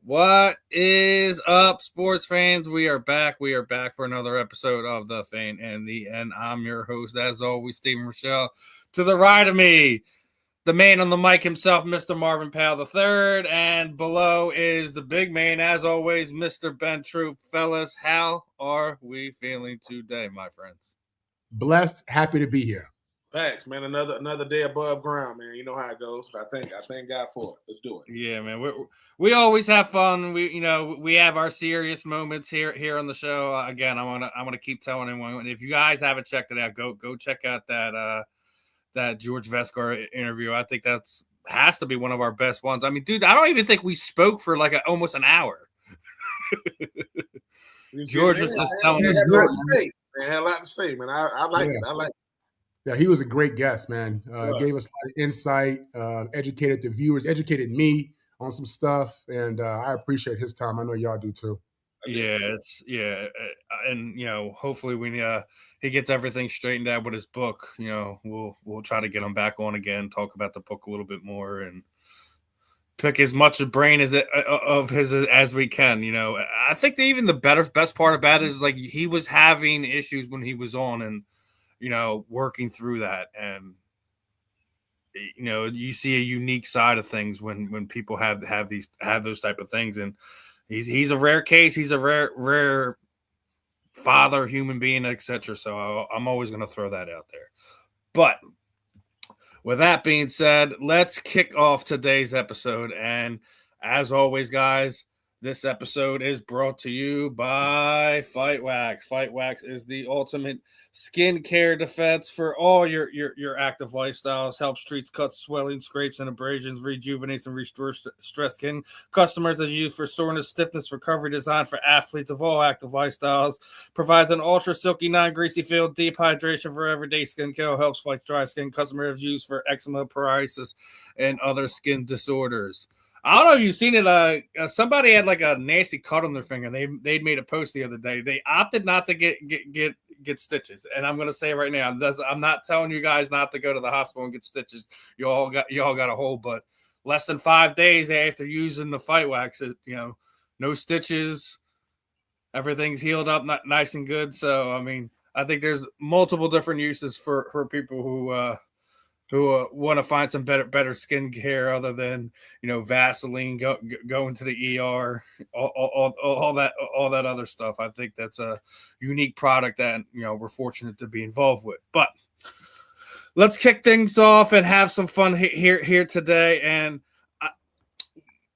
What is up, sports fans? We are back. We are back for another episode of The Fan and the End. I'm your host, as always, Steven Rychel. To the right of me, the man on the mic himself, Mr. Marvin Powell III. And below is the big man, as always, Mr. Ben Troupe. Fellas, how are we feeling today, my friends? Blessed, happy to be here. Facts, man. Another day above ground, man. You know how it goes. I thank God for it. Let's do it. Yeah, man. We always have fun. We have our serious moments here on the show. Again, I'm gonna keep telling everyone, if you guys haven't checked it out, go check out that George Vescar interview. I think has to be one of our best ones. I mean, dude, I don't even think we spoke for like almost an hour. George was just telling us. Man, had a lot to say, man. I like it. I like it. Yeah, he was a great guest, man. Gave us a lot of insight, educated the viewers, educated me on some stuff, and I appreciate his time. I know y'all do too. Yeah, and hopefully when he gets everything straightened out with his book, we'll try to get him back on again, talk about the book a little bit more, and pick as much of brain as we can. I think that even the best part about it is like he was having issues when he was on, and working through that, and you see a unique side of things when people have those type of things, and he's a rare case. He's a rare father, human being, etc. So I'm always going to throw that out there. But with that being said, let's kick off today's episode. And as always, guys, this episode is brought to you by Fight Wax. Fight Wax is the ultimate skincare defense for all your active lifestyles. Helps treats cuts, swelling, scrapes, and abrasions, rejuvenates and restores stress skin. Customers are used for soreness, stiffness, recovery, designed for athletes of all active lifestyles. Provides an ultra silky, non-greasy feel, deep hydration for everyday skin care. Helps fight dry skin. Customers used for eczema, psoriasis, and other skin disorders. I don't know if you've seen it. Somebody had like a nasty cut on their finger. They'd made a post the other day. They opted not to get stitches, and I'm gonna say right now, I'm not telling you guys not to go to the hospital and get stitches. You all got a hole, but less than 5 days after using the Fight Wax, no stitches. Everything's healed up, not nice and good. So I mean, I think there's multiple different uses for people who want to find some better skin care other than Vaseline, going to the ER, all that other stuff. I think that's a unique product that we're fortunate to be involved with. But let's kick things off and have some fun here today. And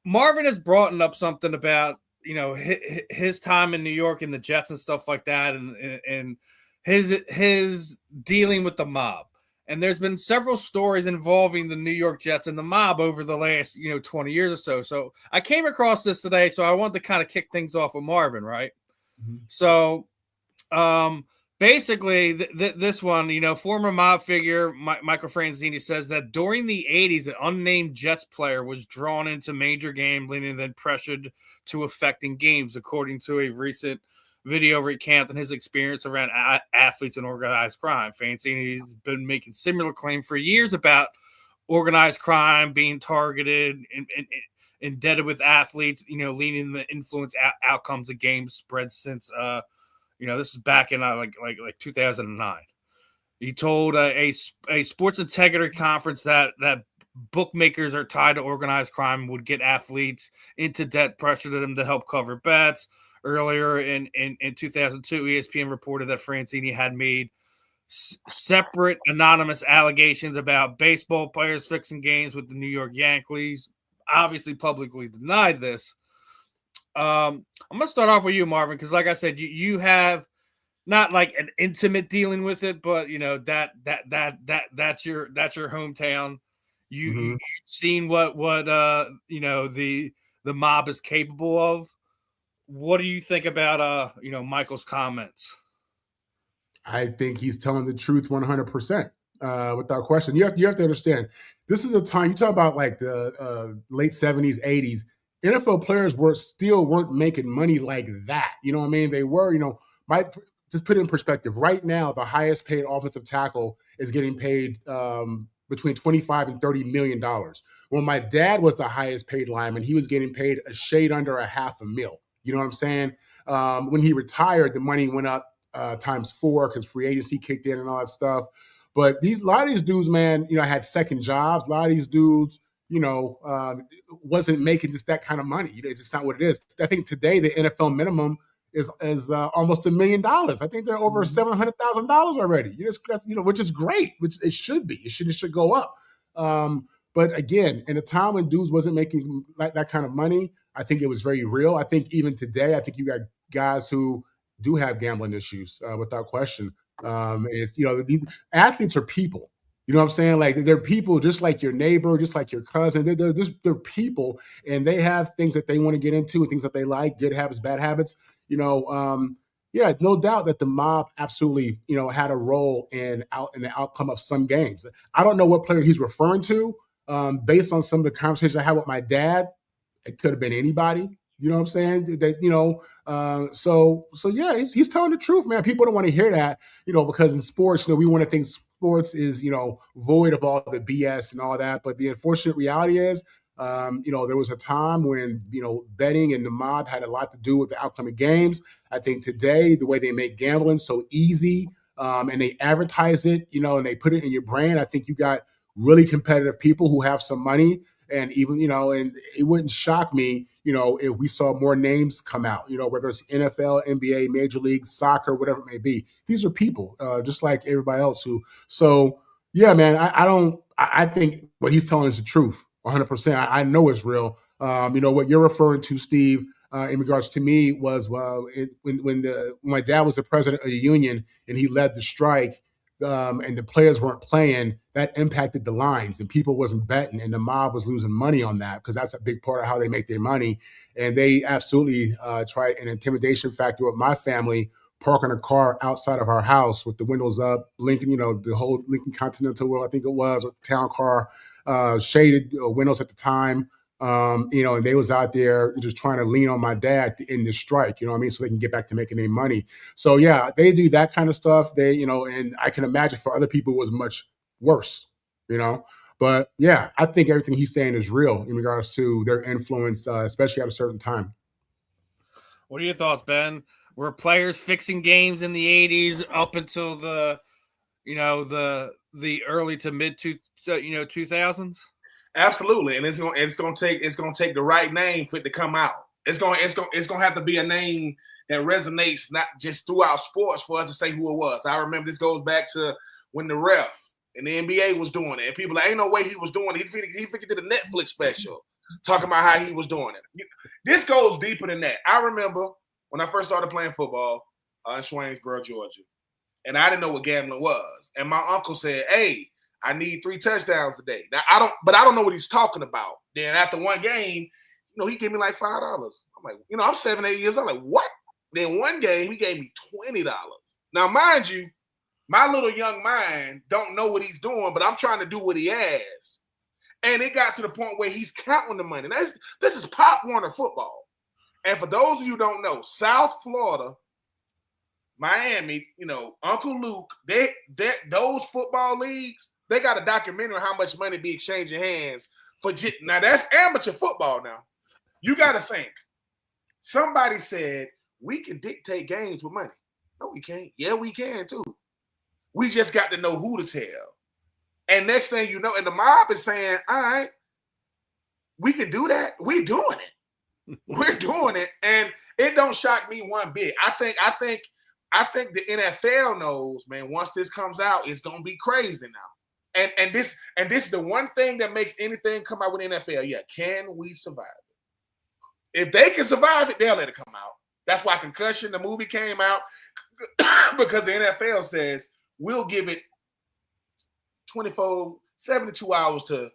Marvin has brought up something about his time in New York and the Jets and stuff like that, and his dealing with the mob. And there's been several stories involving the New York Jets and the mob over the last, 20 years or so. So I came across this today, so I wanted to kind of kick things off with Marvin, right? Mm-hmm. So basically, this one, former mob figure Michael Franzini says that during the 80s, an unnamed Jets player was drawn into major gambling and then pressured to affecting games, according to a recent video recanting his experience around athletes and organized crime. Franzini's been making similar claims for years about organized crime being targeted and indebted with athletes, leading to influence outcomes of games spread since, this is back in like 2009. He told a sports integrity conference that bookmakers are tied to organized crime, would get athletes into debt, pressure them to help cover bets. Earlier in 2002, ESPN reported that Franzini had made separate anonymous allegations about baseball players fixing games with the New York Yankees. Obviously, publicly denied this. I'm going to start off with you, Marvin, because like I said, you have not like an intimate dealing with it, but that's your hometown. You've seen what the mob is capable of. What do you think about Michael's comments? I think he's telling the truth 100%, without question. You have to understand, this is a time, you talk about like the late 70s, 80s, NFL players weren't making money like that. You know what I mean? They were, just put it in perspective. Right now, the highest paid offensive tackle is getting paid between 25 and 30 million dollars. When my dad was the highest paid lineman, he was getting paid a shade under $500,000. You know what I'm saying? When he retired, the money went up times 4 because free agency kicked in and all that stuff. But a lot of these dudes, man, had second jobs. A lot of these dudes, wasn't making just that kind of money. It's just not what it is. I think today the NFL minimum is almost $1 million. I think they're over $700,000 already. Which is great. Which it should be. It should go up. But again, in a time when dudes wasn't making that kind of money, I think it was very real. I think even today, I think you got guys who do have gambling issues without question. These athletes are people. You know what I'm saying? Like they're people just like your neighbor, just like your cousin. They're people, and they have things that they want to get into and things that they like, good habits, bad habits. Yeah, no doubt that the mob absolutely, had a role in the outcome of some games. I don't know what player he's referring to. Based on some of the conversations I had with my dad, it could have been anybody. You know what I'm saying? So yeah, he's telling the truth, man. People don't want to hear that, because in sports, we want to think sports is, void of all the BS and all that. But the unfortunate reality is, there was a time when, betting and the mob had a lot to do with the outcome of games. I think today, the way they make gambling so easy, and they advertise it, and they put it in your brain, I think you got really competitive people who have some money. And even, and it wouldn't shock me, if we saw more names come out, whether it's NFL, NBA, Major League, soccer, whatever it may be. These are people, just like everybody else so yeah, man, I think what he's telling is the truth, 100%. I know it's real. What you're referring to, Steve, in regards to me was when my dad was the president of the union and he led the strike, and the players weren't playing, that impacted the lines and people wasn't betting and the mob was losing money on that because that's a big part of how they make their money. And they absolutely tried an intimidation factor with my family, parking a car outside of our house with the windows up, Lincoln, the whole Lincoln Continental, I think it was, a town car, shaded windows at the time. And they was out there just trying to lean on my dad in this strike, so they can get back to making their money. So yeah, they do that kind of stuff. They, and I can imagine for other people it was much worse, but yeah, I think everything he's saying is real in regards to their influence, especially at a certain time. What are your thoughts, Ben? Were players fixing games in the 80s up until the early to mid 2000s? Absolutely, and it's gonna take the right name for it to come out. It's gonna have to be a name that resonates not just throughout sports for us to say who it was. I remember this goes back to when the ref and the NBA was doing it, and people like, ain't no way he was doing it. He figured did a Netflix special talking about how he was doing it. This goes deeper than that. I remember when I first started playing football in Swainsboro, Georgia, and I didn't know what gambling was, and my uncle said, "Hey, I need 3 touchdowns today." Now I don't know what he's talking about. Then after one game, he gave me like $5. I'm like, I'm 7, 8 years old. I'm like, what? Then one game he gave me $20. Now, mind you, my little young mind don't know what he's doing, but I'm trying to do what he has. And it got to the point where he's counting the money. Now, this is Pop Warner football. And for those of you who don't know, South Florida, Miami, Uncle Luke, those football leagues, they got a documentary on how much money be exchanging hands for now that's amateur football now. You got to think. Somebody said, we can dictate games with money. No, we can't. Yeah, we can too. We just got to know who to tell. And next thing you know, and the mob is saying, all right, we can do that. We're doing it. We're doing it. And it don't shock me one bit. I think the NFL knows, man, once this comes out, it's gonna be crazy now. And this is the one thing that makes anything come out with the NFL. Yeah, can we survive it? If they can survive it, they'll let it come out. That's why Concussion, the movie, came out because the NFL says we'll give it 72 hours to,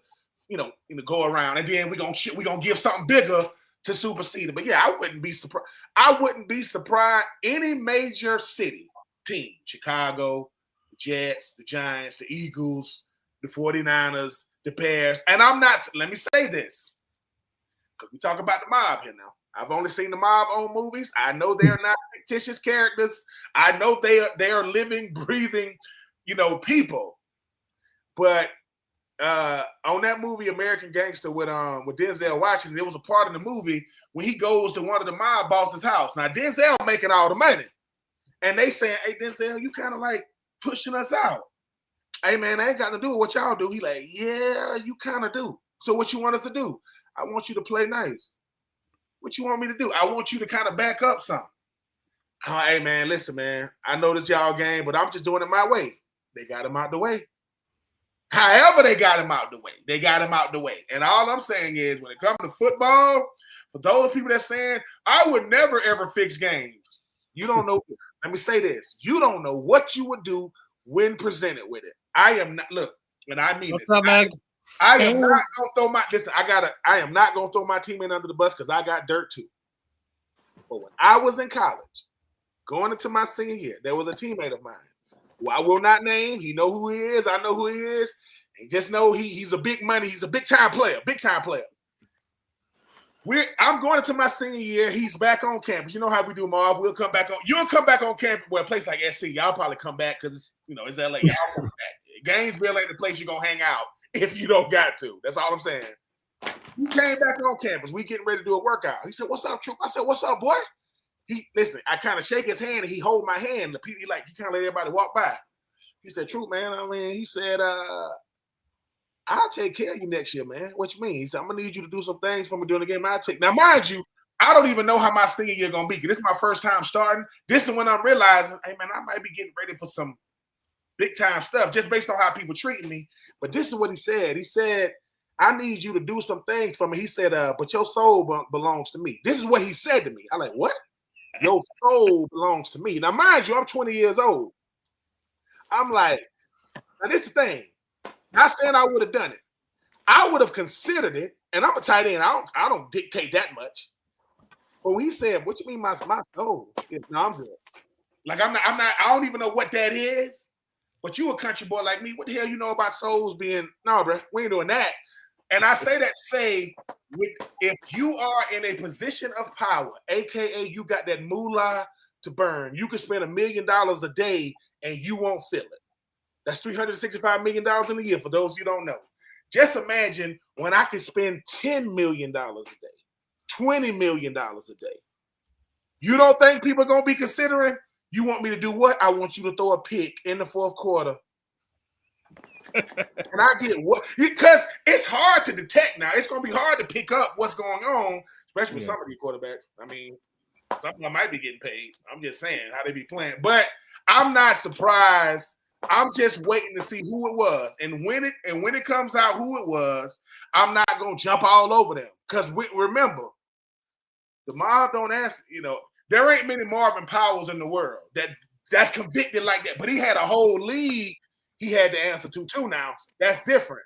go around, and then we're gonna give something bigger to supersede it. But yeah, I wouldn't be surprised. I wouldn't be surprised any major city team, Chicago, the Jets, the Giants, the Eagles, the 49ers, the Bears. And let me say this, because we talk about the mob here now. I've only seen the mob on movies. I know they're not fictitious characters. I know they are living, breathing, people. But on that movie American Gangster with Denzel Washington, there was a part in the movie when he goes to one of the mob bosses' house. Now Denzel making all the money, and they saying, "Hey Denzel, you kind of like pushing us out. Hey man, I ain't got to do with what y'all do." He like, "Yeah, you kind of do. So what you want us to do? I want you to play nice. What you want me to do? I want you to kind of back up something." Oh, hey man, listen man, I know this y'all game, but I'm just doing it my way. They got him out the way. However, they got him out the way. They got him out the way. And all I'm saying is, when it comes to football, for those people that's saying, I would never, ever fix games. You don't know. Let me say this. You don't know what you would do when presented with it. I am not, look, and I mean What's it. up, Meg? I am not going to throw my, listen, I am not going to throw my teammate under the bus because I got dirt too. But when I was in college, going into my senior year, there was a teammate of mine who I will not name. He know who he is. I know who he is. And just know he's a big money. He's a big-time player. Big-time player. I'm going into my senior year. He's back on campus. You know how we do, Marv. We'll come back on. You'll come back on campus. Well, a place like SC, y'all probably come back because it's LA. Y'all come back. Gainesville ain't the place you're going to hang out if you don't got to. That's all I'm saying. He came back on campus. We getting ready to do a workout. He said, "What's up, Troupe?" I said, "What's up, boy?" Listen, I kind of shake his hand and he hold my hand. He kind of let everybody walk by. He said, "Troupe, man, he said, I'll take care of you next year, man. What you mean?" He said, "I'm gonna need you to do some things for me during the game. Now, mind you, I don't even know how my senior year gonna be. This is my first time starting. This is when I'm realizing, hey man, I might be getting ready for some big time stuff just based on how people treating me. But this is what he said. He said, I need you to do some things for me. He said, but your soul belongs to me. This is what he said to me. I'm like, what? Your soul belongs to me. Now, mind you, I'm 20 years old. I'm like, now this is the thing. Not saying I would have done it. I would have considered it, and I'm a tight end. I don't dictate that much. But when he said, "What you mean, my soul?" No, I'm good. Like I'm not. I don't even know what that is. But you a country boy like me. What the hell you know about souls being? No, bro, we ain't doing that. And I say that to say, if you are in a position of power, aka you got that moolah to burn, you can spend $1 million a day and you won't feel it. That's $365 million in a year. For those you don't know, just imagine when I can spend $10 million a day, $20 million a day. You don't think people are gonna be considering? You want me to do what? I want you to throw a pick in the fourth quarter. And I get what? Because it's hard to detect now. It's going to be hard to pick up what's going on, especially with some of these quarterbacks. I mean, some of them might be getting paid. I'm just saying how they be playing. But I'm not surprised. I'm just waiting to see who it was. And when it comes out who it was, I'm not going to jump all over them. Because remember, the mob don't ask, there ain't many Marvin Powells in the world that's convicted like that. But he had a whole league he had to answer to too now. That's different.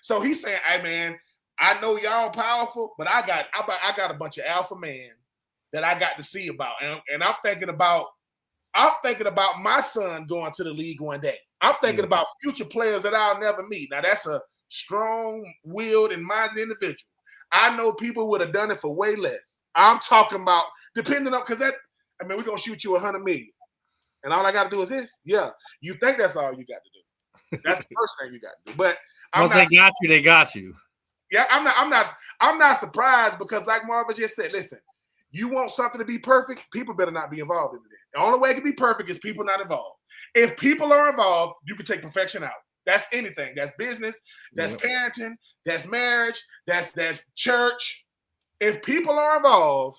So he's saying, hey man, I know y'all powerful, but I got a bunch of alpha men that I got to see about. And I'm thinking about my son going to the league one day. I'm thinking about future players that I'll never meet. Now that's a strong-willed and minded individual. I know people would have done it for way less. I'm talking about depending on we're gonna shoot you $100 million. And all I got to do is this. Yeah. You think that's all you got to do. That's the first thing you got to do. But once they got you. Yeah, I'm not surprised because like Marvin just said, listen, you want something to be perfect, people better not be involved in it. The only way it can be perfect is people not involved. If people are involved, you can take perfection out. That's anything. That's business, that's parenting, that's marriage, that's church. If people are involved,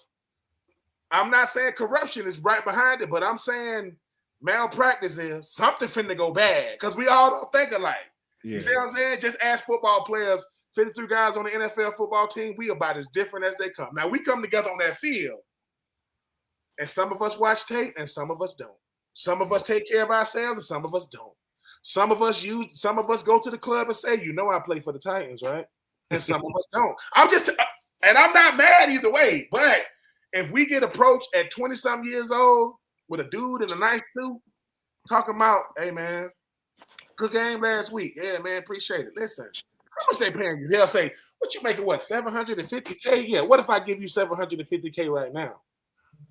I'm not saying corruption is right behind it, but I'm saying malpractice is something finna go bad because we all don't think alike. Yeah. You see what I'm saying? Just ask football players, 53 guys on the NFL football team, we about as different as they come. Now, we come together on that field, and some of us watch tape and some of us don't. Some of us take care of ourselves and some of us don't. Some of us go to the club and say, I play for the Titans, right? And some of us don't. And I'm not mad either way, but if we get approached at 20-something years old with a dude in a nice suit talking about, hey, man, good game last week. Yeah, man, appreciate it. Listen, how much they paying you? They'll say, what you making, what, $750K? Yeah, what if I give you $750K right now?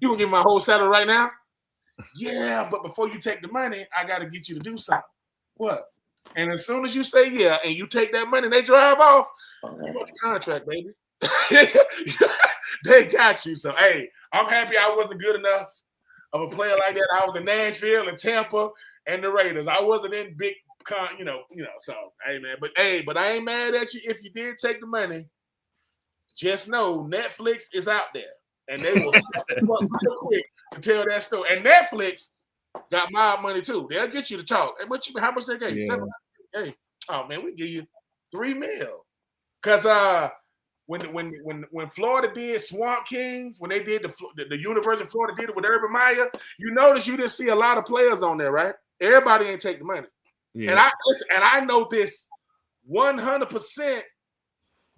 You gonna give me my whole salary right now? Yeah, but before you take the money, I got to get you to do something. What? And as soon as you say yeah, and you take that money, and they drive off. You want the contract, baby. They got you. So hey, I'm happy I wasn't good enough of a player like that. I was in Nashville and Tampa and the Raiders. I wasn't in big so hey man, but I ain't mad at you if you did take the money. Just know Netflix is out there. And they will real quick to tell that story. And Netflix got my money too. They'll get you to talk. And how much they gave you? Yeah. Hey, oh man, we give you $3 million. Cause when Florida did Swamp Kings, when they did the University of Florida did it with Urban Meyer, you notice you didn't see a lot of players on there, right? Everybody ain't take the money. Yeah. And I know this 100%.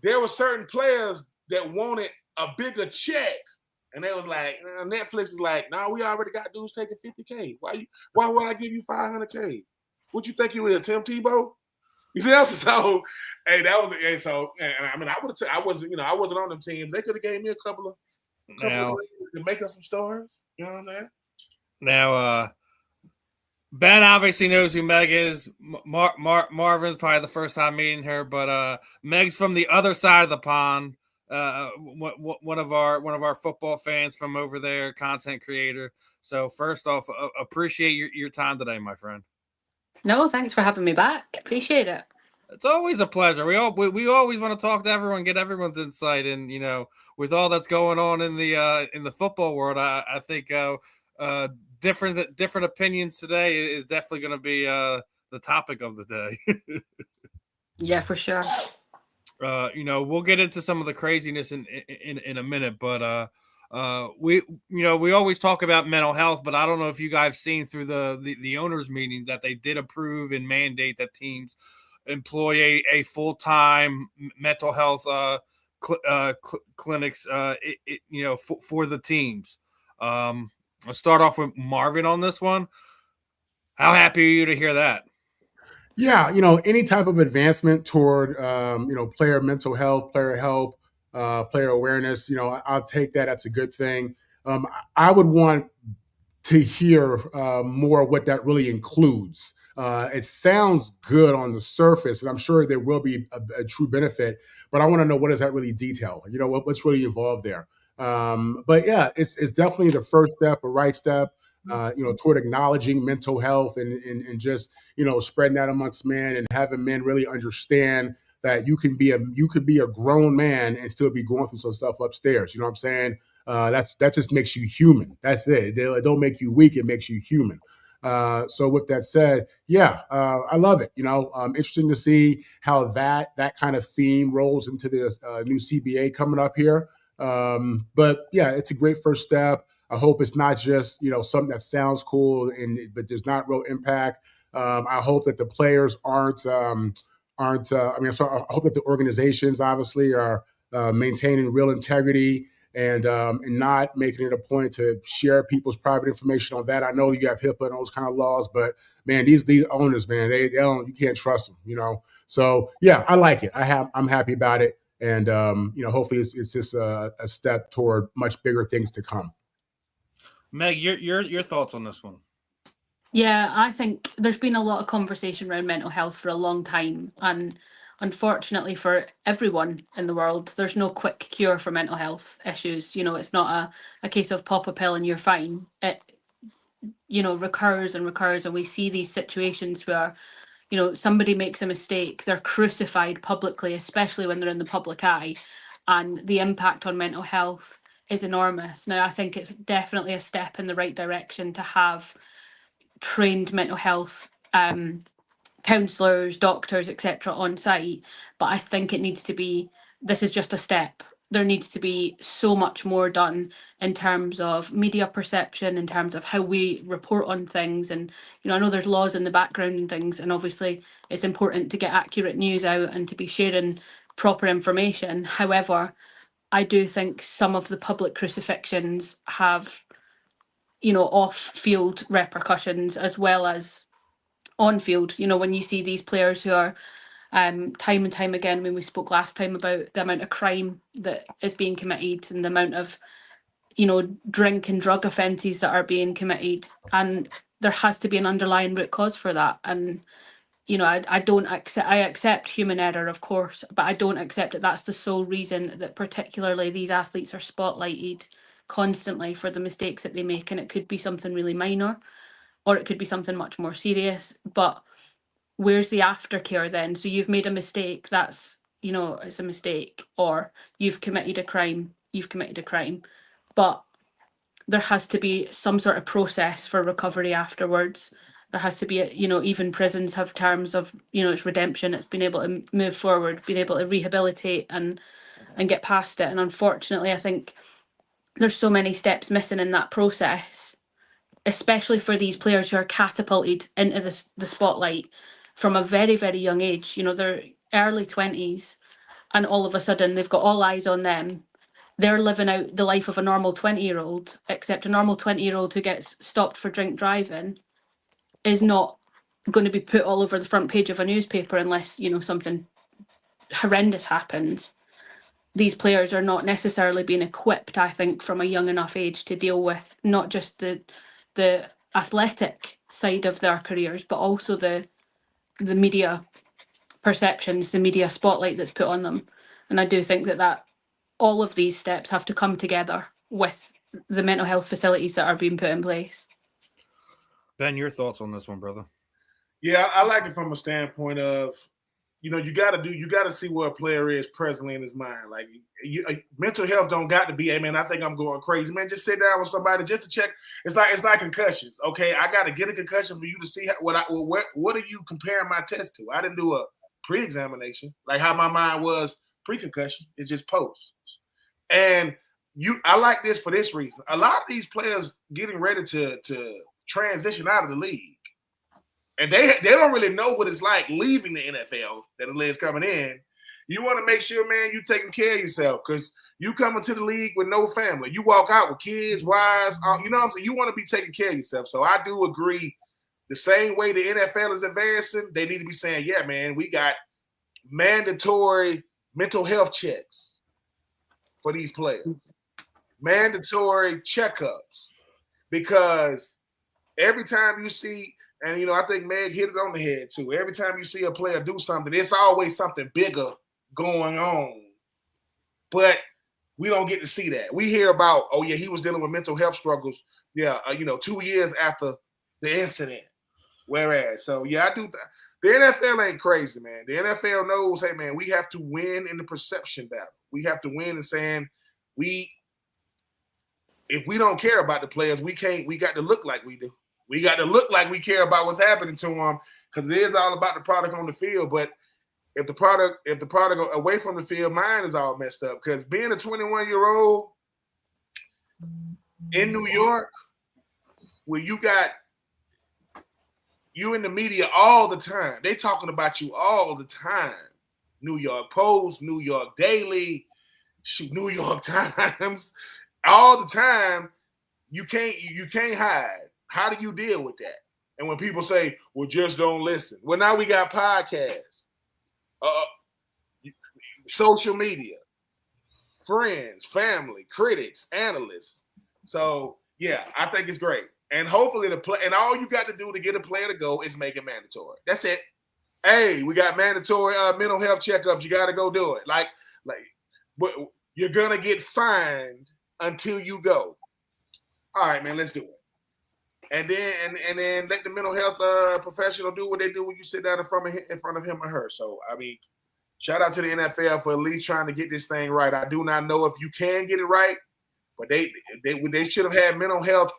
There were certain players that wanted a bigger check, and they was like, Netflix is like, nah, we already got dudes taking $50K. Why would I give you $500K? What you think you is, Tim Tebow? You know, so hey, that was so. I mean, I wasn't on them teams. They could have gave me a couple of to make up some stories. You know what I'm saying? Now, Ben obviously knows who Meg is. Marvin's probably the first time meeting her, but Meg's from the other side of the pond. One of our football fans from over there, content creator. So first off, appreciate your time today, my friend. No, thanks for having me back. Appreciate it. It's always a pleasure. We always want to talk to everyone, get everyone's insight, and with all that's going on in the football world, I think different opinions today is definitely going to be the topic of the day. Yeah, for sure. We'll get into some of the craziness in a minute, but we always talk about mental health, but I don't know if you guys seen through the owners meeting that they did approve and mandate that teams employ a full-time mental health clinics for the teams. I'll start off with Marvin on this one. How happy are you to hear that? Yeah, any type of advancement toward player mental health, player help, player awareness, I'll take that. That's a good thing. I would want to hear more what that really includes. It sounds good on the surface, and I'm sure there will be a true benefit, but I want to know, what does that really detail? What's really involved there? But yeah, it's definitely the first step, a right step, toward acknowledging mental health and just, spreading that amongst men and having men really understand that you could be a grown man and still be going through some stuff upstairs. You know what I'm saying? That just makes you human. That's it. It don't make you weak. It makes you human. So with that said, yeah, I love it. Interesting to see how that kind of theme rolls into the new CBA coming up here. But yeah, it's a great first step. I hope it's not just, something that sounds cool but there's not real impact. I hope that the players aren't. I hope that the organizations obviously are maintaining real integrity and not making it a point to share people's private information on that. I know you have HIPAA and those kind of laws, but man, these owners, man, they don't. You can't trust them. So yeah, I like it. I'm happy about it, and hopefully it's just a step toward much bigger things to come. Meg, your thoughts on this one? Yeah, I think there's been a lot of conversation around mental health for a long time, and unfortunately for everyone in the world, there's no quick cure for mental health issues. It's not a case of pop a pill and you're fine. It recurs and recurs, and we see these situations where somebody makes a mistake, they're crucified publicly, especially when they're in the public eye, and the impact on mental health is enormous. Now, I think it's definitely a step in the right direction to have trained mental health counsellors, doctors, etc. on site, but I think this is just a step. There needs to be so much more done in terms of media perception, in terms of how we report on things. And I know there's laws in the background and things, and obviously it's important to get accurate news out and to be sharing proper information. However, I do think some of the public crucifixions have off-field repercussions as well as on-field. When you see these players who are time and time again, when we spoke last time about the amount of crime that is being committed and the amount of drink and drug offences that are being committed, and there has to be an underlying root cause for that. And I don't accept. I accept human error, of course, but I don't accept that that's the sole reason that particularly these athletes are spotlighted constantly for the mistakes that they make, and it could be something really minor, or it could be something much more serious. But where's the aftercare then? So you've made a mistake. That's it's a mistake, or you've committed a crime. You've committed a crime, but there has to be some sort of process for recovery afterwards. There has to be, even prisons have terms of, it's redemption. It's been able to move forward, being able to rehabilitate and get past it. And unfortunately, I think there's so many steps missing in that process, especially for these players who are catapulted into the spotlight from a very, very young age. They're early 20s, and all of a sudden they've got all eyes on them. They're living out the life of a normal 20-year-old, except a normal 20-year-old who gets stopped for drink driving is not going to be put all over the front page of a newspaper unless, something horrendous happens. These players are not necessarily being equipped, I think, from a young enough age to deal with not just the athletic side of their careers, but also the media perceptions, the media spotlight that's put on them. And I do think that all of these steps have to come together with the mental health facilities that are being put in place. Ben, your thoughts on this one, brother? Yeah, I like it from a standpoint of, you got to see where a player is presently in his mind. Like, mental health don't got to be, hey, man, I think I'm going crazy. Man, just sit down with somebody just to check. It's like concussions. Okay, I got to get a concussion for you to see what are you comparing my test to? I didn't do a pre-examination, like how my mind was pre-concussion. It's just post. And I like this for this reason. A lot of these players getting ready to transition out of the league, and they don't really know what it's like leaving the NFL that is coming in. You want to make sure, man, you taking care of yourself, because you come into the league with no family. You walk out with kids, wives, you know what I'm saying? You want to be taking care of yourself. So I do agree. The same way the NFL is advancing, they need to be saying, yeah, man, we got mandatory mental health checks for these players. Mandatory checkups. Because every time you see, and, I think Meg hit it on the head, too. Every time you see a player do something, it's always something bigger going on. But we don't get to see that. We hear about, oh, yeah, he was dealing with mental health struggles, 2 years after the incident. Whereas, so, yeah, I do. The NFL ain't crazy, man. The NFL knows, hey, man, we have to win in the perception battle. We have to win in saying if we don't care about the players, we got to look like we do. We got to look like we care about what's happening to them, because it is all about the product on the field. But if the product away from the field, mine is all messed up. Because being a 21-year-old in New York, where you in the media all the time, they talking about you all the time. New York Post, New York Daily, New York Times, all the time. You can't hide. How do you deal with that? And when people say, well, just don't listen. Well, now we got podcasts, social media, friends, family, critics, analysts. So, yeah, I think it's great. And hopefully and all you got to do to get a player to go is make it mandatory. That's it. Hey, we got mandatory mental health checkups. You got to go do it. But you're going to get fined until you go. All right, man, let's do it. And then let the mental health professional do what they do when you sit down in front of him or her. So, I mean, shout out to the NFL for at least trying to get this thing right. I do not know if you can get it right, but they should have had mental health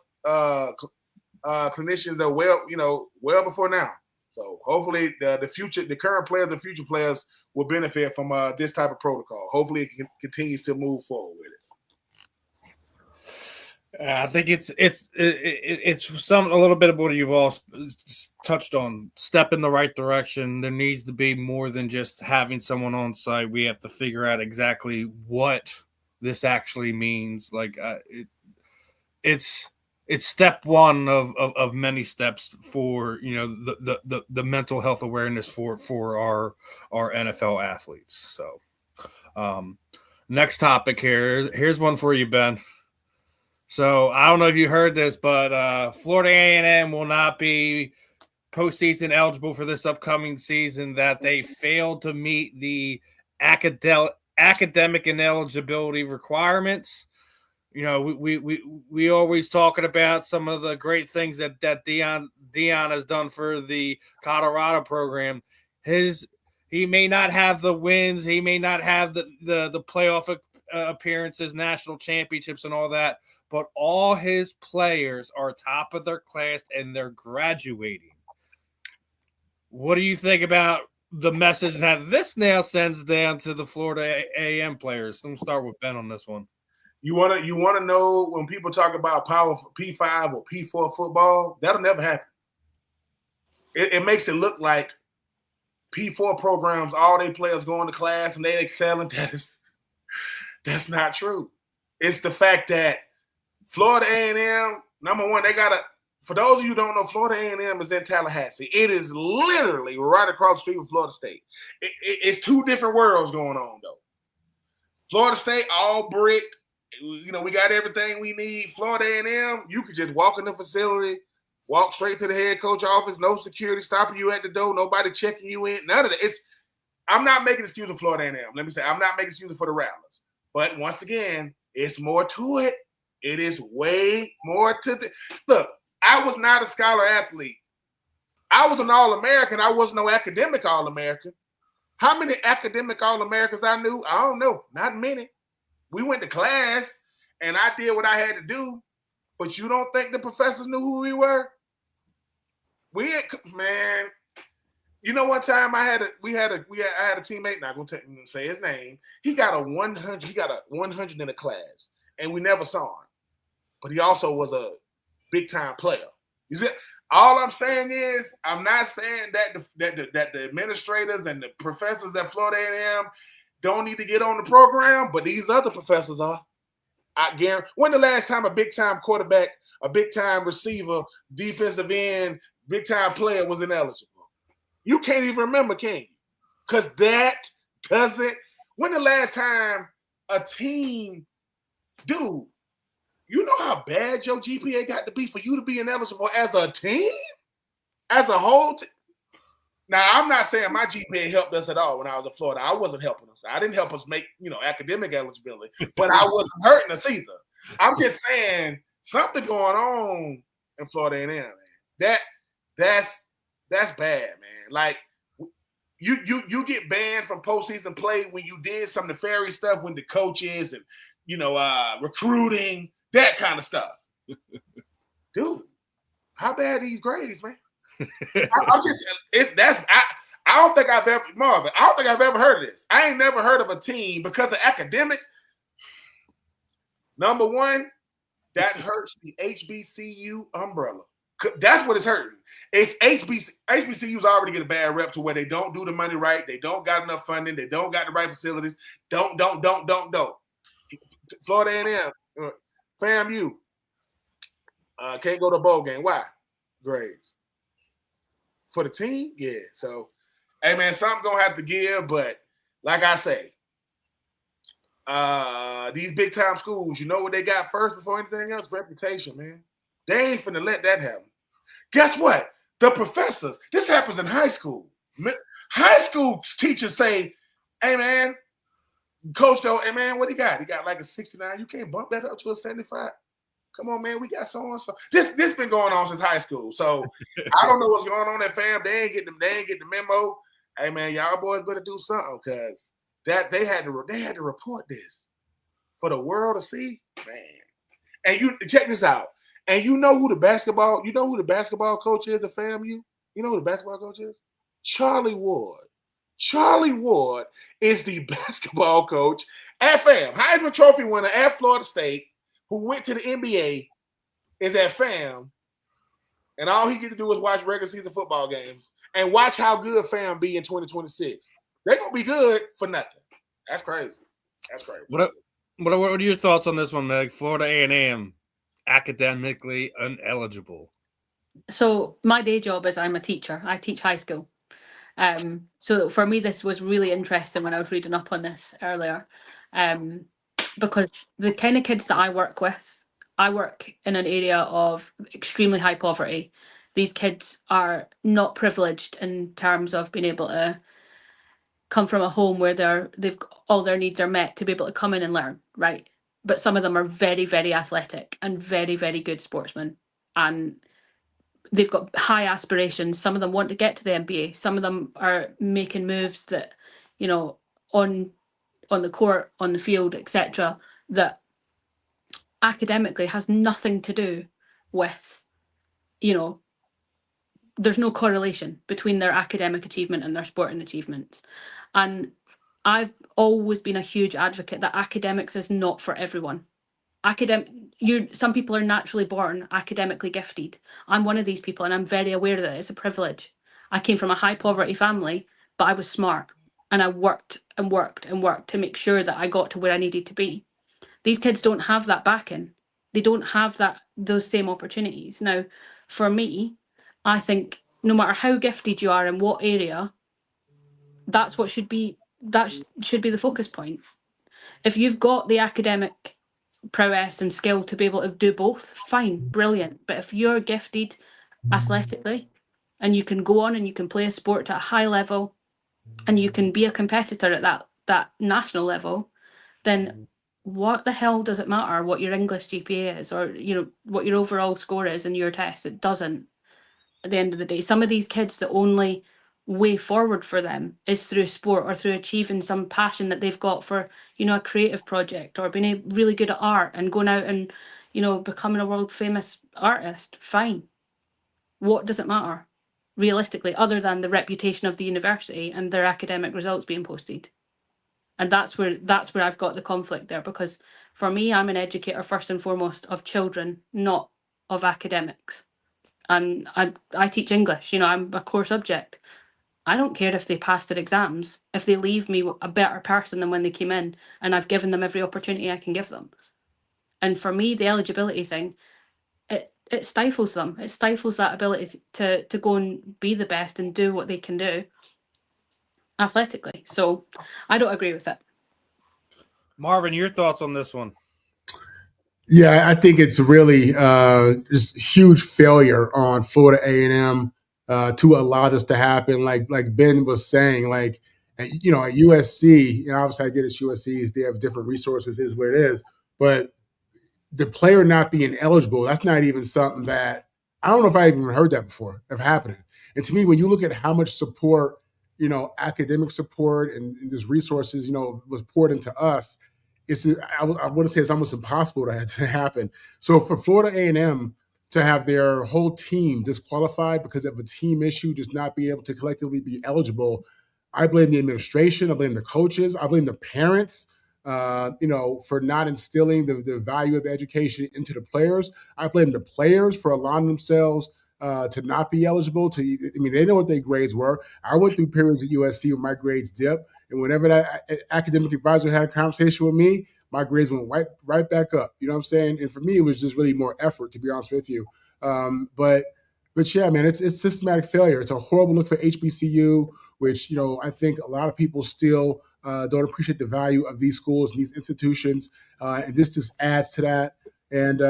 clinicians that well before now. So hopefully the current players, the future players will benefit from this type of protocol. Hopefully it continues to move forward with it. I think it's a little bit of what you've all touched on. Step in the right direction. There needs to be more than just having someone on site. We have to figure out exactly what this actually means. It's step one of many steps for the mental health awareness for our NFL athletes. So next topic here's one for you, Ben. So I don't know if you heard this, but Florida A&M will not be postseason eligible for this upcoming season that they failed to meet the academic and eligibility requirements. You know, we always talking about some of the great things that Dianna has done for the Colorado program. He may not have the wins, he may not have the playoff appearances, national championships, and all that, but all his players are top of their class and they're graduating. What do you think about the message that this now sends down to the Florida A&M players? Let me start with Ben on this one. You want to know when people talk about power P5 or P4 football, that'll never happen. It makes it look like P4 programs, all their players going to class and they excel, and that's not true. It's the fact that Florida A&M, number one, they got to, for those of you who don't know, Florida A&M is in Tallahassee. It is literally right across the street from Florida State. It's two different worlds going on, though. Florida State, all brick. You know, we got everything we need. Florida A&M, you could just walk in the facility, walk straight to the head coach office, no security stopping you at the door, nobody checking you in, none of that. I'm not making excuses for Florida A&M. Let me say, I'm not making excuses for the Rattlers. But once again, it's more to it. It is way more to the – look, I was not a scholar athlete. I was an All-American. I was no academic All-American. How many academic All-Americans I knew? I don't know. Not many. We went to class, and I did what I had to do. But you don't think the professors knew who we were? Man. You know, one time I had a teammate. Not gonna say his name. He got a 100. He got a 100 in a class, and we never saw him. But he also was a big time player. You see, all I'm saying is, I'm not saying that the administrators and the professors at Florida A&M don't need to get on the program, but these other professors are. I guarantee. When the last time a big time quarterback, a big time receiver, defensive end, big time player was ineligible? You can't even remember, can you? Because that doesn't. When the last time a team, dude, you know how bad your GPA got to be for you to be ineligible as a team, as a whole team? Now, I'm not saying my GPA helped us at all when I was at Florida. I wasn't helping us. I didn't help us make, academic eligibility, but I wasn't hurting us either. I'm just saying something going on in Florida A&M, man. That's bad, man. Like you get banned from postseason play when you did some nefarious stuff when the coaches and recruiting, that kind of stuff. Dude, how bad are these grades, man? I don't think I've ever heard of this. I ain't never heard of a team because of academics. Number one, that hurts the HBCU umbrella. That's what it's hurting. It's HBCUs already get a bad rep to where they don't do the money right. They don't got enough funding. They don't got the right facilities. Don't. Florida A&M, FAMU, can't go to a bowl game. Why? Grades. For the team? Yeah. So, hey, man, something going to have to give. But like I say, these big-time schools, you know what they got first before anything else? Reputation, man. They ain't finna let that happen. Guess what? The professors, this happens in high school. High school teachers say, hey, man, coach go, hey, man, what he got? He got like a 69. You can't bump that up to a 75. Come on, man, we got so-and-so. This been going on since high school. So I don't know what's going on at FAM. They ain't get the memo. Hey, man, y'all boys better do something because they had to report this for the world to see, man. And you check this out. And you know who the basketball coach is at FAMU? You know who the basketball coach is? Charlie Ward. Charlie Ward is the basketball coach at FAM. Heisman Trophy winner at Florida State, who went to the NBA, is at FAM, and all he get to do is watch regular season football games and watch how good FAM be in 2026. They're gonna be good for nothing. That's crazy. That's crazy. What are your thoughts on this one, Meg? Florida A&M, academically ineligible. So my day job is I'm a teacher. I teach high school. So for me, this was really interesting when I was reading up on this earlier. Because the kind of kids that I work with, I work in an area of extremely high poverty. These kids are not privileged in terms of being able to come from a home where they've all their needs are met to be able to come in and learn, right? But some of them are very, very athletic and very, very good sportsmen, and they've got high aspirations. Some of them want to get to the NBA. Some of them are making moves that, you know, on the court, on the field, etc., that academically has nothing to do with, you know, there's no correlation between their academic achievement and their sporting achievements. And I've always been a huge advocate that academics is not for everyone. Some people are naturally born academically gifted. I'm one of these people, and I'm very aware that it's a privilege. I came from a high poverty family, but I was smart, and I worked and worked and worked to make sure that I got to where I needed to be. These kids don't have that backing. They don't have those same opportunities. Now, for me, I think no matter how gifted you are in what area, that should be the focus point. If you've got the academic prowess and skill to be able to do both, fine, brilliant. But if you're gifted athletically and you can go on and you can play a sport at a high level and you can be a competitor at that national level, then what the hell does it matter what your English GPA is, or, you know, what your overall score is in your test? It doesn't. At the end of the day, some of these kids, the only way forward for them is through sport or through achieving some passion that they've got for, you know, a creative project, or being really good at art and going out and, you know, becoming a world famous artist. Fine. What does it matter realistically, other than the reputation of the university and their academic results being posted? And that's where I've got the conflict there, because for me, I'm an educator first and foremost of children, not of academics. And I teach English, you know, I'm a core subject. I don't care if they pass their exams, if they leave me a better person than when they came in, and I've given them every opportunity I can give them. And for me, the eligibility thing, it stifles them. It stifles that ability to go and be the best and do what they can do athletically. So I don't agree with it. Marvin, your thoughts on this one? Yeah, I think it's really just huge failure on Florida A&M to allow this to happen. Like Ben was saying, like, you know, at USC, you know, obviously I get it's USC, they have different resources, is what it is. But the player not being eligible, that's not even something that, I don't know if I even heard that before of happening. And to me, when you look at how much support, you know, academic support and these resources, you know, was poured into us, I want to say it's almost impossible to happen. So for Florida A&M to have their whole team disqualified because of a team issue, just not being able to collectively be eligible, I blame the administration, I blame the coaches, I blame the parents, you know, for not instilling the value of the education into the players. I blame the players for allowing themselves to not be eligible. I mean, they know what their grades were. I went through periods at USC where my grades dipped, and whenever that academic advisor had a conversation with me, my grades went right back up. You know what I'm saying? And for me, it was just really more effort, to be honest with you. But yeah, man, it's systematic failure. It's a horrible look for HBCU, which, you know, I think a lot of people still don't appreciate the value of these schools and these institutions, and this just adds to that. And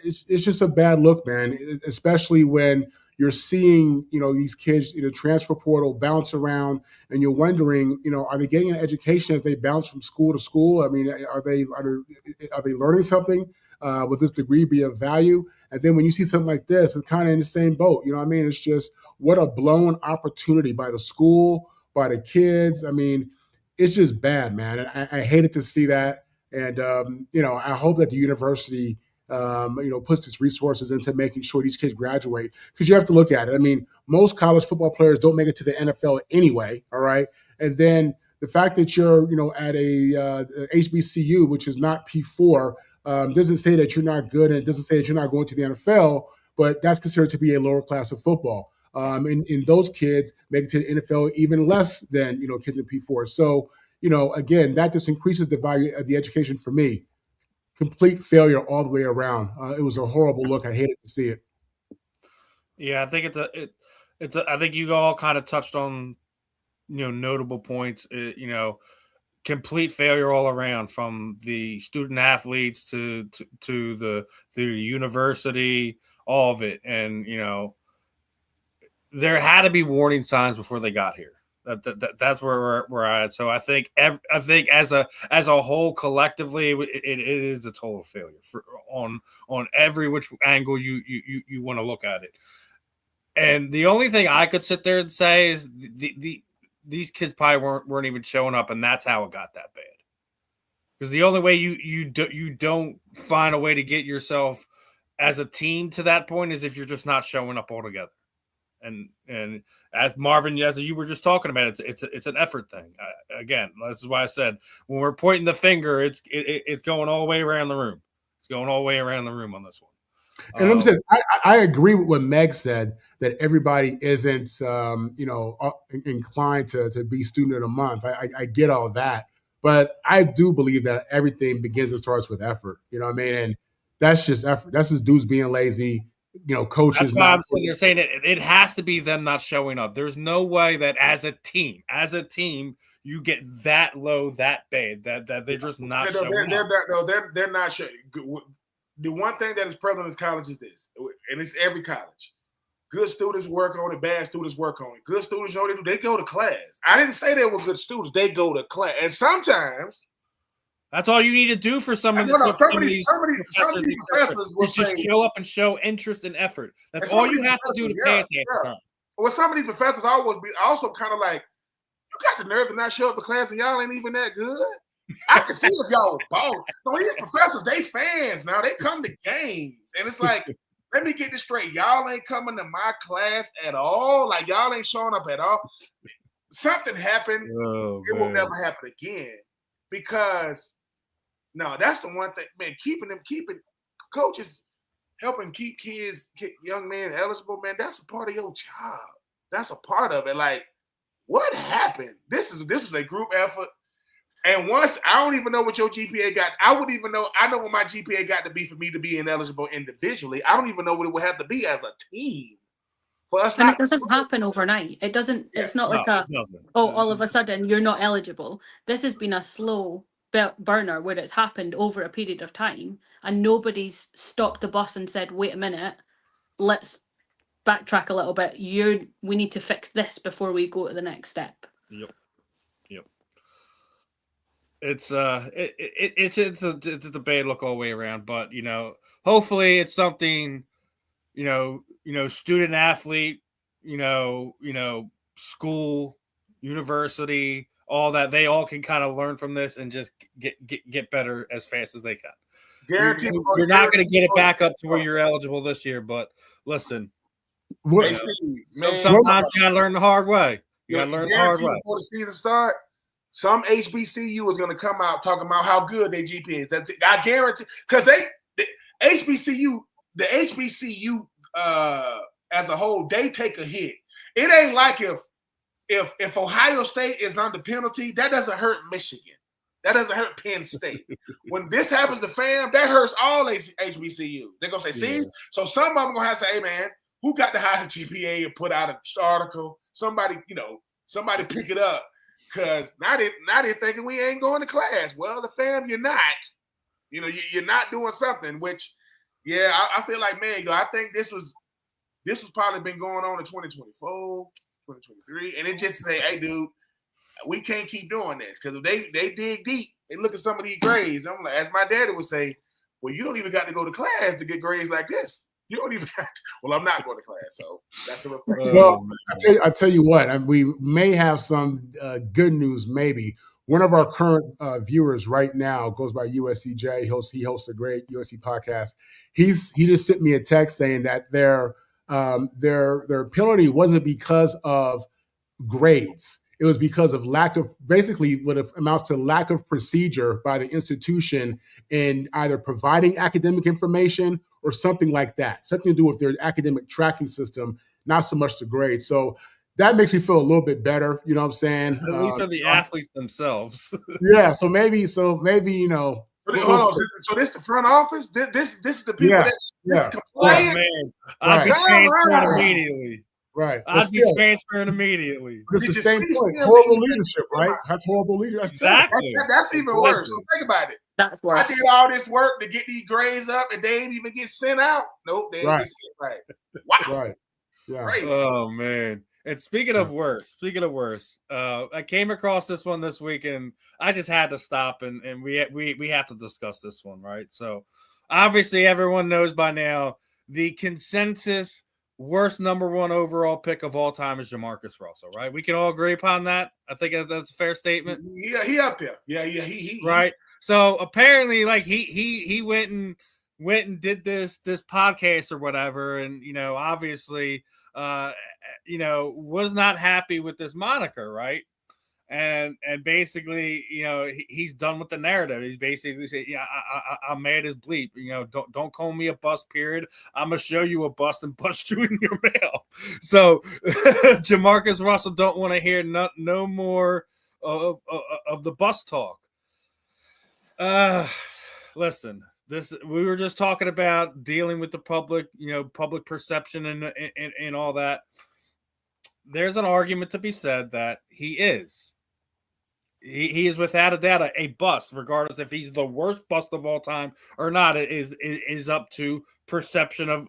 it's just a bad look, man, especially when you're seeing, you know, these kids in the transfer portal bounce around, and you're wondering, you know, are they getting an education as they bounce from school to school? I mean, are they learning something? Would this degree be of value? And then when you see something like this, it's kind of in the same boat. You know what I mean? It's just, what a blown opportunity by the school, by the kids. I mean, it's just bad, man. And I hated to see that. And, you know, I hope that the university, you know, puts its resources into making sure these kids graduate. Because you have to look at it. I mean, most college football players don't make it to the NFL anyway, all right? And then the fact that you're, you know, at a HBCU, which is not P4, doesn't say that you're not good, and it doesn't say that you're not going to the NFL, but that's considered to be a lower class of football. And those kids make it to the NFL even less than, you know, kids in P4. So, you know, again, that just increases the value of the education for me. Complete failure all the way around. It was a horrible look. I hated to see it. Yeah, I think I think you all kind of touched on, you know, notable points. You know, complete failure all around, from the student athletes to the university, all of it. And, you know, there had to be warning signs before they got here. That's where we're at. So I think as a whole collectively, it is a total failure on every which angle you want to look at it. And the only thing I could sit there and say is these kids probably weren't even showing up, and that's how it got that bad. Because the only way you don't find a way to get yourself as a team to that point is if you're just not showing up altogether. And as Marvin, as you were just talking about, it's an effort thing. Again, this is why I said when we're pointing the finger, it's going all the way around the room. It's going all the way around the room on this one. And let me say, I agree with what Meg said that everybody isn't, inclined to be student of the month. I get all that, but I do believe that everything begins and starts with effort. You know what I mean? And that's just effort. That's just dudes being lazy. Coaches. That's why I'm saying you're saying it has to be them not showing up. There's no way that as a team, you get that low, that bad, that they're just not showing up. They're not showing. The one thing that is prevalent in college is this, and it's every college. Good students work on it. Bad students work on it. Good students, they go to class. I didn't say they were good students. They go to class, and sometimes. That's all you need to do for some of these professors will just show up and show interest and effort. That's all you have to do to pass half the time. Well, some of these professors always be also kind of like, you got the nerve to not show up to class and y'all ain't even that good. I can see if y'all were balling. So these professors, they fans now. They come to games. And it's like, let me get this straight. Y'all ain't coming to my class at all. Like, y'all ain't showing up at all. Something happened. It will never happen again. Because no, that's the one thing, man. Keeping coaches helping keep young men eligible, man. That's a part of your job. That's a part of it. Like, what happened? This is a group effort. And once I don't even know what your GPA got. I wouldn't even know. I know what my GPA got to be for me to be ineligible individually. I don't even know what it would have to be as a team. For us, and it doesn't happen overnight. It doesn't. Yes, it's not like all of a sudden you're not eligible. This has been a slow burner where it's happened over a period of time and nobody's stopped the bus and said, wait a minute, let's backtrack a little bit. We need to fix this before we go to the next step. Yep. It's a bad look all the way around, but hopefully it's something, student athlete, school, university, all that, they all can kind of learn from this and just get better as fast as they can. Guaranteed. You're not going to get it back up to where you're eligible this year, but listen, sometimes you got to learn the hard way. You got to learn the hard way. Before the season start, some HBCU is going to come out talking about how good their GPA is. I guarantee, because the HBCU as a whole, they take a hit. It ain't like if Ohio State is under penalty, that doesn't hurt Michigan. That doesn't hurt Penn State. When this happens to FAM, that hurts all HBCU. They're going to say, see? So some of them going to have to say, hey, man, who got the higher GPA and put out an article? Somebody pick it up. Because now they're thinking we ain't going to class. Well, the FAM, you're not. You're not doing something, which, I feel like, man, I think this was probably been going on in 2024. 2023, and it just say, hey, dude, we can't keep doing this because if they dig deep and look at some of these grades. I'm like, as my daddy would say, well, you don't even got to go to class to get grades like this. You don't even have to. Well, I'm not going to class, so that's a reflection. Well, I tell you what, we may have some good news. Maybe one of our current viewers right now goes by USCJ. He hosts a great USC podcast. He just sent me a text saying that their penalty wasn't because of grades. It was because of basically what amounts to lack of procedure by the institution in either providing academic information or something like that. Something to do with their academic tracking system, not so much the grades. So that makes me feel a little bit better. You know what I'm saying? These are the athletes themselves. Yeah. So maybe. Hold on. So this the front office? This is the people that complain? Oh, man. I'd be transferring immediately. Right. I'd be transferring immediately. It's the same point. Horrible leadership, right? That's horrible leadership. Exactly. That's even worse. So think about it. That's worse. I did all this work to get these grades up and they ain't even get sent out. Nope, they ain't get sent right. Wow. Right. Yeah. Crazy. Oh man. And speaking of worse, I came across this one this week, and I just had to stop and we have to discuss this one, right? So obviously everyone knows by now the consensus worst number one overall pick of all time is Jamarcus Russell, right? We can all agree upon that. I think that's a fair statement. Yeah, he up there. Yeah, he right. So apparently, like he went and did this podcast or whatever, and obviously, was not happy with this moniker, right? And basically, he's done with the narrative. He's basically said, "Yeah, I'm mad as bleep. Don't call me a bust. Period. I'm gonna show you a bust and bust you in your mail." So Jamarcus Russell don't want to hear no more of the bust talk. Listen. We were just talking about dealing with the public, public perception and all that. There's an argument to be said that he is He is without a doubt a bust, regardless if he's the worst bust of all time or not. It is up to perception of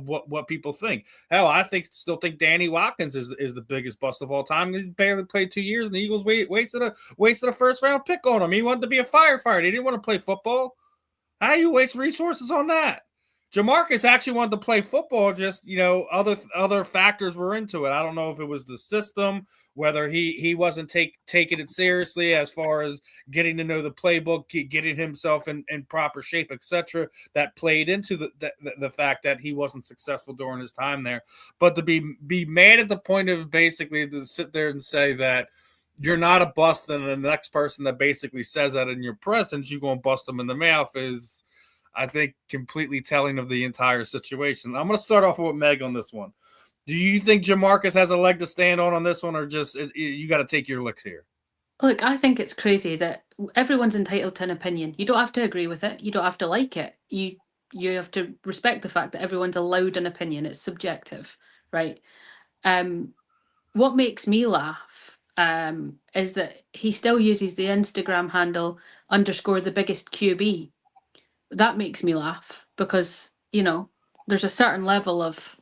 what people think. Hell, I still think Danny Watkins is the biggest bust of all time. He barely played 2 years, and the Eagles wasted a first round pick on him. He wanted to be a firefighter. He didn't want to play football. How do you waste resources on that? Jamarcus actually wanted to play football, just other factors were into it. I don't know if it was the system, whether he wasn't taking it seriously as far as getting to know the playbook, getting himself in proper shape, etc. That played into the fact that he wasn't successful during his time there. But to be mad at the point of basically to sit there and say that you're not a bust, and the next person that basically says that in your presence, you're going to bust them in the mouth is, I think, completely telling of the entire situation. I'm going to start off with Meg on this one. Do you think Jamarcus has a leg to stand on this one, or just you got to take your licks here? Look, I think it's crazy that everyone's entitled to an opinion. You don't have to agree with it. You don't have to like it. You have to respect the fact that everyone's allowed an opinion. It's subjective, right? What makes me laugh is that he still uses the Instagram handle _the biggest QB. That makes me laugh because, there's a certain level of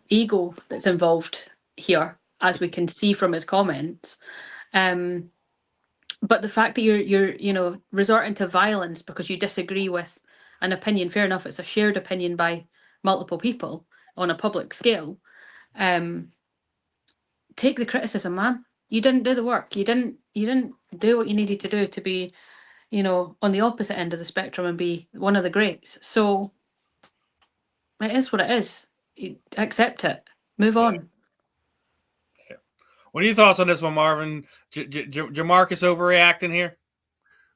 ego that's involved here, as we can see from his comments. But the fact that you're resorting to violence because you disagree with an opinion, fair enough, it's a shared opinion by multiple people on a public scale. Take the criticism, man. You didn't do the work. You didn't do what you needed to do to be on the opposite end of the spectrum and be one of the greats. So it is what it is. You accept it. Move on. Yeah. What are your thoughts on this one, Marvin? Jamarcus overreacting here?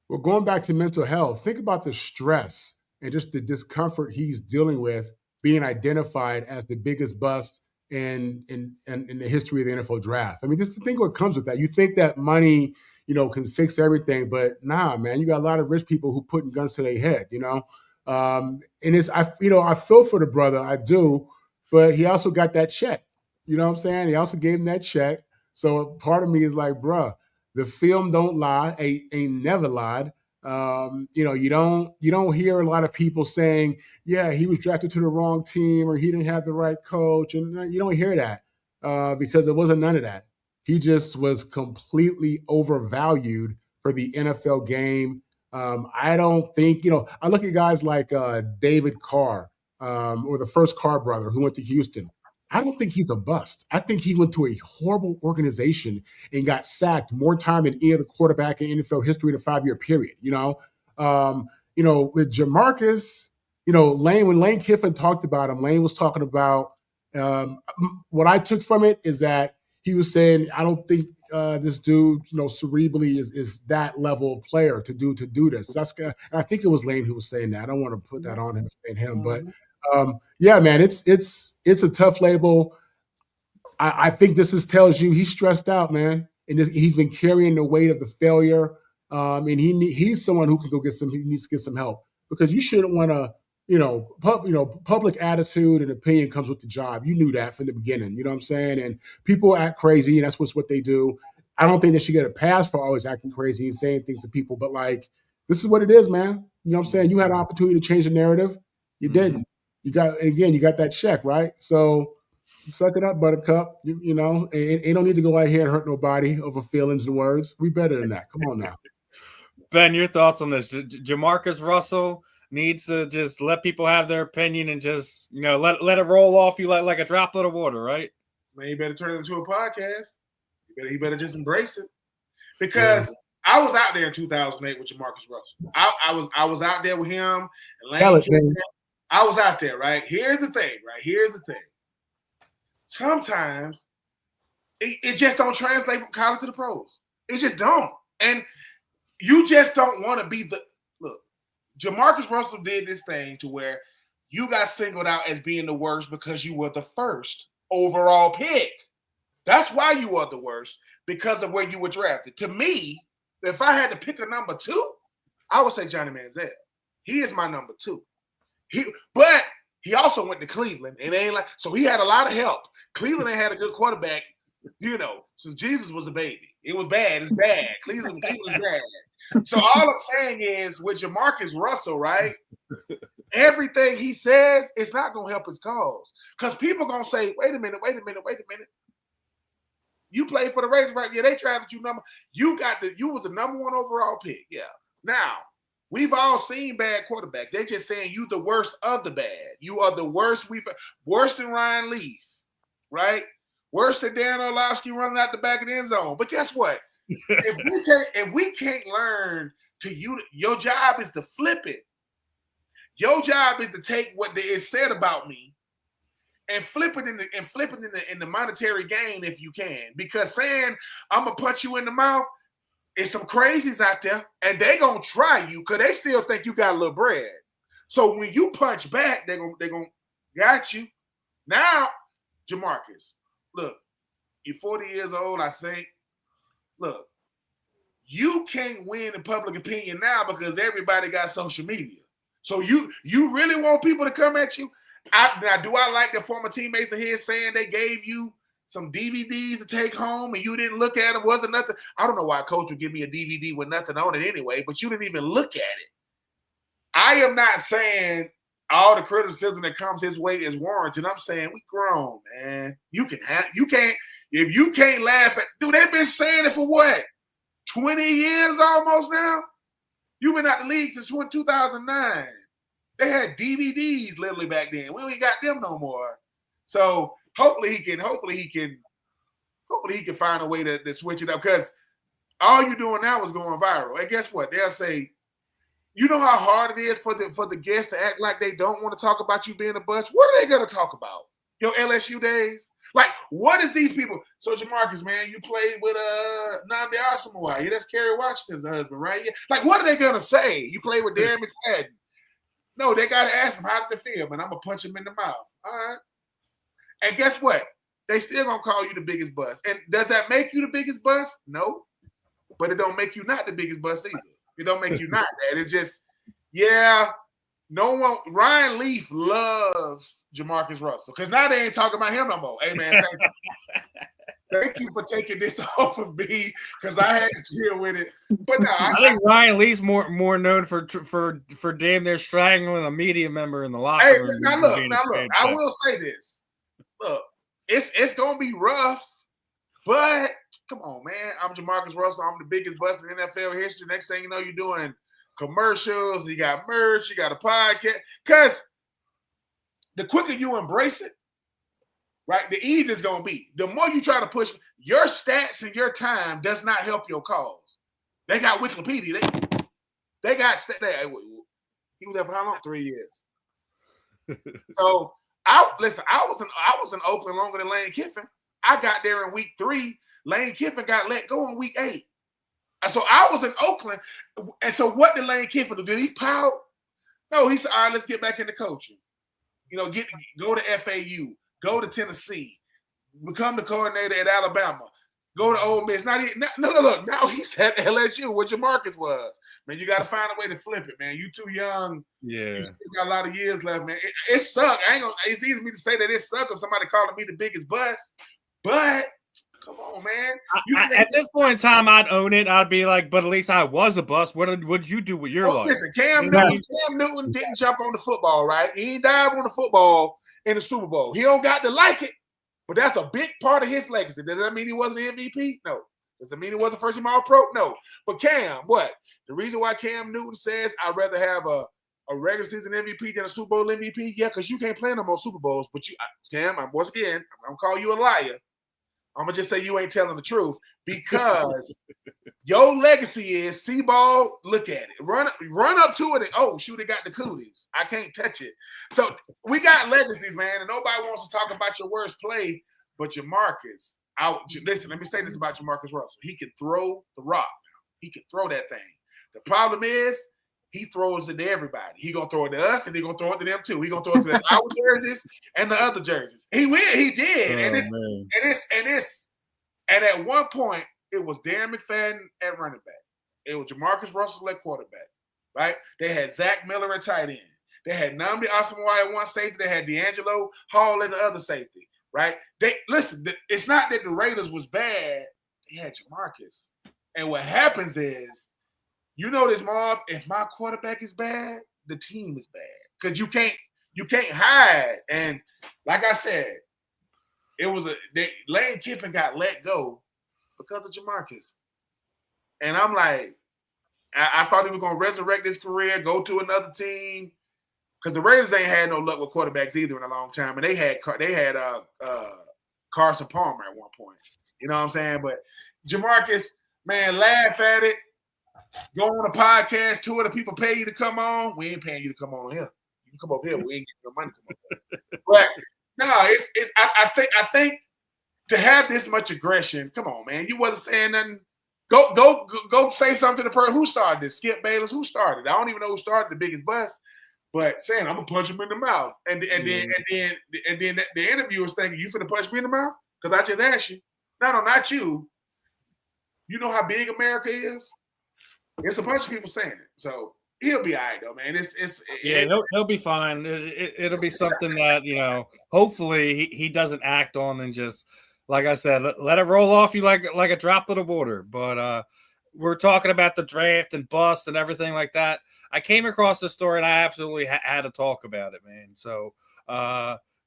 Well, going back to mental health, think about the stress and just the discomfort he's dealing with being identified as the biggest bust in the history of the NFL draft. I mean, just think what comes with that. You think that money, can fix everything, but nah, man, you got a lot of rich people who putting guns to their head, and I feel for the brother, I do, but he also got that check. You know what I'm saying? He also gave him that check. So part of me is like, bruh, the film don't lie, ain't never lied. You don't hear a lot of people saying, yeah, he was drafted to the wrong team or he didn't have the right coach, and you don't hear that because it wasn't none of that. He just was completely overvalued for the NFL game. I don't think, I look at guys like David Carr or the first Carr brother who went to Houston. I don't think he's a bust. I think he went to a horrible organization and got sacked more time than any other quarterback in NFL history in a 5-year period. With Jamarcus, when Lane Kiffin talked about him, Lane was talking about what I took from it is that he was saying, I don't think this dude, cerebrally is that level of player to do this. And I think it was Lane who was saying that. I don't want to put that on him, but yeah, man, it's a tough label. I think this tells you he's stressed out, man, and he's been carrying the weight of the failure. And he's someone who can go he needs to get some help because you shouldn't want to. Public attitude and opinion comes with the job. You knew that from the beginning. You know what I'm saying? And people act crazy, and that's what they do. I don't think they should get a pass for always acting crazy and saying things to people. But this is what it is, man. You know what I'm saying? You had an opportunity to change the narrative. You didn't. you got that check, right? So suck it up, Buttercup. You know, and don't need to go out here and hurt nobody over feelings and words. We better than that. Come on now. Ben, your thoughts on this? Jamarcus Russell needs to just let people have their opinion and just, let it roll off you like a droplet of water, right? Man, you better turn it into a podcast. You better just embrace it. Because I was out there in 2008 with Jamarcus Russell. I was out there with him and Lane. I was out there, right? Here's the thing. Sometimes it just don't translate from college to the pros. It just don't. And you just don't want to be look, Jamarcus Russell did this thing to where you got singled out as being the worst because you were the first overall pick. That's why you are the worst, because of where you were drafted. To me, if I had to pick a number 2, I would say Johnny Manziel. He is my number 2. But he also went to Cleveland, and so he had a lot of help. Cleveland ain't had a good quarterback, so Jesus was a baby. It was bad. It's bad. Cleveland is bad. So all I'm saying is with Jamarcus Russell, right? Everything he says, it's not going to help his cause. Because people going to say, wait a minute. You played for the Raiders, right? Yeah, they drafted you you was the number 1 overall pick. Yeah. Now, we've all seen bad quarterbacks. They're just saying you the worst of the bad. You are the worst. Worse than Ryan Leaf, right? Worse than Dan Orlovsky running out the back of the end zone. But guess what? If we can't learn your job is to flip it. Your job is to take what is said about me and flip it in the monetary gain if you can. Because saying I'm gonna punch you in the mouth, it's some crazies out there, and they gonna try you because they still think you got a little bread. So when you punch back, they're gonna got you. Now, Jamarcus, look, you're 40 years old, I think. Look, you can't win in public opinion now because everybody got social media. So you really want people to come at you? Now, do I like the former teammates of his saying they gave you some DVDs to take home and you didn't look at them? Wasn't nothing? I don't know why a coach would give me a DVD with nothing on it anyway, but you didn't even look at it. I am not saying all the criticism that comes his way is warranted. I'm saying we grown, man. If you can't laugh at, dude, they've been saying it for what? 20 years almost now? You've been out the league since 2009. They had DVDs literally back then. We ain't got them no more. So hopefully he can find a way to switch it up, because all you're doing now is going viral. And guess what? They'll say, you know how hard it is for the guests to act like they don't want to talk about you being a bust? What are they going to talk about? Your LSU days? Like, what is these people? So, Jamarcus, man, you played with Nnamdi Asomugha. Yeah, that's Kerry Washington's husband, right? Yeah. Like, what are they going to say? You played with Darren McFadden. No, they got to ask him, how does it feel? Man, I'm going to punch him in the mouth. All right. And guess what? They still going to call you the biggest bust. And does that make you the biggest bust? No. But it don't make you not the biggest bust either. It don't make you not that. It's just, no one. Ryan Leaf loves Jamarcus Russell because now they ain't talking about him no more. Hey, man, thank you for taking this off of me because I had to deal with it. But no, I think Ryan Leaf's more known for damn near strangling a media member in the locker room. Now look. I will say this. Look, it's gonna be rough, but come on, man. I'm Jamarcus Russell. I'm the biggest bust in NFL history. Next thing you know, you're doing commercials. You got merch. You got a podcast. Because the quicker you embrace it, right, the easier it's going to be. The more you try to push, your stats and your time does not help your cause. They got Wikipedia. They got he was there for how long? 3 years. So I was in Oakland longer than Lane Kiffin. I got there in week 3. Lane Kiffin got let go in week 8. So I was in Oakland. And so what did Lane Kiffin do? Did he pout? No, he said, all right, let's get back into coaching. Go to FAU, go to Tennessee, become the coordinator at Alabama, go to Ole Miss. Look, now he's at LSU, what Jamarcus was. Man, you got to find a way to flip it, man. You too young. Yeah. You still got a lot of years left, man. It sucked. It's easy for me to say that it sucked or somebody calling me the biggest bust, but Come on, man. At this point in time, I'd own it. I'd be like, but at least I was a bust. What did you do with your life? Listen, Cam Newton didn't jump on the football, right? He ain't dive on the football in the Super Bowl. He don't got to like it, but that's a big part of his legacy. Does that mean he wasn't an MVP? No. Does it mean he wasn't first team All-Pro? No. But Cam, what? The reason why Cam Newton says I'd rather have a regular season MVP than a Super Bowl MVP, yeah, because you can't play no more Super Bowls. But Cam, once again, I'm gonna call you a liar. I'm gonna just say you ain't telling the truth because your legacy is see ball. Look at it, run up to it, and oh shoot, it got the cooties. I can't touch it. So we got legacies, man, and nobody wants to talk about your worst play, but your Marcus. Listen, let me say this about your Marcus Russell. He can throw the rock. He can throw that thing. The problem is he throws it to everybody. He gonna throw it to us, and he gonna throw it to them too. He gonna throw it to our jerseys and the other jerseys. He will. He did, and at one point it was Darren McFadden at running back. It was Jamarcus Russell at quarterback. Right? They had Zach Miller at tight end. They had Nnamdi Asomugha at one safety. They had D'Angelo Hall at the other safety. Right? It's not that the Raiders was bad. They had Jamarcus, and what happens is. You know this, Marv. If my quarterback is bad, the team is bad because you can't hide. And like I said, it was Lane Kiffin got let go because of Jamarcus. And I'm like, I thought he was gonna resurrect his career, go to another team, because the Raiders ain't had no luck with quarterbacks either in a long time, and they had Carson Palmer at one point. You know what I'm saying? But Jamarcus, man, laugh at it. Go on a podcast, two of the people pay you to come on. We ain't paying you to come on here. You can come up here. We ain't getting no money to come up here. But no, I think to have this much aggression, come on, man. You wasn't saying nothing. Go say something to the person who started this. Skip Bayless, who started? I don't even know who started the biggest bust, but saying I'm gonna punch him in the mouth. And then the interviewer's thinking, you finna punch me in the mouth? Because I just asked you. No, not you. You know how big America is? It's a bunch of people saying it, so he'll be all right though, man. He'll be fine. It'll be something that hopefully he doesn't act on and just like I said, let it roll off you like a drop of the water. But we're talking about the draft and bust and everything like that. I came across this story and I absolutely had to talk about it, man. So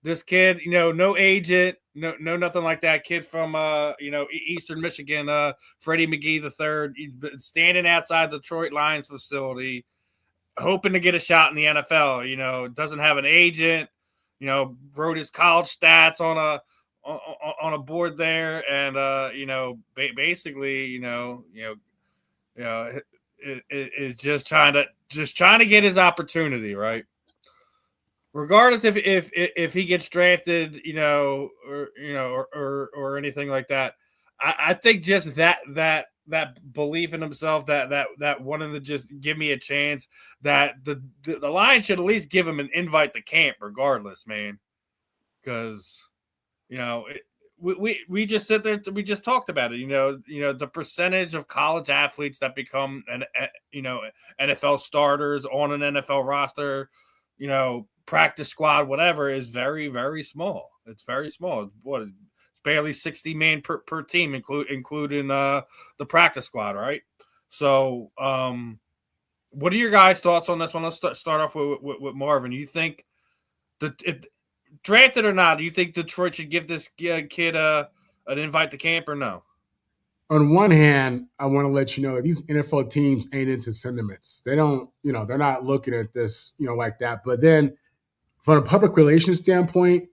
this kid, no agent, no nothing like that. Kid from Eastern Michigan, Freddie McGee III, standing outside the Detroit Lions facility, hoping to get a shot in the NFL. Doesn't have an agent. Wrote his college stats on a board there, and basically, is just trying to get his opportunity, right? Regardless if he gets drafted, or anything like that, I think just that belief in himself, that wanting to just give me a chance, that the Lions should at least give him an invite to camp, regardless, man, because we just sit there. We just talked about it. The percentage of college athletes that become NFL starters on an NFL roster, practice squad, whatever, is very, very small. It's very small. It's barely 60 men per team, including the practice squad, right? So, what are your guys' thoughts on this one? Let's start off with Marvin. You think drafted or not, do you think Detroit should give this kid an invite to camp or no? On one hand, I want to let you know that these NFL teams ain't into sentiments. They don't, they're not looking at this, like that. But then from a public relations standpoint,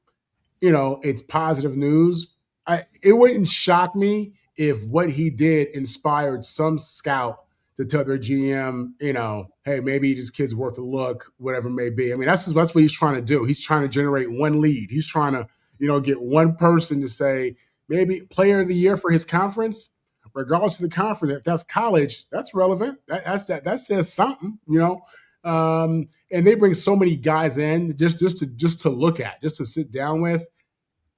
it's positive news. It wouldn't shock me if what he did inspired some scout to tell their GM, hey, maybe this kid's worth a look, whatever it may be. I mean, that's what he's trying to do. He's trying to generate one lead. He's trying to, get one person to say maybe player of the year for his conference, regardless of the conference. If that's college, that's relevant. That says something, and they bring so many guys in just to look at, just to sit down with.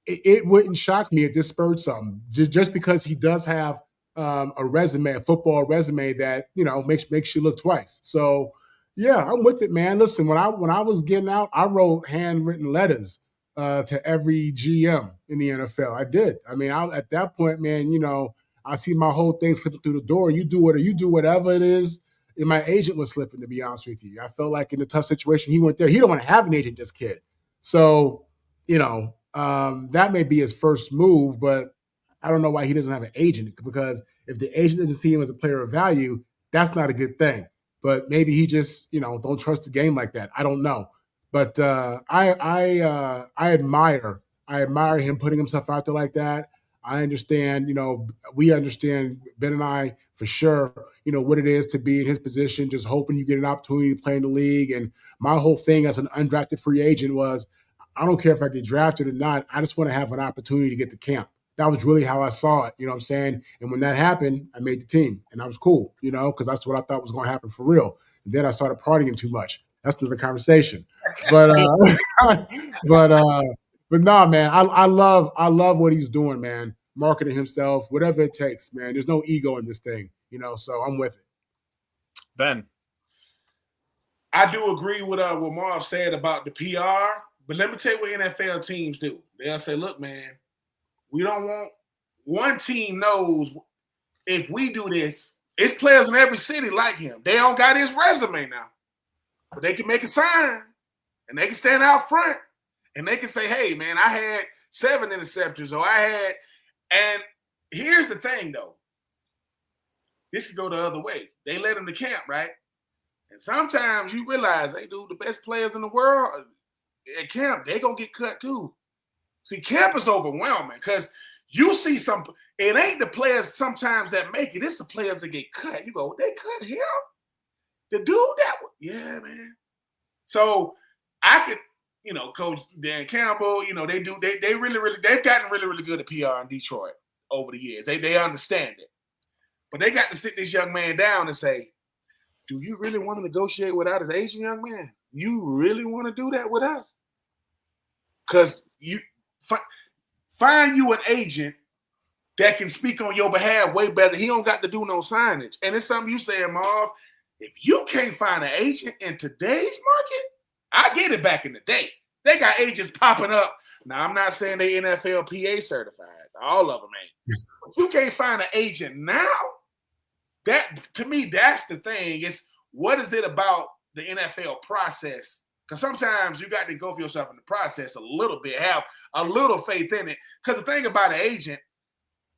It wouldn't shock me if this spurred something, just because he does have a football resume that makes you look twice. So yeah, I'm with it, man. Listen, when I was getting out, I wrote handwritten letters to every GM in the NFL. I did. I mean, at that point, man, I see my whole thing slipping through the door. You do whatever it is. And my agent was slipping, to be honest with you. I felt like in a tough situation, he went there. He don't want to have an agent, this kid. So, that may be his first move, but I don't know why he doesn't have an agent, because if the agent doesn't see him as a player of value, that's not a good thing. But maybe he just, don't trust the game like that. I don't know. But I admire him putting himself out there like that. I understand, we understand, Ben and I, for sure, what it is to be in his position, just hoping you get an opportunity to play in the league. And my whole thing as an undrafted free agent was, I don't care if I get drafted or not. I just want to have an opportunity to get to camp. That was really how I saw it, you know what I'm saying? And when that happened, I made the team, and that was cool, because that's what I thought was going to happen for real. And then I started partying too much. That's the conversation. But but nah, man, I love what he's doing, man. Marketing himself, whatever it takes, man. There's no ego in this thing, so I'm with it. Ben. I do agree with what Marv said about the PR, but let me tell you what NFL teams do. They'll say, look, man, we don't want one team knows if we do this, it's players in every city like him. They don't got his resume now. But they can make a sign, and they can stand out front, and they can say, hey, man, I had 7 interceptions, or and here's the thing, though. This could go the other way. They let him to camp, right? And sometimes you realize, hey, dude, the best players in the world at camp, they're going to get cut too. See, camp is overwhelming because you see it ain't the players sometimes that make it. It's the players that get cut. You go, they cut him? The dude that was, yeah, man. So I could, Coach Dan Campbell, they've gotten really, really good at PR in Detroit over the years. They understand it. But they got to sit this young man down and say, do you really want to negotiate without an agent, young man? You really want to do that with us? Because you find you an agent that can speak on your behalf way better. He don't got to do no signage. And it's something you saying, Marv, if you can't find an agent in today's market, I get it back in the day. They got agents popping up. Now, I'm not saying they NFLPA certified. All of them ain't. But you can't find an agent now. That, to me, that's the thing. It's what is it about the NFL process? Because sometimes you got to go for yourself in the process a little bit, have a little faith in it. Because the thing about an agent,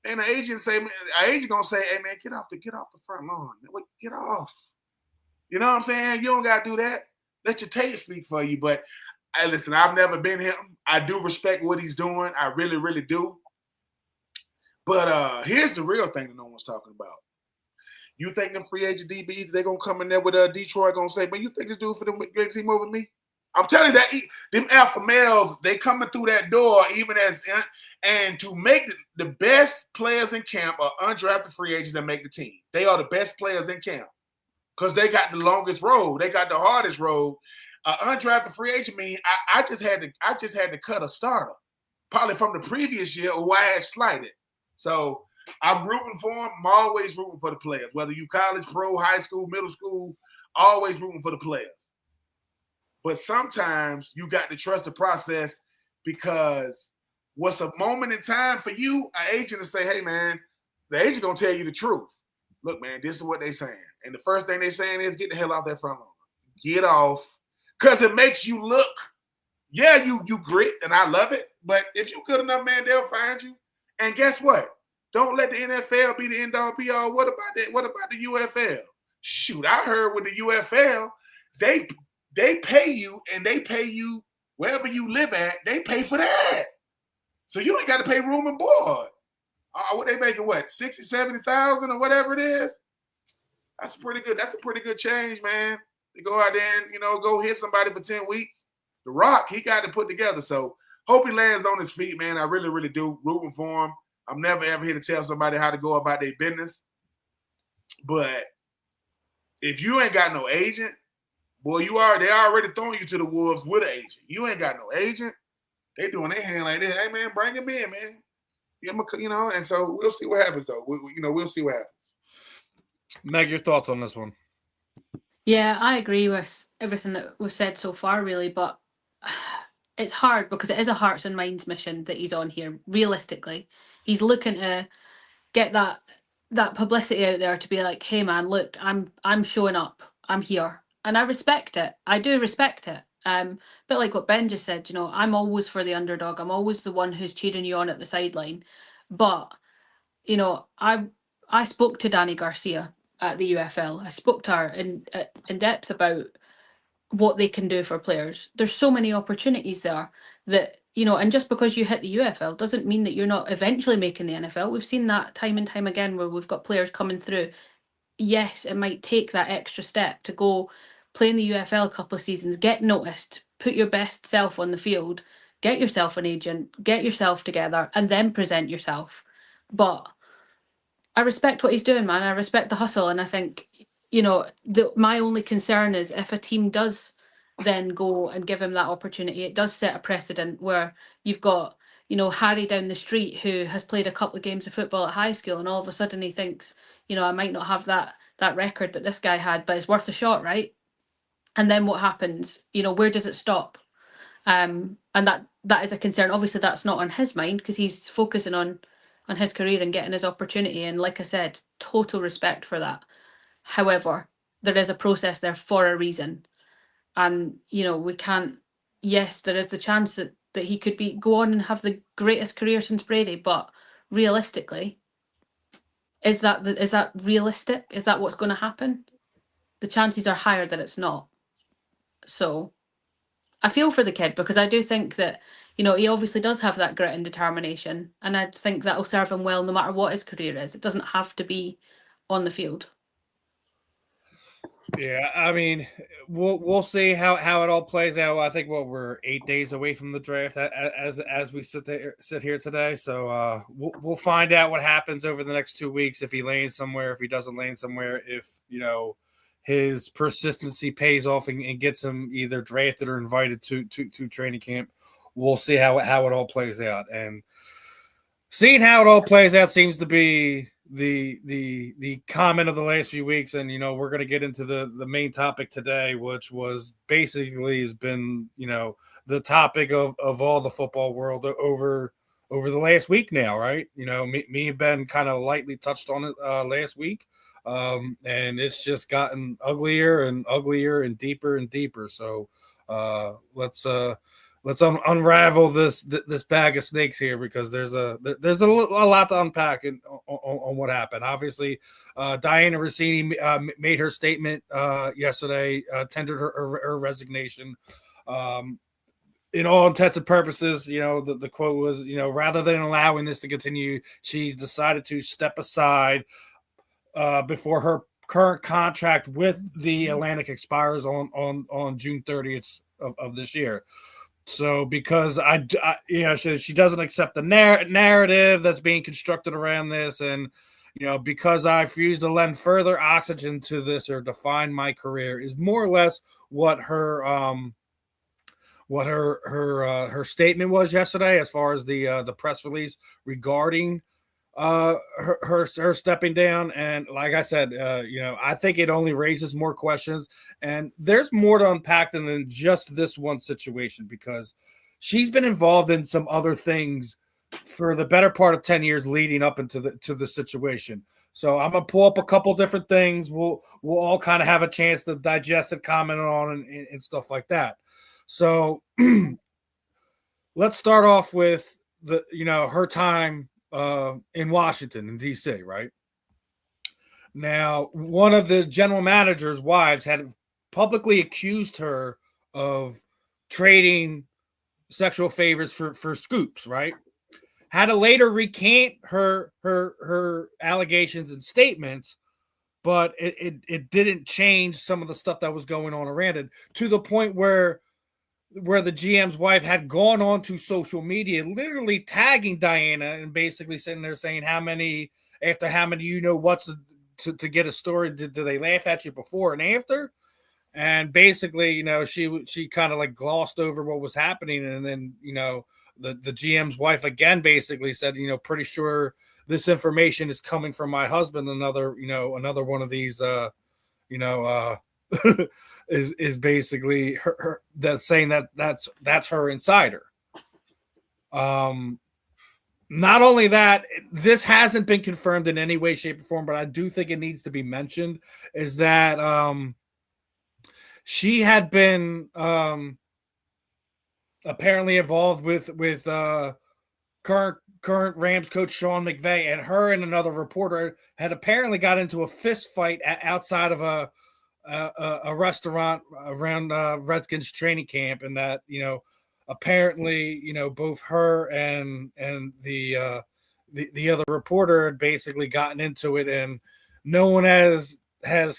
and an agent gonna say, hey man, get off the front lawn. Get off. You know what I'm saying? You don't gotta do that. Let your tape speak for you. But listen, I've never been him. I do respect what he's doing. I really, really do. But here's the real thing that no one's talking about. You think them free agent DBs, they're going to come in there with Detroit going to say, man, you think this dude for them great team over me? I'm telling you that them alpha males, they coming through that door and to make the best players in camp are undrafted free agents that make the team. They are the best players in camp because they got the longest road. They got the hardest road. Undrafted free agent mean I just had to cut a starter, probably from the previous year who I had slighted. So I'm rooting for them. I'm always rooting for the players, whether you college, pro, high school, middle school, always rooting for the players. But sometimes you got to trust the process because what's a moment in time for you, an agent to say, hey, man, the agent going to tell you the truth. Look, man, this is what they saying. And the first thing they saying is get the hell out that front lawn. Get off. Because it makes you look, yeah, you grit, and I love it. But if you good enough, man, they'll find you. And guess what? Don't let the NFL be the end-all be-all. What about that? What about the UFL? Shoot, I heard with the UFL, they pay you, and they pay you wherever you live at. They pay for that. So you ain't got to pay room and board. What they making, what, 60, 70,000 or whatever it is? That's pretty good. That's a pretty good change, man. To go out there and, go hit somebody for 10 weeks. The Rock, he got to put together. So hope he lands on his feet, man. I really, really do. Rooting for him. I'm never, ever here to tell somebody how to go about their business. But if you ain't got no agent, boy, they already throwing you to the wolves with an agent. You ain't got no agent. They doing their hand like this. Hey, man, bring him in, man. And so we'll see what happens, though. We'll see what happens. Meg, your thoughts on this one? Yeah, I agree with everything that we've said so far, really. But it's hard because it is a hearts and minds mission that he's on here. Realistically, he's looking to get that publicity out there to be like, hey man, look, I'm showing up, I'm here, and I respect it. I do respect it. But like what Ben just said, I'm always for the underdog. I'm always the one who's cheering you on at the sideline. But I spoke to Danny Garcia at the UFL. I spoke to her in depth about what they can do for players. There's so many opportunities there that, and just because you hit the UFL doesn't mean that you're not eventually making the NFL. We've seen that time and time again where we've got players coming through. Yes, it might take that extra step to go play in the UFL a couple of seasons, get noticed, put your best self on the field, get yourself an agent, get yourself together, and then present yourself. But I respect what he's doing, man. I respect the hustle, and I think, my only concern is if a team does then go and give him that opportunity, it does set a precedent where you've got, Harry down the street who has played a couple of games of football at high school, and all of a sudden he thinks, I might not have that record that this guy had, but it's worth a shot, right? And then what happens? Where does it stop? And that is a concern. Obviously, that's not on his mind because he's focusing on his career and getting his opportunity. And like I said, total respect for that. However, there is a process there for a reason. And, we can't, yes, there is the chance that he could go on and have the greatest career since Brady, but realistically, is that realistic? Is that what's going to happen? The chances are higher that it's not. So I feel for the kid because I do think that, he obviously does have that grit and determination. And I think that'll serve him well no matter what his career is. It doesn't have to be on the field. Yeah, I mean, we'll see how it all plays out. I think we're 8 days away from the draft as we sit here today. So we'll find out what happens over the next 2 weeks, if he lands somewhere, if he doesn't land somewhere, if his persistency pays off and gets him either drafted or invited to training camp. We'll see how it all plays out. And seeing how it all plays out seems to be the comment of the last few weeks. And we're going to get into the main topic today, which was basically has been the topic of all the football world over the last week now, right? Me and Ben kind of lightly touched on it last week, and it's just gotten uglier and uglier and deeper. So let's unravel this bag of snakes here, because there's a lot to unpack on what happened. Obviously, Dianna Russini made her statement yesterday, tendered her resignation. In all intents and purposes, the quote was, rather than allowing this to continue, she's decided to step aside before her current contract with the Atlantic expires on June 30th of this year. So because she doesn't accept the narrative that's being constructed around this, and because I refuse to lend further oxygen to this or define my career, is more or less what her statement was yesterday, as far as the press release regarding her stepping down. And like I said, I think it only raises more questions, and there's more to unpack than just this one situation, because she's been involved in some other things for the better part of 10 years leading up into the situation. So I'm gonna pull up a couple different things. We'll all kind of have a chance to digest it, comment on, and stuff like that. So let's start off with her time in Washington, in DC, right? Now, one of the general manager's wives had publicly accused her of trading sexual favors for scoops, right? Had to later recant her allegations and statements, but it didn't change some of the stuff that was going on around it, to the point where the GM's wife had gone on to social media, literally tagging Dianna and basically sitting there saying, how many what's to get a story, do they laugh at you before and after? And basically, she kind of like glossed over what was happening. And then, the GM's wife again basically said, pretty sure this information is coming from my husband, another one of these is basically her that's saying that's her insider. Not only that, this hasn't been confirmed in any way, shape, or form, but I do think it needs to be mentioned, is that she had been apparently involved with current Rams coach Sean McVay, and her and another reporter had apparently got into a fist fight outside of a restaurant around Redskins training camp, and that, you know, apparently, you know, both her and the other reporter had basically gotten into it, and no one has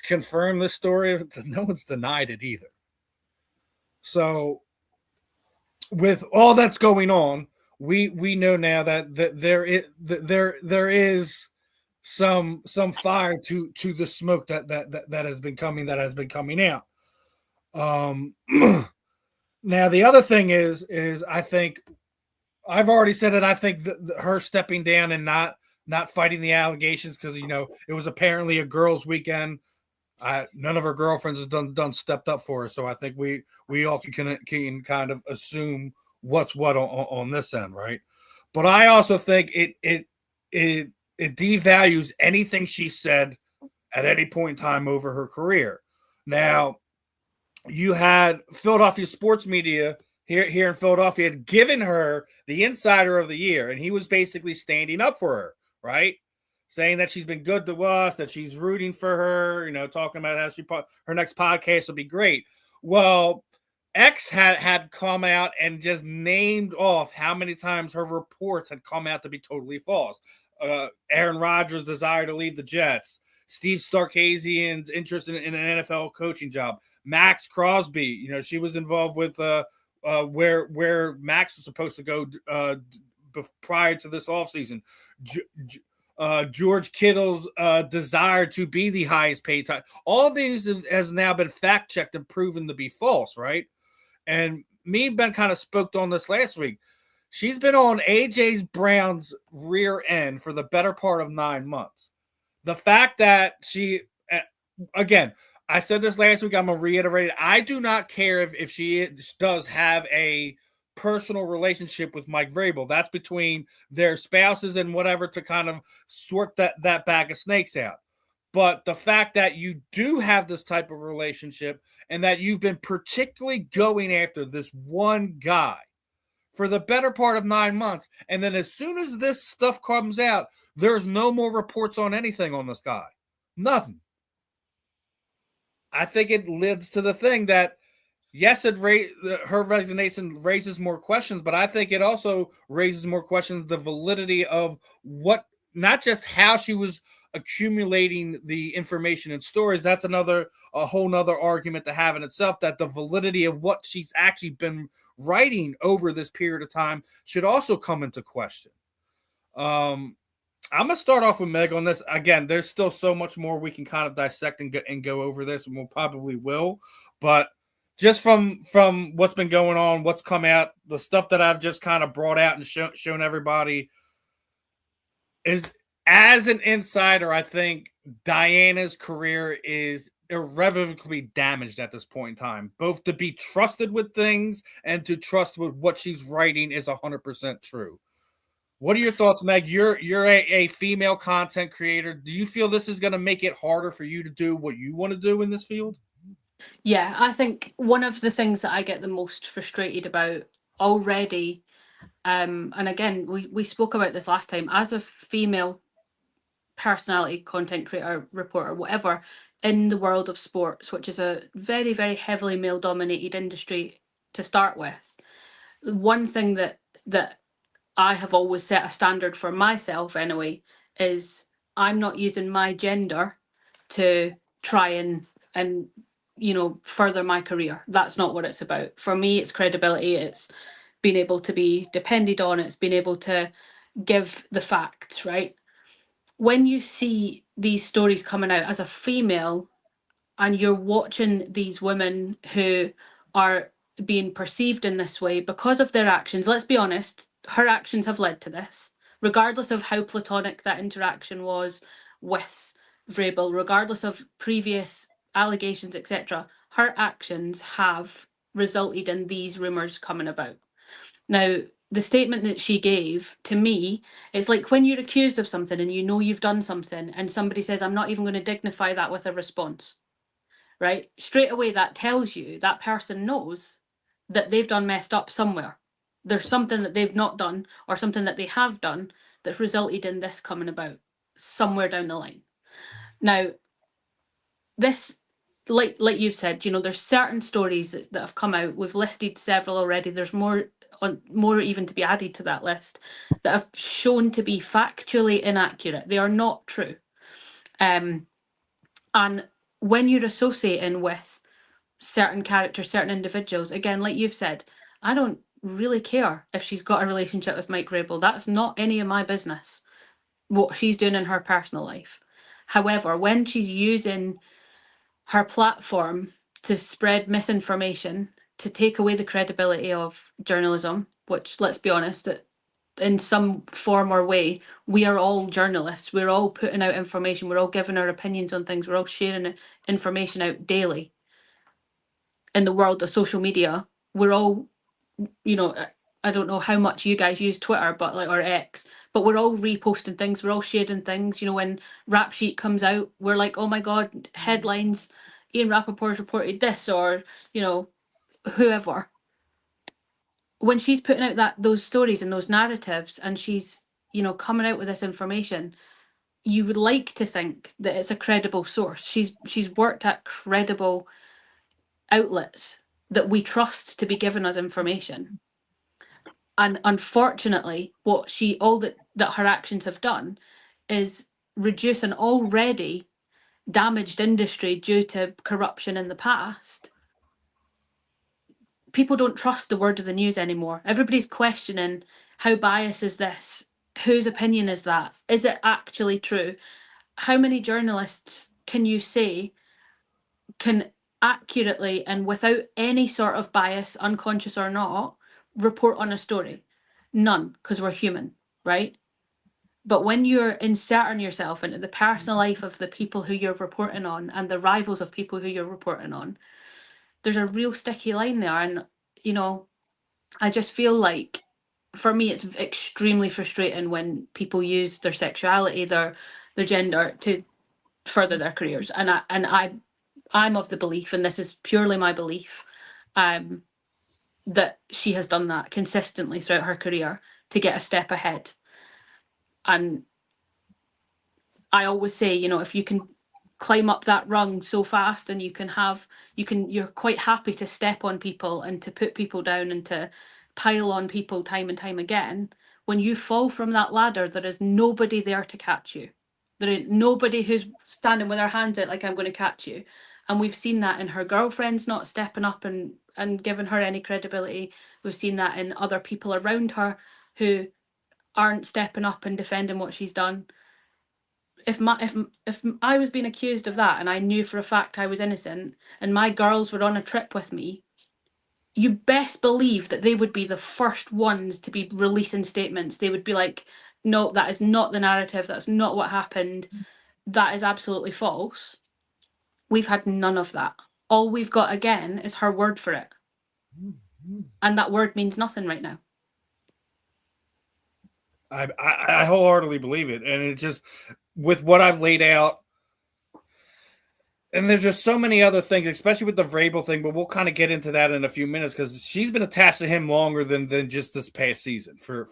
confirmed this story. No one's denied it either. So with all that's going on, we know now that there is some fire to the smoke that has been coming out. Now the other thing is I think I've already said it. I think her stepping down and not fighting the allegations, because, you know, it was apparently a girls' weekend. None of her girlfriends has done stepped up for her, so I think we all can kind of assume what's what on this end, right? But I also think it devalues anything she said at any point in time over her career. Now, you had Philadelphia sports media here in Philadelphia had given her the insider of the year, and he was basically standing up for her, right? Saying that she's been good to us, that she's rooting for her, you know, talking about how her next podcast will be great. Well, X had come out and just named off how many times her reports had come out to be totally false. Aaron Rodgers' desire to leave the Jets, Steve Sarkisian's interest in an NFL coaching job, Max Crosby, you know, she was involved with where Max was supposed to go prior to this offseason. George Kittle's desire to be the highest paid time. All these has now been fact checked and proven to be false, right? And me and Ben kind of spoke on this last week. She's been on AJ Brown's rear end for the better part of 9 months. The fact that she, again, I said this last week, I'm going to reiterate it. I do not care if she does have a personal relationship with Mike Vrable. That's between their spouses and whatever to kind of sort that bag of snakes out. But the fact that you do have this type of relationship and that you've been particularly going after this one guy for the better part of 9 months, and then as soon as this stuff comes out, there's no more reports on anything on this guy. Nothing. I think it leads to the thing that, yes, her resignation raises more questions, but I think it also raises more questions the validity of what, not just how she was accumulating the information and stories. That's a whole nother argument to have in itself, that the validity of what she's actually been writing over this period of time should also come into question. I'm going to start off with Meg on this. Again, there's still so much more we can kind of dissect and go over this, and we'll probably will. But just from what's been going on, what's come out, the stuff that I've just kind of brought out and shown everybody is, as an insider, I think Dianna's career is irrevocably damaged at this point in time. Both to be trusted with things and to trust with what she's writing is 100% true. What are your thoughts, Meg? You're a female content creator. Do you feel this is going to make it harder for you to do what you want to do in this field? Yeah, I think one of the things that I get the most frustrated about already, and again, we spoke about this last time, as a female personality, content creator, reporter, whatever, in the world of sports, which is a very, very heavily male-dominated industry to start with, one thing that I have always set a standard for myself anyway is I'm not using my gender to try and you know, further my career. That's not what it's about. For me, it's credibility. It's being able to be depended on. It's being able to give the facts, right? When you see these stories coming out as a female and you're watching these women who are being perceived in this way because of their actions, let's be honest, her actions have led to this, regardless of how platonic that interaction was with Vrable, regardless of previous allegations, etc., her actions have resulted in these rumours coming about. Now, the statement that she gave to me, it's like when you're accused of something and you know you've done something and somebody says, I'm not even going to dignify that with a response, right? Straight away, that tells you that person knows that they've done messed up somewhere. There's something that they've not done or something that they have done that's resulted in this coming about somewhere down the line. Now, this, like you've said, you know, there's certain stories that have come out. We've listed several already. There's more even to be added to that list that have shown to be factually inaccurate. They are not true. And when you're associating with certain characters, certain individuals, again, like you've said, I don't really care if she's got a relationship with Mike Vrable. That's not any of my business, what she's doing in her personal life. However, when she's using her platform to spread misinformation, to take away the credibility of journalism, which, let's be honest, in some form or way, we are all journalists. We're all putting out information. We're all giving our opinions on things. We're all sharing information out daily. In the world of social media, we're all, you know, I don't know how much you guys use Twitter, but like, or X, but we're all reposting things. We're all sharing things. You know, when Rap Sheet comes out, we're like, oh my God, headlines, Ian Rappaport's reported this, or, you know, whoever. When she's putting out those stories and those narratives, and she's, you know, coming out with this information, you would like to think that it's a credible source. She's worked at credible outlets that we trust to be giving us information. And unfortunately, what that her actions have done is reduce an already damaged industry due to corruption in the past. People don't trust the word of the news anymore. Everybody's questioning, how biased is this? Whose opinion is that? Is it actually true? How many journalists can you say can accurately and without any sort of bias, unconscious or not, report on a story? None, because we're human, right? But when you're inserting yourself into the personal life of the people who you're reporting on and the rivals of people who you're reporting on, there's a real sticky line there. And, you know, I just feel like, for me, it's extremely frustrating when people use their sexuality, their gender to further their careers. And I'm of the belief, and this is purely my belief, that she has done that consistently throughout her career to get a step ahead. And I always say, you know, if you can climb up that rung so fast and you're quite happy to step on people and to put people down and to pile on people time and time again, when you fall from that ladder, there is nobody there to catch you. There ain't nobody who's standing with their hands out like, I'm going to catch you. And we've seen that in her girlfriends not stepping up and giving her any credibility. We've seen that in other people around her who aren't stepping up and defending what she's done. If I was being accused of that and I knew for a fact I was innocent and my girls were on a trip with me, you best believe that they would be the first ones to be releasing statements. They would be like, no, that is not the narrative. That's not what happened. That is absolutely false. We've had none of that. All we've got, again, is her word for it. And that word means nothing right now. I wholeheartedly believe it. And it just, with what I've laid out, and there's just so many other things, especially with the Vrable thing, but we'll kind of get into that in a few minutes because she's been attached to him longer than just this past season for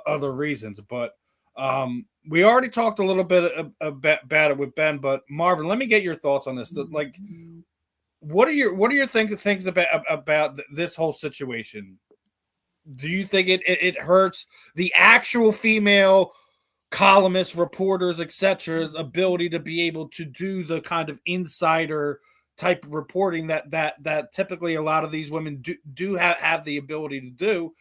other reasons. But we already talked a little bit about it with Ben, but Marvin, let me get your thoughts on this. Like, what are your things about this whole situation? Do you think it hurts the actual female columnists, reporters, etc's ability to be able to do the kind of insider type of reporting that typically a lot of these women do have the ability to do?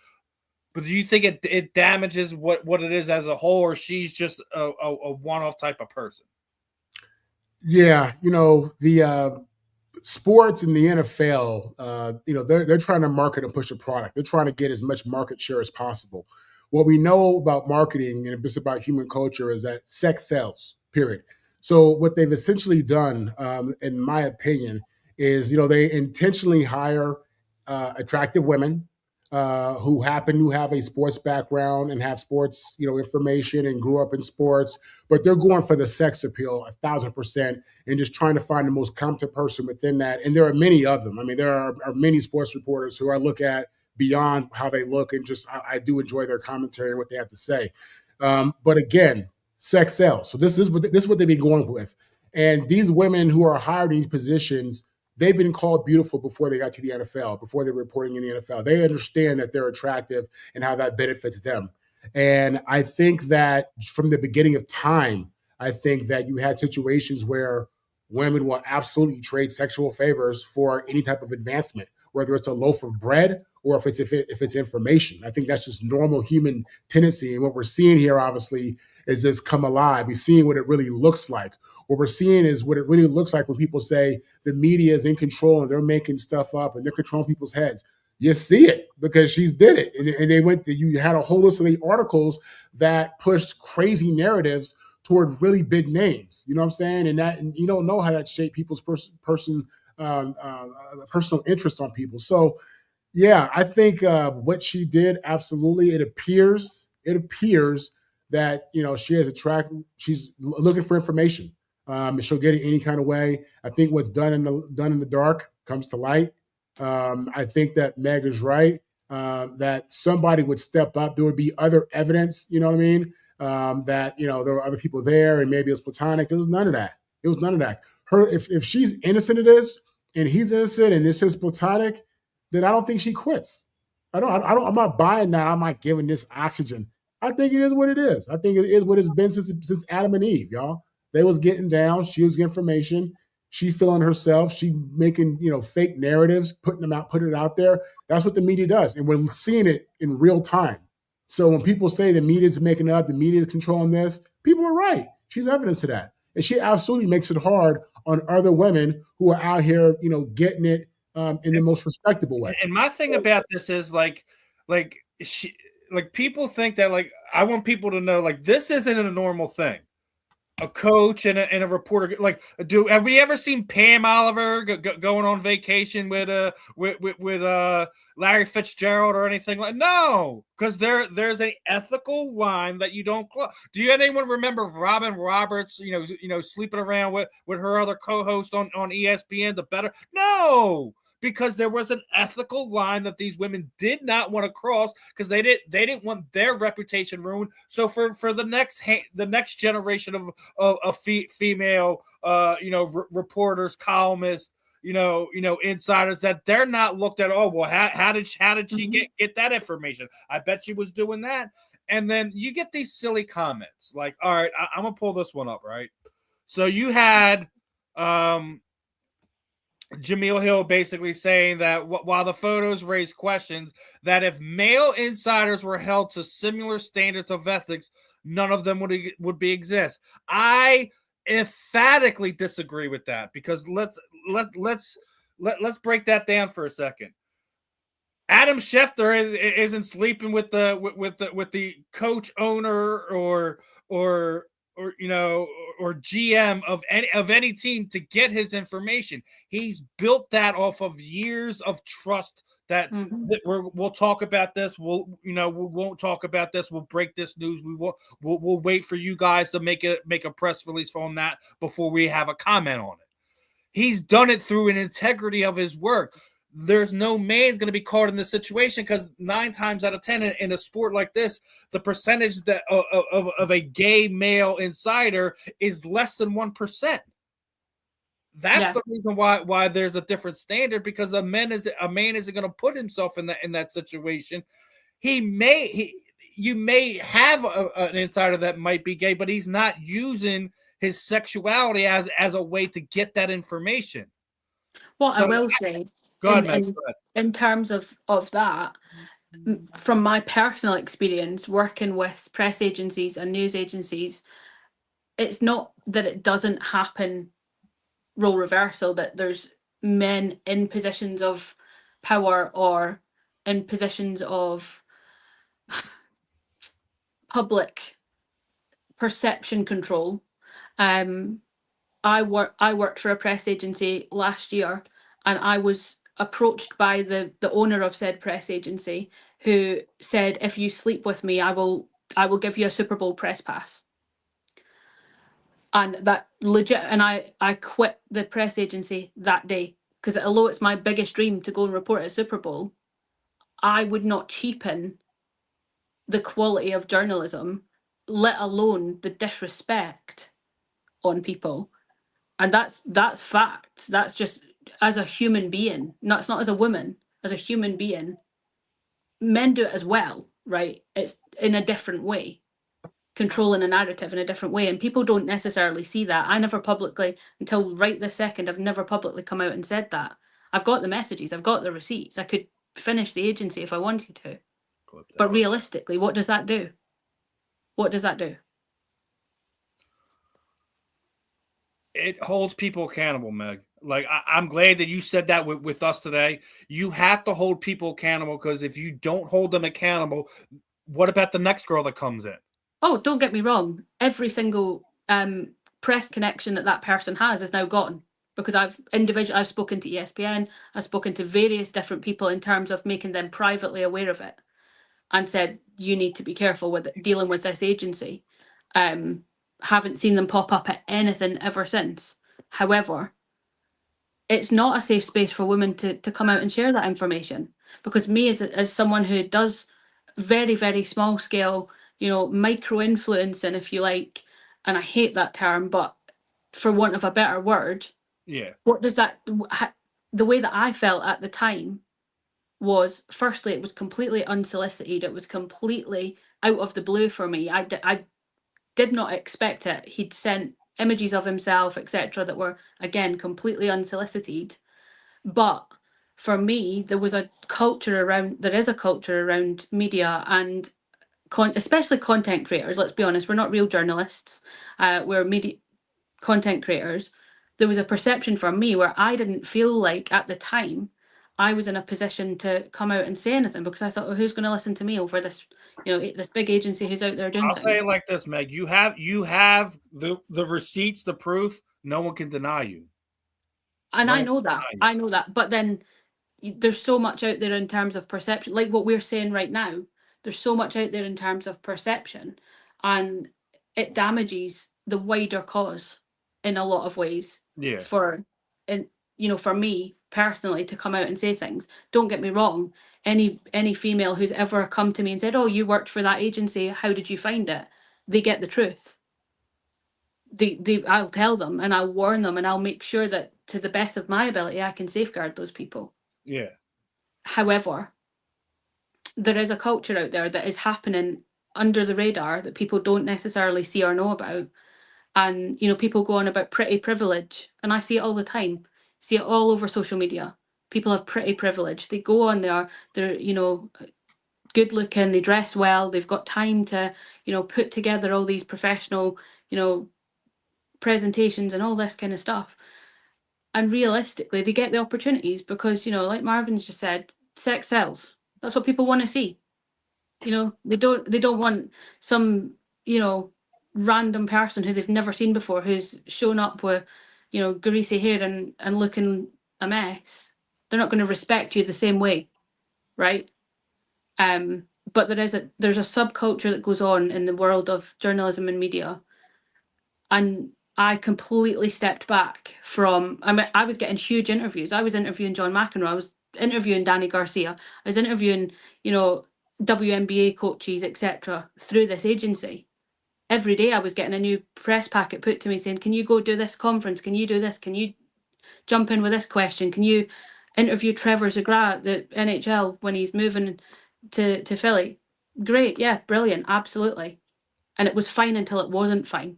But do you think it damages what it is as a whole, or she's just a one-off type of person? Yeah, you know, the sports in the NFL, you know, they're trying to market and push a product. They're trying to get as much market share as possible. What we know about marketing and it's about human culture is that sex sells, period. So what they've essentially done, in my opinion, is they intentionally hire attractive women who happen to have a sports background and have sports information and grew up in sports, but they're going for the sex appeal 1,000% and just trying to find the most competent person within that. And there are many of them. I mean, there are many sports reporters who I look at beyond how they look, and just I do enjoy their commentary and what they have to say. But again, sex sells. So this is what they've been going with. And these women who are hired in these positions, they've been called beautiful before they got to the NFL, before they're reporting in the NFL. They understand that they're attractive and how that benefits them. And I think that from the beginning of time, I think that you had situations where women will absolutely trade sexual favors for any type of advancement, whether it's a loaf of bread or if it's information. I think that's just normal human tendency. And what we're seeing here, obviously, is this come alive. We're seeing what it really looks like. What we're seeing is what it really looks like when people say the media is in control and they're making stuff up and they're controlling people's heads. You see it because she's did it. And they went, you had a whole list of the articles that pushed crazy narratives toward really big names. You know what I'm saying? And you don't know how that shaped people's personal interest on people. So yeah, I think what she did, absolutely. It appears that she has she's looking for information. And she'll get it any kind of way. I think what's done in the dark comes to light. I think that Meg is right. That somebody would step up. There would be other evidence. You know what I mean? That there were other people there, and maybe it was platonic. It was none of that. If she's innocent of this, and he's innocent, and this is platonic, then I don't think she quits. I'm not buying that. I'm not giving this oxygen. I think it is what it is. I think it is what it's been since Adam and Eve, y'all. They was getting down. She was getting information. She feeling herself. She making fake narratives, putting it out there. That's what the media does, and we're seeing it in real time. So when people say the media is making it up, the media is controlling this, people are right. She's evidence of that, and she absolutely makes it hard on other women who are out here, getting it in the most respectable way. And my thing about this is people think that I want people to know this isn't a normal thing. A coach and a reporter have we ever seen Pam Oliver going on vacation with Larry Fitzgerald or anything no, because there's an ethical line that you don't cross. Do you anyone remember Robin Roberts sleeping around with her other co-host on ESPN no, because there was an ethical line that these women did not want to cross because they didn't want their reputation ruined. So for the next generation of female reporters, columnists, insiders, that they're not looked at. Oh well, how did she get that information? I bet she was doing that. And then you get these silly comments like, all right, I'm gonna pull this one up, right? So you had Jameel Hill basically saying that while the photos raise questions, that if male insiders were held to similar standards of ethics, none of them would exist. I emphatically disagree with that, because let's break that down for a second. Adam Schefter isn't sleeping with the coach, owner, or GM of any team to get his information. He's built that off of years of trust that we'll talk about this. We won't talk about this. We'll break this news. We'll wait for you guys to make a press release on that before we have a comment on it. He's done it through an integrity of his work. There's no man's going to be caught in this situation, because 9 times out of 10 in a sport like this, the percentage that of a gay male insider is less than 1%. That's the reason why there's a different standard, because a man isn't going to put himself in that situation. You may have an insider that might be gay, but he's not using his sexuality as a way to get that information. What I will say, in terms of that, from my personal experience working with press agencies and news agencies, it's not that it doesn't happen role reversal, that there's men in positions of power or in positions of public perception control I worked for a press agency last year, and I was approached by the owner of said press agency, who said, if you sleep with me, I will give you a Super Bowl press pass. And that legit, and I quit the press agency that day, because although it's my biggest dream to go and report at Super Bowl, I would not cheapen the quality of journalism, let alone the disrespect on people. And that's fact. That's just, as a human being. It's not as a woman, as a human being. Men do it as well, right? It's in a different way, controlling a narrative in a different way, and people don't necessarily see that. I never publicly, until right this second, I've never publicly come out and said that. I've got the messages, I've got the receipts, I could finish the agency if I wanted to. But realistically, what does that do? What does that do? It holds people accountable, Meg. Like, I'm glad that you said that with us today. You have to hold people accountable, because if you don't hold them accountable, what about the next girl that comes in? Oh, don't get me wrong. Every single press connection that person has is now gone, because I've spoken to ESPN, I've spoken to various different people in terms of making them privately aware of it, and said, you need to be careful with dealing with this agency. Haven't seen them pop up at anything ever since. However, it's not a safe space for women to come out and share that information, because me, as someone who does very, very small scale, micro influencing, if you like, and I hate that term, but for want of a better word, what does that, the way that I felt at the time was, firstly, it was completely unsolicited. It was completely out of the blue for me. I did not expect it. He'd sent images of himself, etc., that were, again, completely unsolicited. But for me, there is a culture around media and especially content creators. Let's be honest, we're not real journalists. We're media content creators. There was a perception for me where I didn't feel like at the time I was in a position to come out and say anything, because I thought, well, who's going to listen to me over this, this big agency who's out there doing I'll things? say it like this, Meg. You have the receipts, the proof. No one can deny you. And I know that. But then there's so much out there in terms of perception, like what we're saying right now. There's so much out there in terms of perception, and it damages the wider cause in a lot of ways. Yeah. For me personally to come out and say things. Don't get me wrong. Any female who's ever come to me and said, "Oh, you worked for that agency. How did you find it?" They get the truth. I'll tell them, and I'll warn them, and I'll make sure that to the best of my ability I can safeguard those people. Yeah. However, there is a culture out there that is happening under the radar that people don't necessarily see or know about. And, people go on about pretty privilege, and I see it all the time. See it all over social media. People have pretty privilege. They go on there, they're, good looking, they dress well, they've got time to, put together all these professional, presentations and all this kind of stuff. And realistically, they get the opportunities because, like Marvin's just said, sex sells. That's what people want to see. They don't want some, random person who they've never seen before, who's shown up with, greasy hair and looking a mess. They're not going to respect you the same way, right? But there's a subculture that goes on in the world of journalism and media, and I completely stepped back from. I was getting huge interviews. I was interviewing John McEnroe. I was interviewing Danny Garcia. I was interviewing, WNBA coaches, etc., through this agency. Every day I was getting a new press packet put to me saying, "Can you go do this conference? Can you do this? Can you jump in with this question? Can you interview Trevor Zegras at the NHL when he's moving to Philly?" Great, yeah, brilliant, absolutely. And it was fine until it wasn't fine.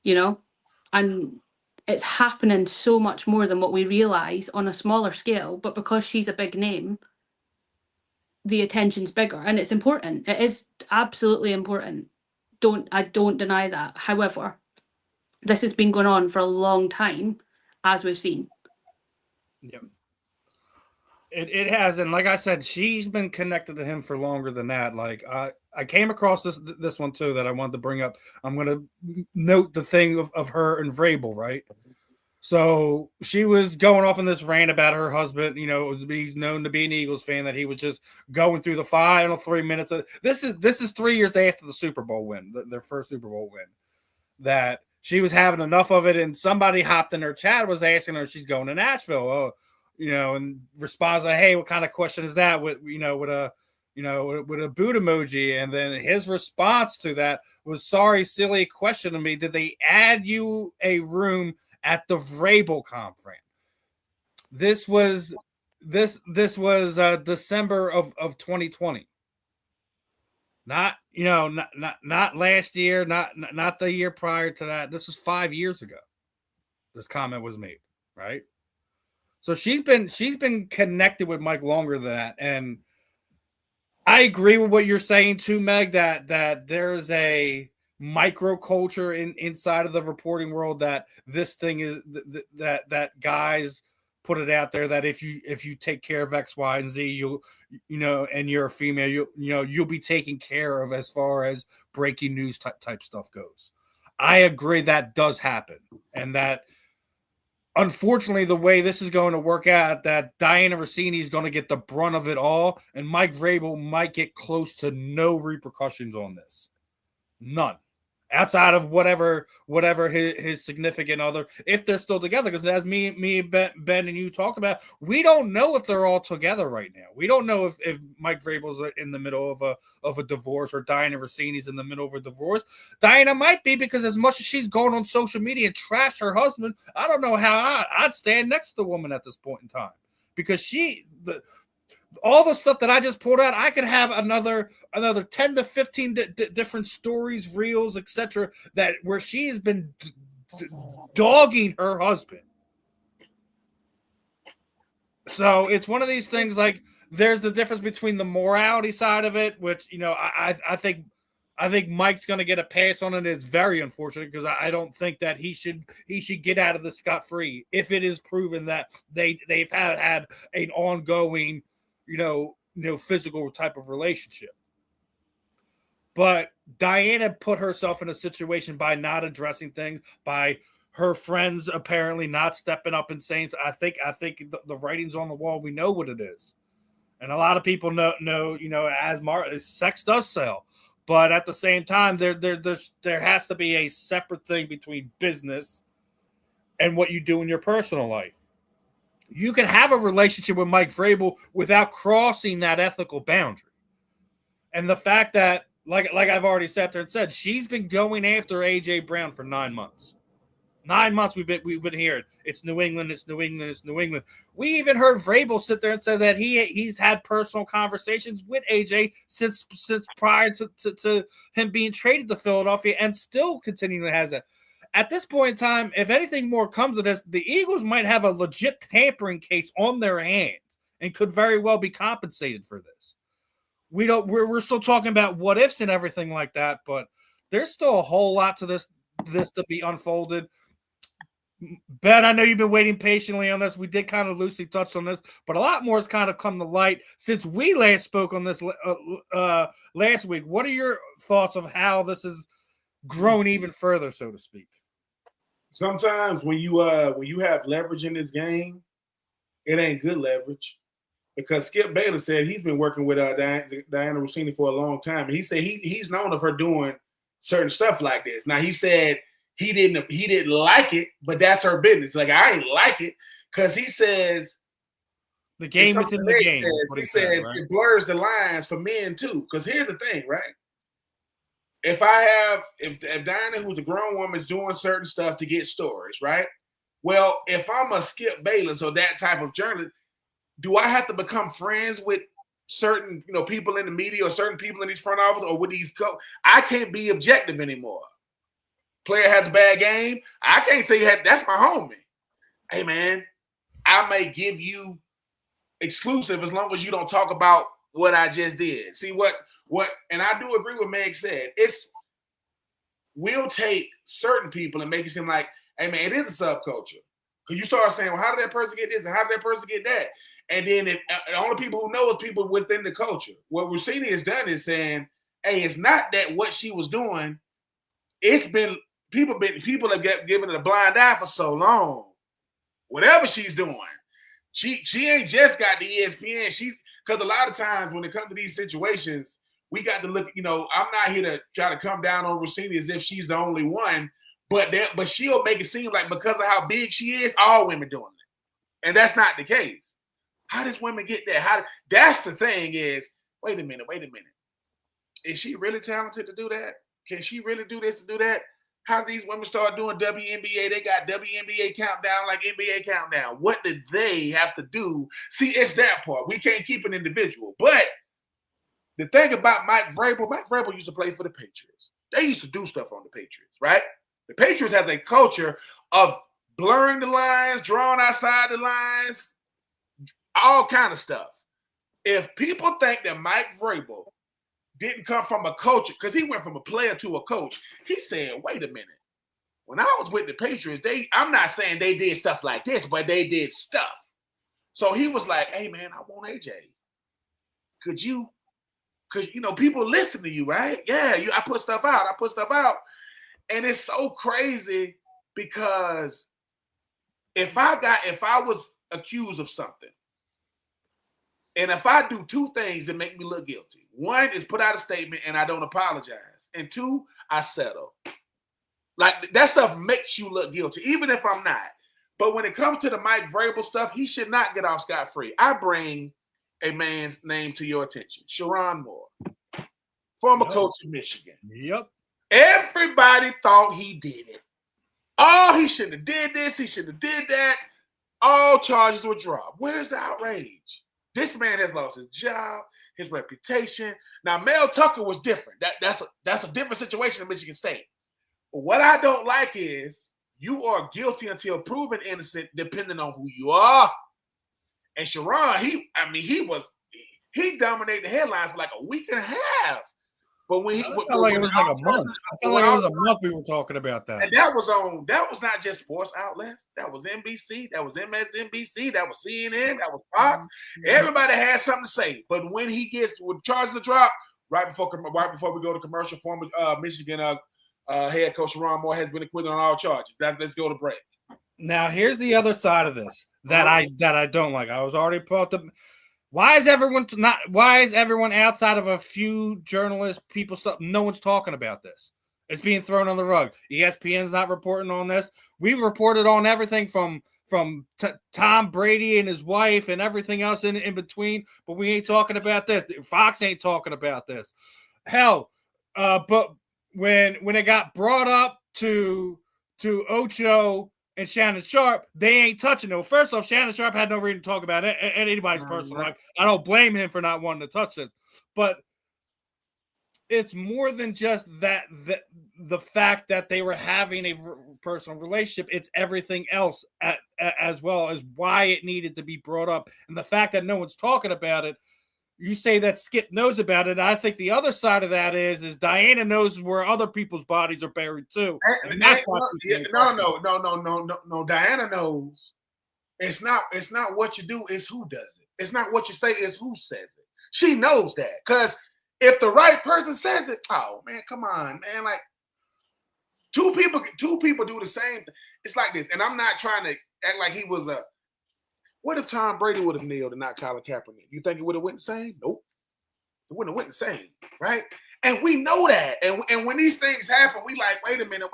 And it's happening so much more than what we realise on a smaller scale, but because she's a big name, the attention's bigger, and it's important. It is absolutely important. I don't deny that. However, this has been going on for a long time, as we've seen. Yeah. It has, and like I said, she's been connected to him for longer than that. Like I came across this one too that I wanted to bring up. I'm going to note the thing of her and Vrable, right? So she was going off on this rant about her husband. You know, he's known to be an Eagles fan, that he was just going through the final 3 minutes. This is 3 years after the Super Bowl win, their first Super Bowl win, that she was having enough of it. And somebody hopped in her chat, was asking her if she's going to Nashville. Oh, you know, and responds like, "Hey, what kind of question is that?" With with a boot emoji. And then his response to that was, "Sorry, silly question to me. Did they add you a room at the Vrable conference?" This was December of 2020. Not not last year, not the year prior to that. This was 5 years ago. This comment was made, right? So she's been connected with Mike longer than that, and I agree with what you're saying too, Meg. That there's a microculture inside of the reporting world, that this thing is that guys put it out there that if you take care of X, Y, and Z, and you're a female, you'll be taken care of as far as breaking news type stuff goes. I agree that does happen, and that unfortunately, the way this is going to work out, that Dianna Russini is going to get the brunt of it all, and Mike Vrable might get close to no repercussions on this. None. Outside of whatever his significant other, if they're still together, because as me, Ben, and you talked about, we don't know if they're all together right now. We don't know if Mike Vrabel's in the middle of a divorce, or Dianna Russini's in the middle of a divorce. Dianna might be, because as much as she's going on social media and trash her husband, I don't know how I'd stand next to the woman at this point in time, because all the stuff that I just pulled out, I could have another 10 to 15 different stories, reels, etc., that where she has been dogging her husband. So it's one of these things, like, there's the difference between the morality side of it, which, I think Mike's going to get a pass on it. It's very unfortunate, because I don't think that he should get out of this scot-free if it is proven that they've had an ongoing physical type of relationship. But Dianna put herself in a situation by not addressing things, by her friends apparently not stepping up and saying, I think the writing's on the wall. We know what it is. And a lot of people know as sex does sell. But at the same time, there has to be a separate thing between business and what you do in your personal life. You can have a relationship with Mike Vrable without crossing that ethical boundary. And the fact that, like I've already sat there and said, she's been going after AJ Brown for 9 months. 9 months we've been hearing it's New England, it's New England, it's New England. We even heard Vrable sit there and say that he's had personal conversations with AJ since prior to him being traded to Philadelphia, and still continuing to have that. At this point in time, if anything more comes of this, the Eagles might have a legit tampering case on their hands and could very well be compensated for this. We're still talking about what ifs and everything like that, but there's still a whole lot to this to be unfolded. Ben, I know you've been waiting patiently on this. We did kind of loosely touch on this, but a lot more has kind of come to light since we last spoke on this last week. What are your thoughts of how this has grown even further, so to speak? Sometimes when you have leverage in this game, it ain't good leverage, because Skip Bayless said he's been working with Dianna Russini for a long time. And he said he's known of her doing certain stuff like this. Now, he said he didn't like it, but that's her business. Like, I ain't like it, because he says the game within the game. He says right? It blurs the lines for men too. Because here's the thing, right? If Dianna, who's a grown woman, is doing certain stuff to get stories, right? Well, if I'm a Skip Bayless or that type of journalist, do I have to become friends with certain people in the media or certain people in these front office or with these I can't be objective anymore. Player has a bad game, I can't say that's my homie. Hey man, I may give you exclusive as long as you don't talk about what I just did. See what, and I do agree with Meg said. We'll take certain people and make it seem like, hey man, it is a subculture. Because you start saying, well, how did that person get this and how did that person get that? And then the only people who know is people within the culture. What Russini has done is saying, hey, it's not that what she was doing. It's been people have given it a blind eye for so long. Whatever she's doing, she ain't just got the ESPN. Because a lot of times when it comes to these situations, we got to look. I'm not here to try to come down on Russini as if she's the only one, but she'll make it seem like because of how big she is, all women doing it, and that's not the case. How does women get there? That's the thing is. Wait a minute. Is she really talented to do that? Can she really do this to do that? How do these women start doing WNBA? They got WNBA countdown like NBA countdown. What did they have to do? See, it's that part. We can't keep an individual. But the thing about Mike Vrable used to play for the Patriots. They used to do stuff on the Patriots, right? The Patriots have a culture of blurring the lines, drawing outside the lines, all kind of stuff. If people think that Mike Vrable didn't come from a coach, because he went from a player to a coach, he said, wait a minute. When I was with the Patriots, I'm not saying they did stuff like this, but they did stuff. So he was like, hey, man, I want AJ. Because, people listen to you, right? Yeah, I put stuff out. And it's so crazy because if I was accused of something, and if I do two things that make me look guilty, one is put out a statement and I don't apologize. And two, I settle. Like that stuff makes you look guilty, even if I'm not. But when it comes to the Mike Vrable stuff, he should not get off scot-free. I bring a man's name to your attention. Sherron Moore, former coach of Michigan. Yep. Everybody thought he did it. Oh, he shouldn't have did this. He shouldn't have did that. All charges were dropped. Where's the outrage? This man has lost his job, his reputation. Now, Mel Tucker was different. That's a different situation in Michigan State. But what I don't like is you are guilty until proven innocent, depending on who you are. And Sherron, he dominated the headlines for like a week and a half. But when it was like a month. I felt like it was a month we were talking about that. And that was not just sports outlets. That was NBC, that was MSNBC, that was CNN, that was Fox. Everybody had something to say. But when he gets with charges to drop, right before we go to commercial, former Michigan head coach Sherron Moore has been acquitted on all charges. Let's go to break. Now here's the other side of this that I don't like. I was already put up. Why is everyone outside of a few journalists, people stuff? No one's talking about this. It's being thrown on the rug. ESPN's not reporting on this. We've reported on everything from Tom Brady and his wife and everything else in between, but we ain't talking about this. Fox ain't talking about this. Hell, but when it got brought up to Ocho and Shannon Sharpe, they ain't touching it. Well, first off, Shannon Sharpe had no reason to talk about it and anybody's personal life. I don't blame him for not wanting to touch this. But it's more than just the fact that they were having a personal relationship. It's everything else as well as why it needed to be brought up. And the fact that no one's talking about it, you say that Skip knows about it. I think the other side of that is Dianna knows where other people's bodies are buried too. And that's no. Dianna knows. It's not what you do, it's who does it. It's not what you say, it's who says it. She knows that. Because if the right person says it, oh man, come on, man. Like two people do the same thing. It's like this. And I'm not trying to act like he was a. What if Tom Brady would have kneeled and not Colin Kaepernick? You think it would have went the same? Nope. It wouldn't have went the same, right? And we know that. And when these things happen, we like, wait a minute.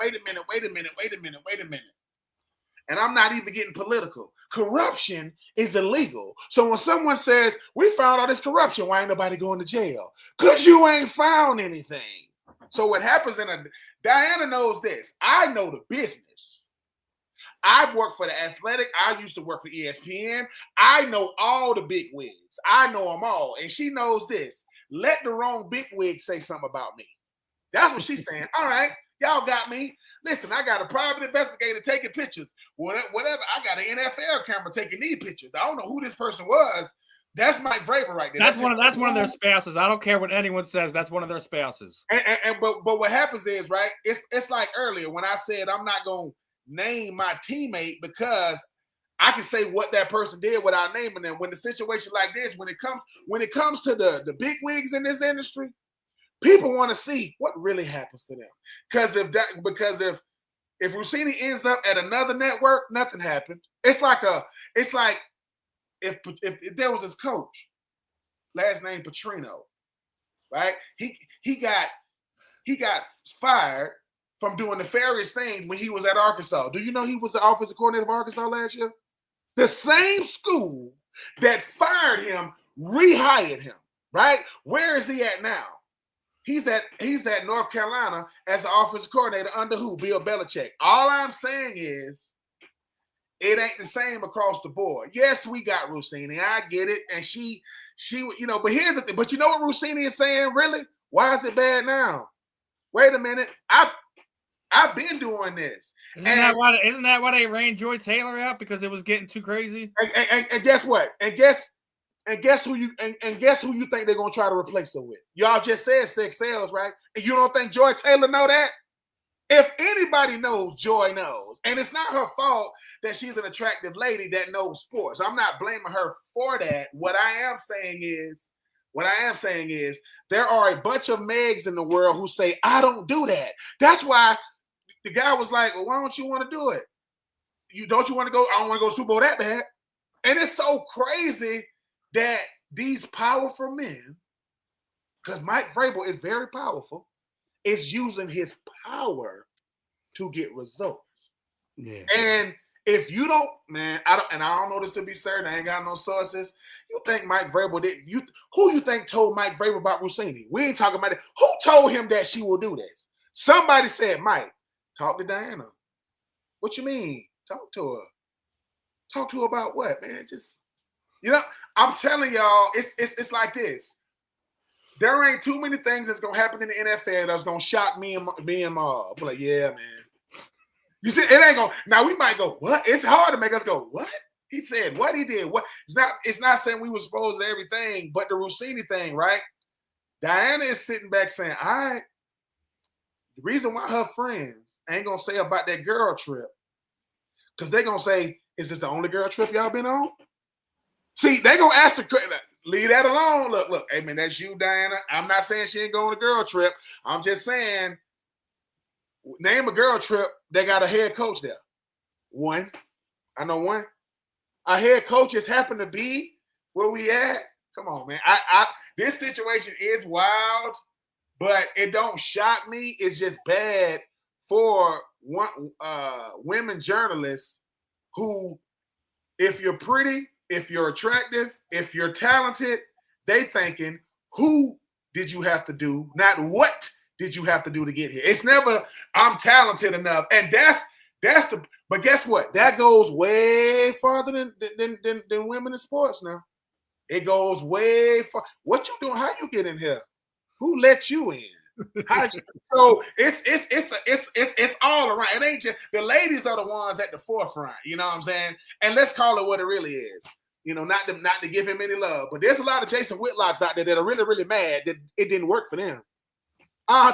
And I'm not even getting political. Corruption is illegal. So when someone says, we found all this corruption, why ain't nobody going to jail? Because you ain't found anything. So what happens Dianna knows this. I know the business. I've worked for The Athletic. I used to work for ESPN. I know all the big wigs. I know them all. And she knows this. Let the wrong big wig say something about me. That's what she's saying. All right, y'all got me. Listen, I got a private investigator taking pictures. Whatever. I got an NFL camera taking these pictures. I don't know who this person was. That's Mike Vrable right there. That's one of their spouses. I don't care what anyone says. That's one of their spouses. But what happens is, right, it's like earlier when I said I'm not going to name my teammate because I can say what that person did without naming them. When the situation like this, when it comes to the big wigs in this industry, people want to see what really happens to them. Because if Russini ends up at another network, nothing happened. It's like if there was his coach, last name Petrino, right? He got fired from doing nefarious things when he was at Arkansas. Do you know he was the offensive coordinator of Arkansas last year? The same school that fired him rehired him, right? Where is he at now? He's at North Carolina as the offensive coordinator under who? Bill Belichick. All I'm saying is it ain't the same across the board. Yes, we got Russini. I get it. And she, but here's the thing. But you know what Russini is saying, really? Why is it bad now? Wait a minute. I've been doing this. Isn't that why they ran Joy Taylor out? Because it was getting too crazy? And guess what? And guess who you think they're gonna try to replace her with? Y'all just said sex sales, right? And you don't think Joy Taylor know that? If anybody knows, Joy knows. And it's not her fault that she's an attractive lady that knows sports. I'm not blaming her for that. What I am saying is there are a bunch of Megs in the world who say, I don't do that. That's why the guy was like, well, why don't you want to do it? Don't you want to go? I don't want to go to Super Bowl that bad. And it's so crazy that these powerful men, because Mike Vrable is very powerful, is using his power to get results. Yeah. And if you don't, man, I don't know this to be certain. I ain't got no sources. You think Mike Vrable did? Who you think told Mike Vrable about Russini? We ain't talking about it. Who told him that she will do this? Somebody said, Mike, talk to Dianna. What you mean? Talk to her. Talk to her about what, man? Just, I'm telling y'all, it's like this. There ain't too many things that's gonna happen in the NFL that's gonna shock me and Marv. I'm like, yeah, man. You see, it ain't gonna. Now we might go, what? It's hard to make us go, what? He said, what he did, what? It's not saying we were supposed to everything, but the Russini thing, right? Dianna is sitting back saying, all right. The reason why her friends ain't gonna say about that girl trip, because they're gonna say, is this the only girl trip y'all been on? See, they gonna ask the question. Leave that alone. Look. Hey, man, that's you, Dianna. I'm not saying she ain't going on a girl trip. I'm just saying, name a girl trip that got a head coach there. One. I know one. Our head coaches happen to be where we at. Come on, man. This situation is wild, but it don't shock me. It's just bad for women journalists who, if you're pretty, if you're attractive, if you're talented, they thinking, who did you have to do? Not what did you have to do to get here? It's never, I'm talented enough. And but guess what? That goes way farther than women in sports now. It goes way far. What you doing? How you get in here? Who let you in? So it's all around. It ain't just the ladies are the ones at the forefront. You know what I'm saying? And let's call it what it really is. Not to give him any love, but there's a lot of Jason Whitlocks out there that are really, really mad that it didn't work for them.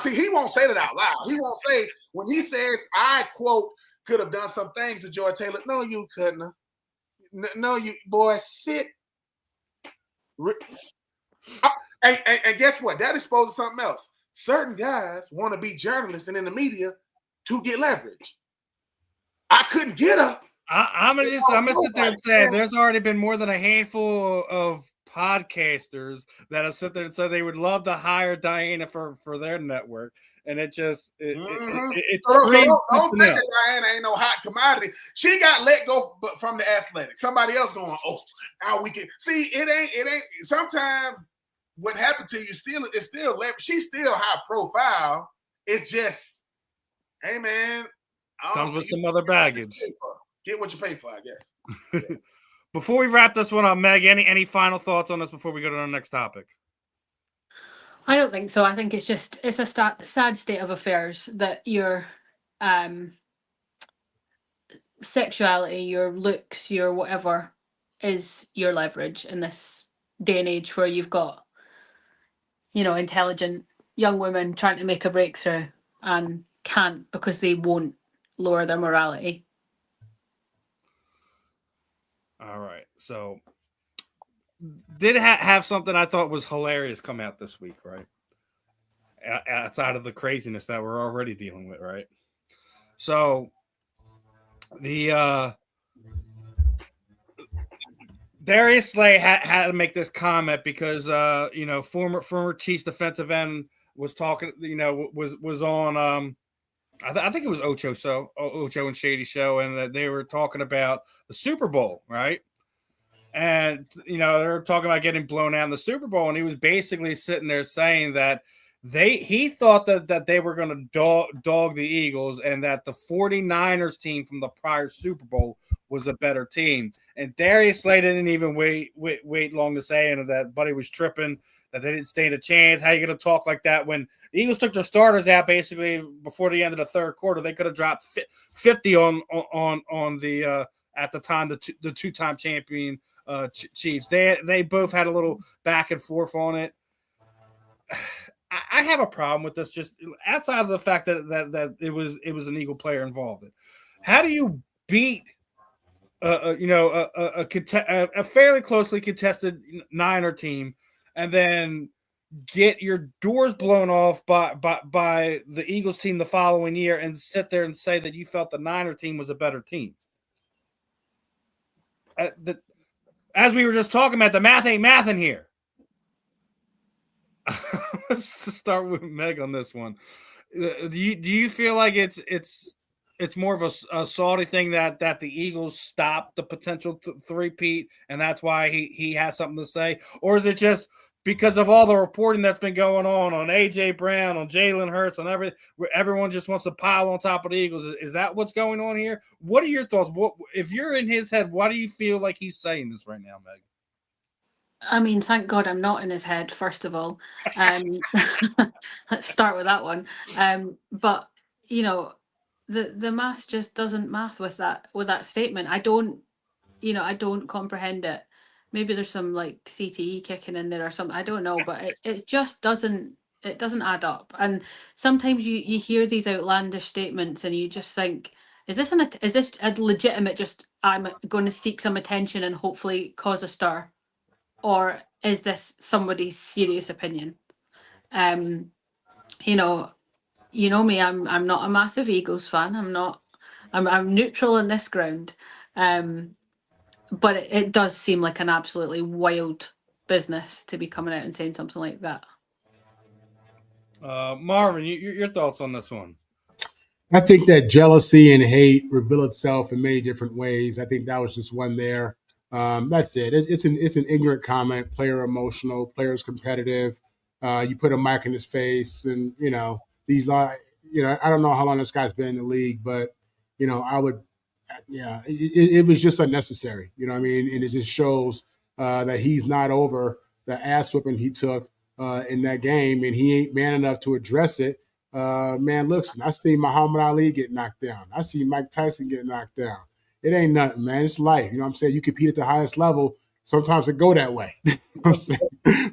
See, he won't say that out loud. He won't say when he says, I quote, could have done some things to Joy Taylor. No, you couldn't. No, you boy, sit. And guess what? That exposes something else. Certain guys want to be journalists and in the media to get leverage. I couldn't get her. I'm gonna sit there and say there's already been more than a handful of podcasters that have sit there and said they would love to hire Dianna for their network, and it screams. Don't think that Dianna ain't no hot commodity. She got let go from the Athletic. Somebody else going, now we can see it ain't. Sometimes what happened to you it's still she's still high profile. It's just, hey man, comes with some other baggage. Get what you pay for, I guess. Yeah. Before we wrap this one up, Meg, any final thoughts on this before we go to the next topic? I don't think so. I think it's a sad state of affairs that your sexuality, your looks, your whatever is your leverage in this day and age where you've got, intelligent young women trying to make a breakthrough and can't because they won't lower their morality. All right. So did have something I thought was hilarious come out this week, right? Outside of the craziness that we're already dealing with, right? So the Darius Slay had to make this comment because former Chiefs defensive end was talking, was on I think it was Ocho and Shady show, and they were talking about the Super Bowl, right? And they were talking about getting blown out in the Super Bowl, and he was basically sitting there saying that he thought that they were going to dog the Eagles, and that the 49ers team from the prior Super Bowl was a better team. And Darius Slay didn't even wait long to say, and that Buddy was tripping, that they didn't stand a chance. How you going to talk like that when the Eagles took their starters out basically before the end of the third quarter? They could have dropped 50 on the at the time the two-time champion Chiefs. They both had a little back and forth on it. I have a problem with this, just outside of the fact that it was an Eagle player involved. How do you beat a fairly closely contested Niner team and then get your doors blown off by the Eagles team the following year and sit there and say that you felt the Niner team was a better team? As we were just talking about, the math ain't math in here. Let's start with Meg on this one. Do you feel like it's more of a salty thing that the Eagles stopped the potential three-peat, and that's why he has something to say? Or is it just because of all the reporting that's been going on A.J. Brown, on Jalen Hurts, on everything, where everyone just wants to pile on top of the Eagles? Is that what's going on here? What are your thoughts? What, if you're in his head, why do you feel like he's saying this right now, Meg? I mean, thank God I'm not in his head, first of all. Let's start with that one. But the math just doesn't math with that statement. I don't comprehend it. Maybe there's some like CTE kicking in there or something. I don't know, but it just doesn't add up. And sometimes you hear these outlandish statements and you just think, is this a legitimate, just I'm going to seek some attention and hopefully cause a stir? Or is this somebody's serious opinion? You know me, I'm not a massive Eagles fan. I'm neutral on this ground. But it does seem like an absolutely wild business to be coming out and saying something like that. Marvin, your thoughts on this one? I think that jealousy and hate reveal itself in many different ways. I think that was just one there. That's it. It's an ignorant comment. Player emotional. Player's competitive. You put a mic in his face, and these. I don't know how long this guy's been in the league, but I would. Yeah, it was just unnecessary. You know what I mean? And it just shows that he's not over the ass whipping he took in that game, and he ain't man enough to address it. Man, listen, I see Muhammad Ali get knocked down. I see Mike Tyson get knocked down. It ain't nothing, man. It's life. You know what I'm saying? You compete at the highest level. Sometimes it go that way. You know what I'm saying?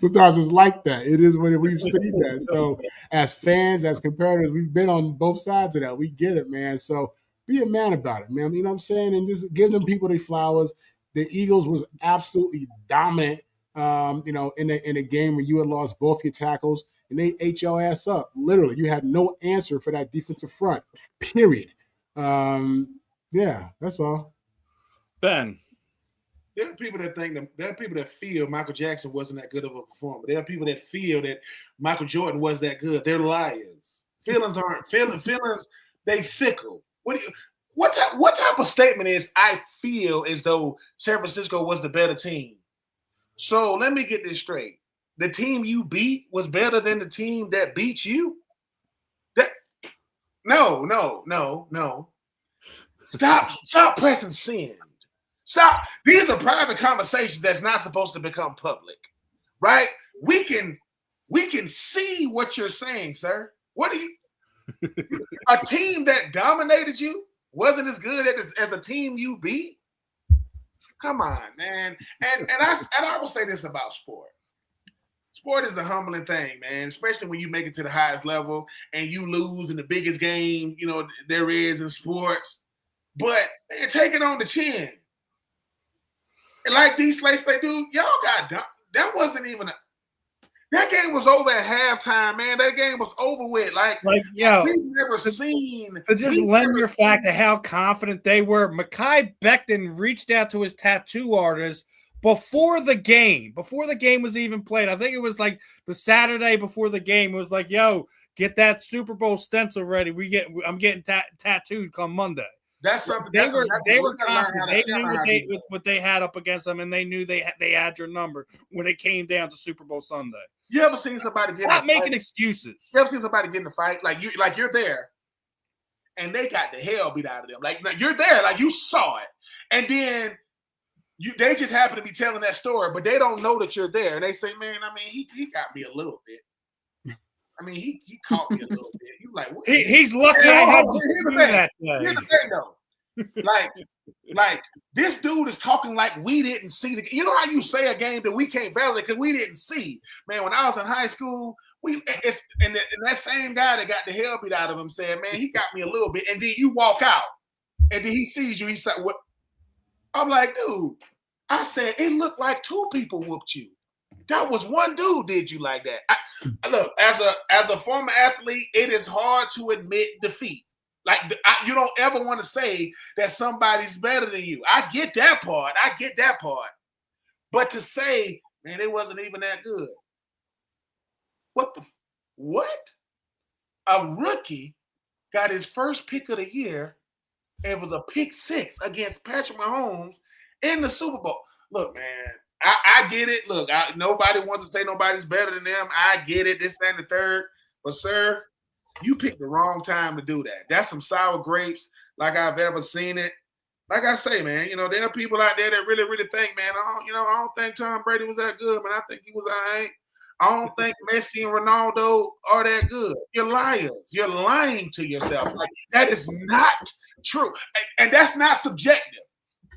Sometimes it's like that. It is what we've seen that. So as fans, as competitors, we've been on both sides of that. We get it, man. So be a man about it, man. You know what I'm saying? And just give them people their flowers. The Eagles was absolutely dominant, in a game where you had lost both your tackles and they ate your ass up. Literally, you had no answer for that defensive front, period. Yeah, that's all. Ben. There are people that feel Michael Jackson wasn't that good of a performer. There are people that feel that Michael Jordan was that good. They're liars. Feelings aren't feelings. They fickle. What type of statement is I feel as though San Francisco was the better team? So let me get this straight. The team you beat was better than the team that beat you? No. Stop pressing send. Stop. These are private conversations that's not supposed to become public, right? We can see what you're saying, sir. What do you? A team that dominated you wasn't as good as a team you beat? Come on, man. And I will say this about sport. Sport is a humbling thing, man, especially when you make it to the highest level and you lose in the biggest game, there is in sports. But man, take it on the chin. like these slates they do, y'all got done. That wasn't even that game was over at halftime, man. That game was over with. Like yo, we've never seen. To just lend your fact of how confident they were, Mekhi Becton reached out to his tattoo artist before the game was even played. I think it was like the Saturday before the game. It was like, yo, get that Super Bowl stencil ready. I'm getting tattooed come Monday. That's something they were confident. They knew what they had up against them, and they knew they had your number when it came down to Super Bowl Sunday. You ever seen somebody Stop making excuses? You ever seen somebody get in a fight? Like you're there, and they got the hell beat out of them. Like you're there, like you saw it, and then they just happen to be telling that story, but they don't know that you're there. And they say, "Man, I mean, he got me a little bit. I mean, he caught me a little bit." You like, what? He's lucky I had to do that. Here's the thing, though. Like this dude is talking like we didn't see the. You know how you say a game that we can't validate because we didn't see. Man, when I was in high school, and that same guy that got the hell beat out of him said, "Man, he got me a little bit." And then you walk out, and then he sees you. He said, "What?" I'm like, dude. I said it looked like two people whooped you. That was one dude did you like that. Look, as a former athlete, it is hard to admit defeat. Like you don't ever want to say that somebody's better than you. I get that part. But to say, man, it wasn't even that good. What? A rookie got his first pick of the year and was a pick 6 against Patrick Mahomes in the Super Bowl. Look, man, I get it. Look, nobody wants to say nobody's better than them. I get it. This and the third. But, sir, you picked the wrong time to do that. That's some sour grapes like I've ever seen it. Like I say, man, there are people out there that really, really think, man, I don't think Tom Brady was that good, man. I think he was all right. I don't think Messi and Ronaldo are that good. You're liars. You're lying to yourself. Like, that is not true. And that's not subjective.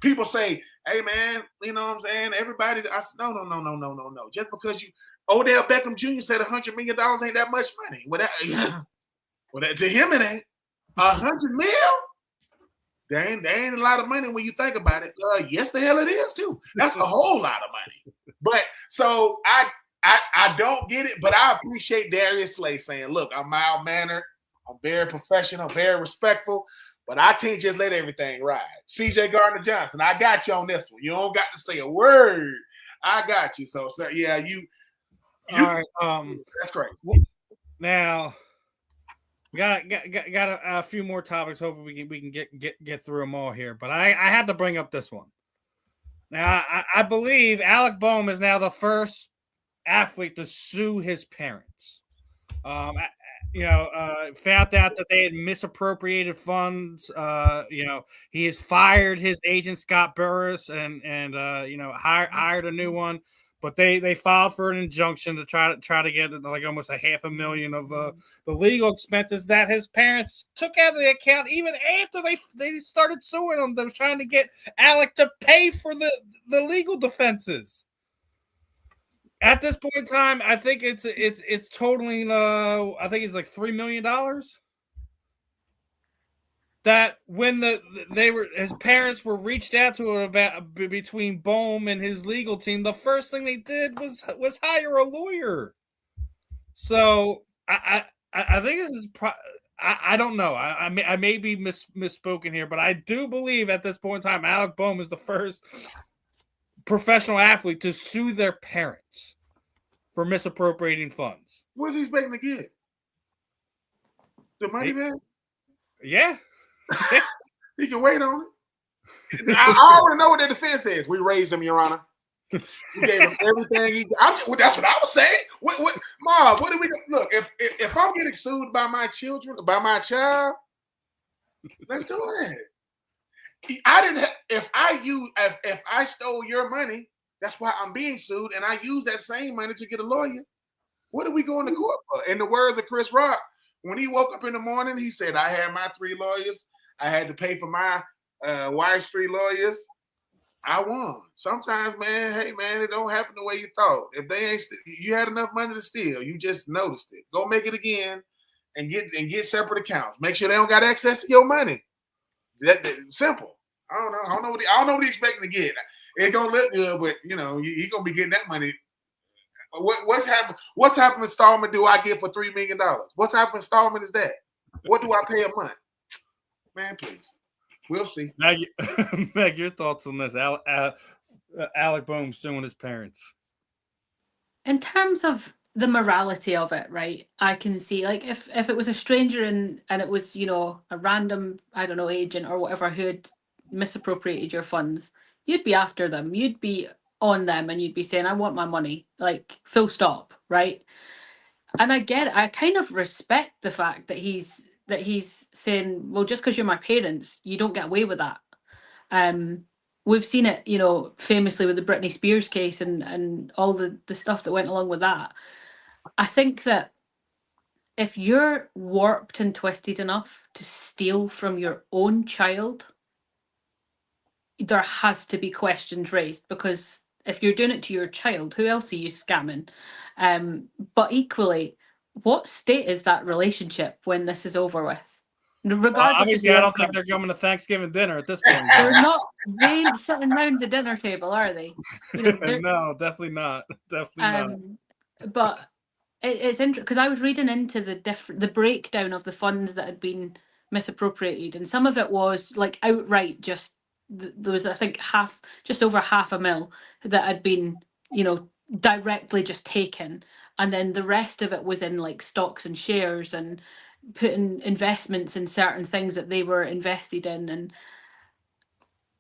People say, hey, man, you know what I'm saying? Everybody, I said, no. Just because Odell Beckham Jr. said $100 million ain't that much money. To him, it ain't. $100 million? There ain't a lot of money when you think about it. Yes, the hell it is, too. That's a whole lot of money. But so I don't get it, but I appreciate Darius Slay saying, look, I'm mild-mannered. I'm very professional, very respectful. But I can't just let everything ride. CJ Gardner-Johnson, I got you on this one. You don't got to say a word. I got you. So yeah, you all right. That's crazy. Now, we got a few more topics. Hopefully we can get through them all here. But I had to bring up this one. Now, I believe Alec Boehm is now the first athlete to sue his parents. Found out that they had misappropriated funds. He has fired his agent Scott Burris and hired a new one. But they filed for an injunction to try to get like almost $500,000 of the legal expenses that his parents took out of the account even after they started suing him. They were trying to get Alec to pay for the legal defenses. At this point in time, I think it's totaling. I think it's like $3 million. That when his parents were reached out to about between Boehm and his legal team, the first thing they did was hire a lawyer. So I think this is. I don't know. I may be misspoken here, but I do believe at this point in time, Alec Boehm is the first professional athlete to sue their parents for misappropriating funds. What's he expecting to get? The money, man? Yeah. He can wait on it. I already know what the defense is. We raised him, Your Honor. We gave him everything. That's what I was saying. Marv, what do we look? If I'm getting sued by my children, by my child, let's do it. If I stole your money, that's why I'm being sued, and I use that same money to get a lawyer. What are we going to court for? In the words of Chris Rock, when he woke up in the morning, he said, I had my 3 lawyers. I had to pay for my wife's 3 lawyers. I won. Sometimes, man, hey, man, it don't happen the way you thought. If they ain't, you had enough money to steal, you just noticed it. Go make it again and get separate accounts. Make sure they don't got access to your money. That simple. I don't know what he's expecting to get. It's gonna look good, but you know, he gonna be getting that money. What type of installment do I get for $3 million? What type of installment is that? What do I pay a month? Man, please. We'll see. Meg, your thoughts on this? Alec Boehm suing his parents. In terms of the morality of it, right? I can see, like, if it was a stranger and it was, you know, a random, I don't know, agent or whatever who had misappropriated your funds, you'd be after them. You'd be on them and you'd be saying, I want my money, like, full stop, right? And I get it. I kind of respect the fact that he's saying, well, just because you're my parents, you don't get away with that. We've seen it, you know, famously with the Britney Spears case and all the stuff that went along with that. I think that if you're warped and twisted enough to steal from your own child, there has to be questions raised, because if you're doing it to your child, who else are you scamming? But equally, what state is that relationship when this is over with? Regardless, I don't think they're coming to Thanksgiving dinner at this point. They're not. They ain't sitting around the dinner table, are they? You know, no, definitely not. Definitely not. But it's interesting because I was reading into the breakdown of the funds that had been misappropriated, and some of it was like outright just there was, I think, just over $500,000 that had been, you know, directly just taken, and then the rest of it was in like stocks and shares and putting investments in certain things that they were invested in. And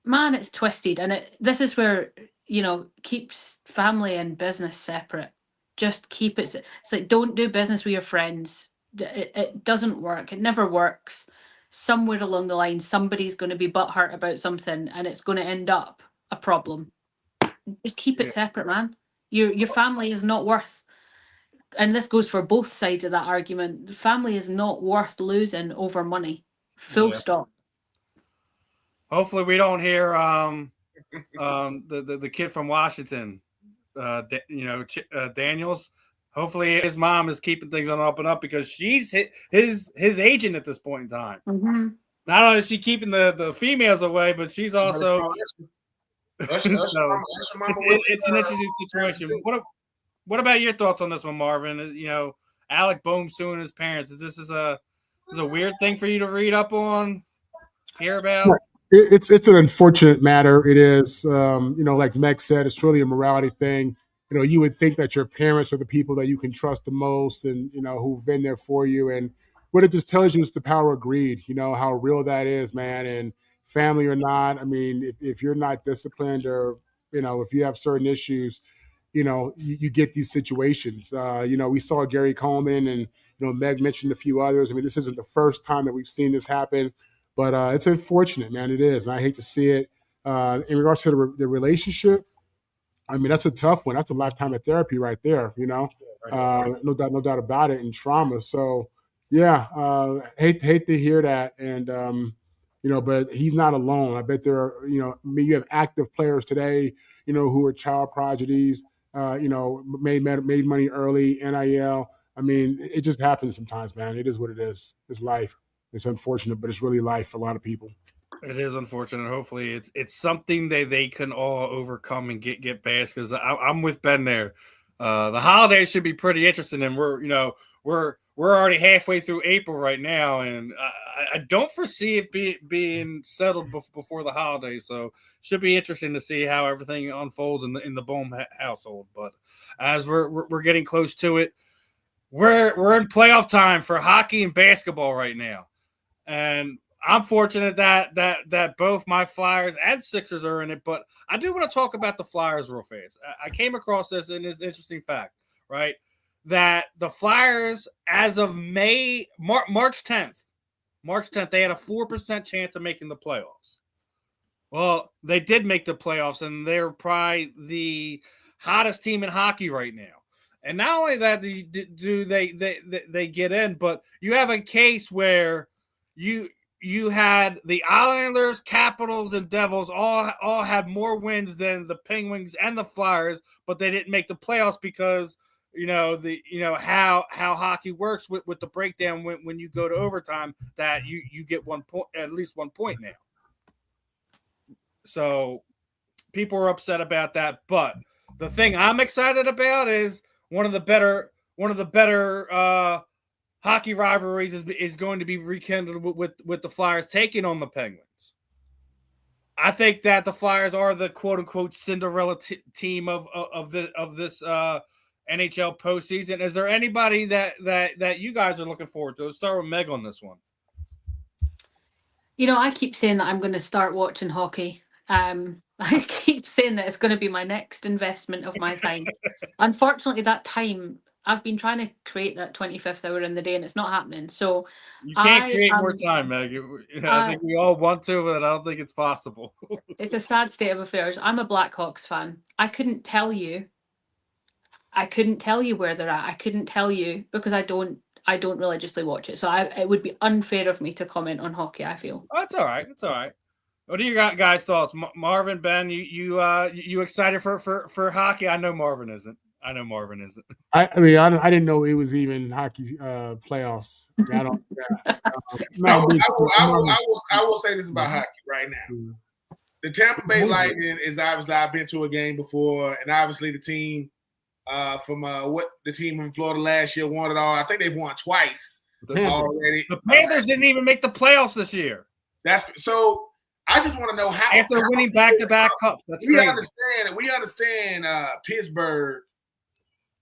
man, it's twisted. And this is where, you know, keeps family and business separate. Just keep it. It's like, don't do business with your friends. It doesn't work. It never works. Somewhere along the line, somebody's going to be butthurt about something and it's going to end up a problem. Just keep it separate, man. Your family is not worth, and this goes for both sides of that argument, family is not worth losing over money. Full stop. Hopefully we don't hear the kid from Washington, Daniels. Hopefully his mom is keeping things on up and up, because she's his agent at this point in time. Mm-hmm. Not only is she keeping the females away, but she's also it's an interesting situation. What about your thoughts on this one, Marvin? You know, Alec Boehm suing his parents. Is this a weird thing for you to read up on, hear about? It's an unfortunate matter. It is, you know, like Meg said, it's really a morality thing. You know, you would think that your parents are the people that you can trust the most, and you know, who've been there for you. And what it just tells you is the power of greed. You know how real that is, man. And family or not, I mean, if you're not disciplined, or you know, if you have certain issues, you know, you get these situations. You know, we saw Gary Coleman, and you know, Meg mentioned a few others. I mean, this isn't the first time that we've seen this happen, but it's unfortunate, man. It is, and I hate to see it. In regards to the relationship, I mean, that's a tough one. That's a lifetime of therapy right there. You know, no doubt about it, and trauma. So, yeah, hate to hear that, and you know, but he's not alone. I bet there are, you know, I mean, you have active players today, you know, who are child prodigies. You know, made money early, NIL. I mean, it just happens sometimes, man. It is what it is. It's life. It's unfortunate, but it's really life for a lot of people. It is unfortunate. Hopefully, it's something that they can all overcome and get past. Because I'm with Ben there. The holidays should be pretty interesting, and we're already halfway through April right now, and I don't foresee it being settled before the holidays. So should be interesting to see how everything unfolds in the Boehm household. But as we're getting close to it, we're in playoff time for hockey and basketball right now, and I'm fortunate that both my Flyers and Sixers are in it. But I do want to talk about the Flyers real fast. I came across this, and it's an interesting fact, right? That the Flyers, as of March 10th, they had a 4% chance of making the playoffs. Well, they did make the playoffs, and they're probably the hottest team in hockey right now. And not only that do they get in, but you have a case where you had the Islanders, Capitals, and Devils all had more wins than the Penguins and the Flyers, but they didn't make the playoffs because how hockey works with the breakdown when you go to overtime, that you get 1 point, at least 1 point now. So people are upset about that. But the thing I'm excited about is one of the better hockey rivalries is going to be rekindled with the Flyers taking on the Penguins. I think that the Flyers are the quote unquote Cinderella team of this NHL postseason. Is there anybody that you guys are looking forward to? Let's start with Meg on this one. I keep saying that I'm going to start watching hockey. I keep saying that it's going to be my next investment of my time. Unfortunately, that time, I've been trying to create that 25th hour in the day, and it's not happening. So you can't create more time, Meg. I think we all want to, but I don't think it's possible. It's a sad state of affairs. I'm a Blackhawks fan. I couldn't tell you where they're at. I couldn't tell you because I don't religiously watch it. So it would be unfair of me to comment on hockey, I feel. Oh, it's all right. It's all right. What do you got, guys' thoughts? Marvin, Ben, you excited for hockey? I know Marvin isn't. I mean, I didn't know it was even hockey playoffs. I don't. I will say this about hockey right now. The Tampa Bay Lightning is obviously, I've been to a game before, and obviously the team from the team in Florida last year won it all. I think they've won twice already. The Panthers didn't even make the playoffs this year. That's so. I just want to know how after winning back-to-back cups. That's crazy. We understand Pittsburgh.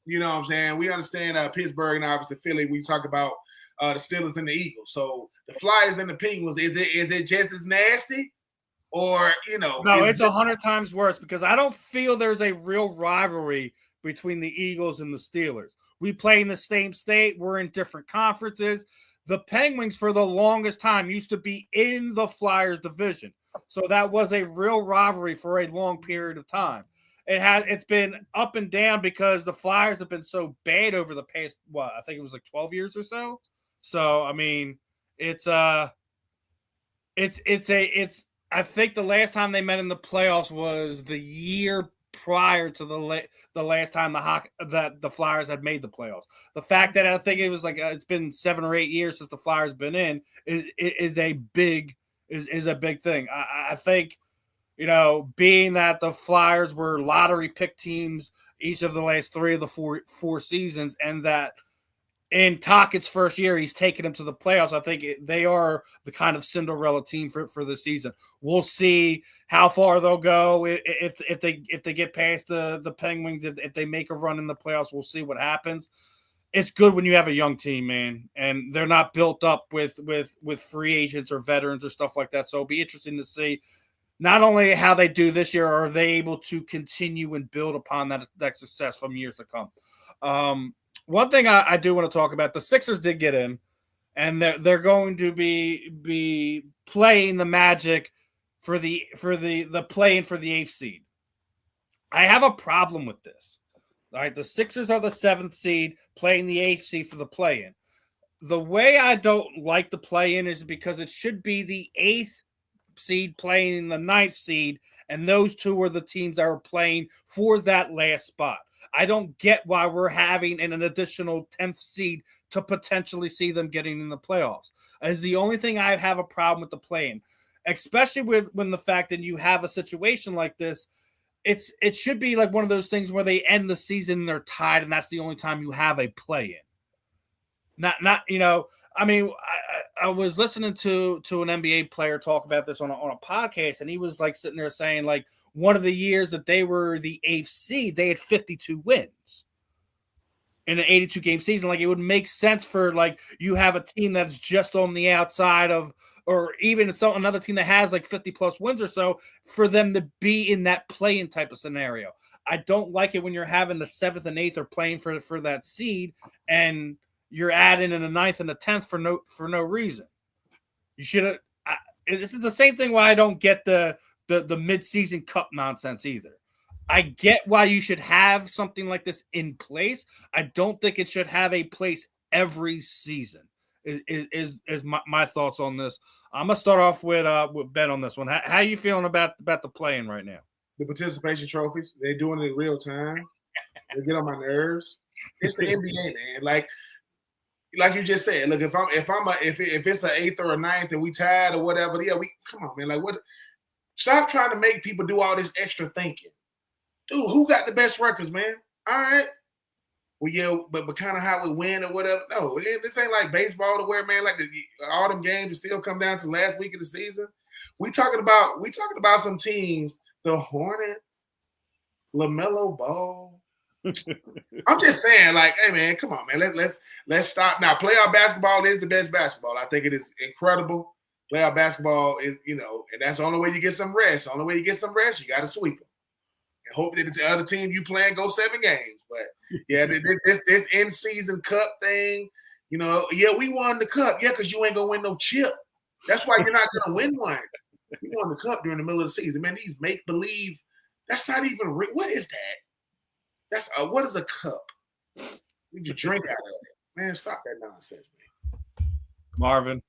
You know what I'm saying? We understand Pittsburgh and obviously Philly. We talk about the Steelers and the Eagles. So the Flyers and the Penguins, is it just as nasty? Or, No, it's 100 times worse because I don't feel there's a real rivalry between the Eagles and the Steelers. We play in the same state. We're in different conferences. The Penguins, for the longest time, used to be in the Flyers division. So that was a real rivalry for a long period of time. It's been up and down because the Flyers have been so bad over the past, I think it was like 12 years or so. So, I mean, I think the last time they met in the playoffs was the year prior to the last time that the Flyers had made the playoffs. The fact that I think it was like it's been 7 or 8 years since the Flyers been in is a big thing. I think being that the Flyers were lottery pick teams each of the last 3 of the four seasons, and that in Tockett's first year, he's taken them to the playoffs. I think they are the kind of Cinderella team for the season. We'll see how far they'll go if they get past the Penguins. If they make a run in the playoffs, we'll see what happens. It's good when you have a young team, man, and they're not built up with free agents or veterans or stuff like that. So it'll be interesting to see not only how they do this year, are they able to continue and build upon that success from years to come. One thing I do want to talk about, the Sixers did get in, and they're going to be playing the Magic for the play-in for the 8th seed. I have a problem with this. All right, the Sixers are the 7th seed, playing the 8th seed for the play-in. The way I don't like the play-in is because it should be the 8th seed playing the 9th seed, and those two are the teams that are playing for that last spot. I don't get why we're having an additional 10th seed to potentially see them getting in the playoffs. As the only thing I have a problem with the play-in, especially when the fact that you have a situation like this, it should be like one of those things where they end the season and they're tied, and that's the only time you have a play-in. Not I mean, I was listening to an NBA player talk about this on a podcast, and he was like sitting there saying like one of the years that they were the 8th seed, they had 52 wins in an 82 game season. Like it would make sense for like you have a team that's just on the outside of, or even another team that has like 50 plus wins or so, for them to be in that play-in type of scenario. I don't like it when you're having the 7th and 8th are playing for that seed, and you're adding in the 9th and the 10th for no reason. You should. This is the same thing why I don't get the mid-season cup nonsense either. I get why you should have something like this in place. I don't think it should have a place every season. Is my thoughts on this. I'm gonna start off with Ben on this one. How you feeling about the play-in right now? The participation trophies, they're doing it in real time. They get on my nerves. It's the NBA, man. Like you just said, look, if it's an 8th or a 9th and we tied or whatever, yeah, come on, man. Like what? Stop trying to make people do all this extra thinking. Dude, who got the best records, man? All right. Well, yeah, but kind of how we win or whatever. No, this ain't like baseball to where, man, like all them games still come down to the last week of the season. We talking about some teams, the Hornets, LaMelo Ball. I'm just saying, like, hey man, come on, man. Let's stop. Now, playoff basketball is the best basketball. I think it is incredible. Playoff basketball is, and that's the only way you get some rest. The only way you get some rest, you got to sweep them. And hope that the other team you playing go 7 games. But yeah, this in-season cup thing, yeah, we won the cup. Yeah, because you ain't gonna win no chip. That's why you're not gonna win one. We won the cup during the middle of the season. Man, these make-believe, that's not even real. What is that? That's what is a cup? We can drink out of it. Man, stop that nonsense, man. Marvin.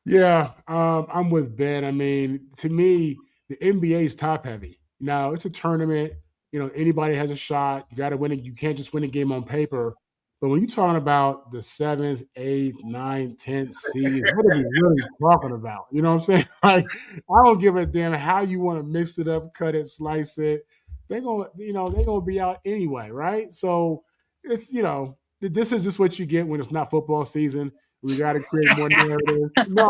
Yeah, I'm with Ben. I mean, to me, the NBA is top heavy. Now, it's a tournament. Anybody has a shot. You got to win it. You can't just win a game on paper. But when you're talking about the 7th, 8th, 9th, 10th seed, what are we really talking about? You know what I'm saying? Like, I don't give a damn how you want to mix it up, cut it, slice it. They're gonna be out anyway, right? So it's this is just what you get when it's not football season. We got to create more narrative. No,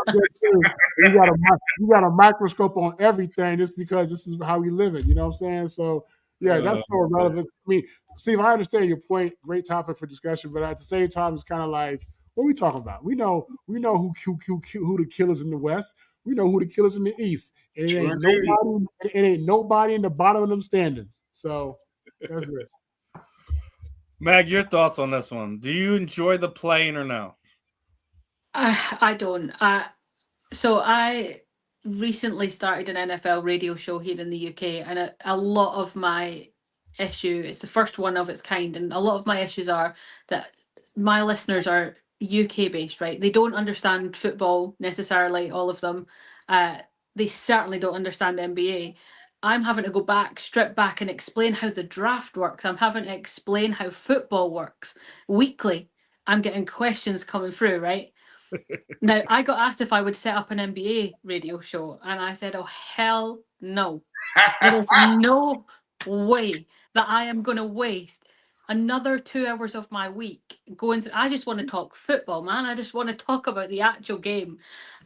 you got a microscope on everything just because this is how we live it. You know what I'm saying? So yeah, that's so irrelevant. I mean, Steve, I understand your point. Great topic for discussion, but at the same time, it's kind of like, what are we talking about? We know who the killers in the West. We know who the killers in the East. And it ain't nobody in the bottom of them standings. So that's it. Mag, your thoughts on this one? Do you enjoy the playing or no? I don't. So I recently started an NFL radio show here in the UK, and a lot of my issue, it's the first one of its kind, and a lot of my issues are that my listeners are UK based, right? They don't understand football necessarily, all of them. They certainly don't understand the NBA. I'm having to go back, strip back, and explain how the draft works. I'm having to explain how football works weekly. I'm getting questions coming through, right? Now, I got asked if I would set up an NBA radio show, and I said, oh, hell no. There is no way that I am going to waste another 2 hours of my week going through. I just want to talk football, man. I just want to talk about the actual game.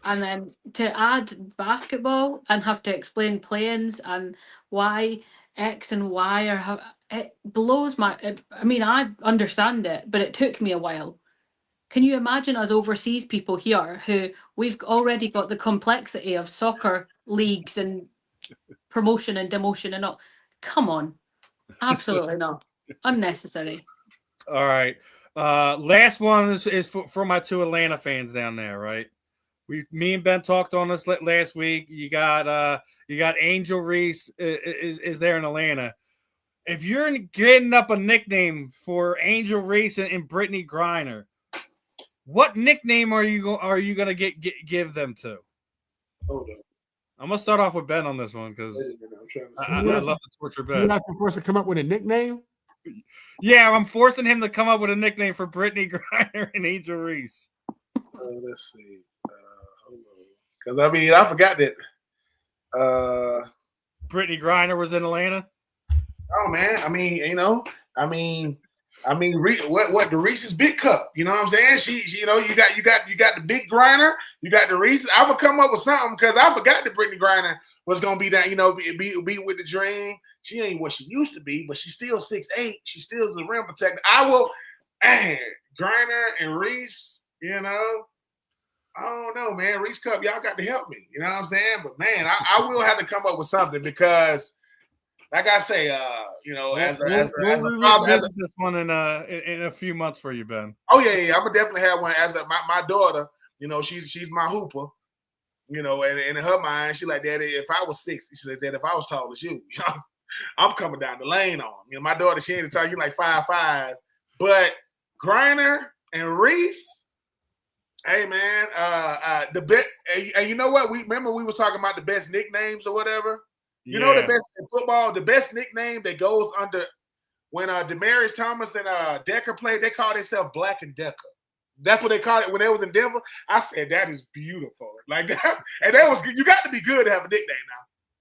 And then to add basketball and have to explain play-ins and why X and Y are, it blows my, I mean, I understand it, but it took me a while. Can you imagine us overseas people here who we've already got the complexity of soccer leagues and promotion and demotion and all? Come on. Absolutely not. Unnecessary. All right. Last one is for my 2 Atlanta fans down there, right? Me and Ben talked on this last week. You got Angel Reese is there in Atlanta. If you're getting up a nickname for Angel Reese and Brittany Griner, what nickname are you gonna give them to? Hold on. I'm gonna start off with Ben on this one because I love to torture Ben. You're asking for us to come up with a nickname? Yeah, I'm forcing him to come up with a nickname for Brittany Griner and Angel Reese. Let's see. Hold on. Because I forgot that Brittany Griner was in Atlanta. Oh man, what the Reese's Big Cup? You know what I'm saying? She you got the big Griner, you got the Reese's. I would come up with something because I forgot that Brittany Griner was gonna be that, be with the dream. She ain't what she used to be, but she's still 6'8". She still is a rim protector. I will, Griner and Reese. I don't know, man. Reese Cup, y'all got to help me. You know what I'm saying? But man, I will have to come up with something because. Like I say, we'll revisit this one in a few months for you, Ben. Oh yeah, I'm gonna definitely have one. As my daughter, she's my hooper, and in her mind, she like, Daddy, if I was 6, she said, Daddy, if I was tall as you, I'm coming down the lane on. My daughter, she ain't tall, you like 5'5", but Griner and Reese, hey man, the best. And you know what? We were talking about the best nicknames or whatever. You know the best in football, the best nickname that goes under when Demaryius Thomas and Decker played, they called themselves Black and Decker. That's what they called it when they was in Denver. I said that is beautiful, like that. And that was you got to be good to have a nickname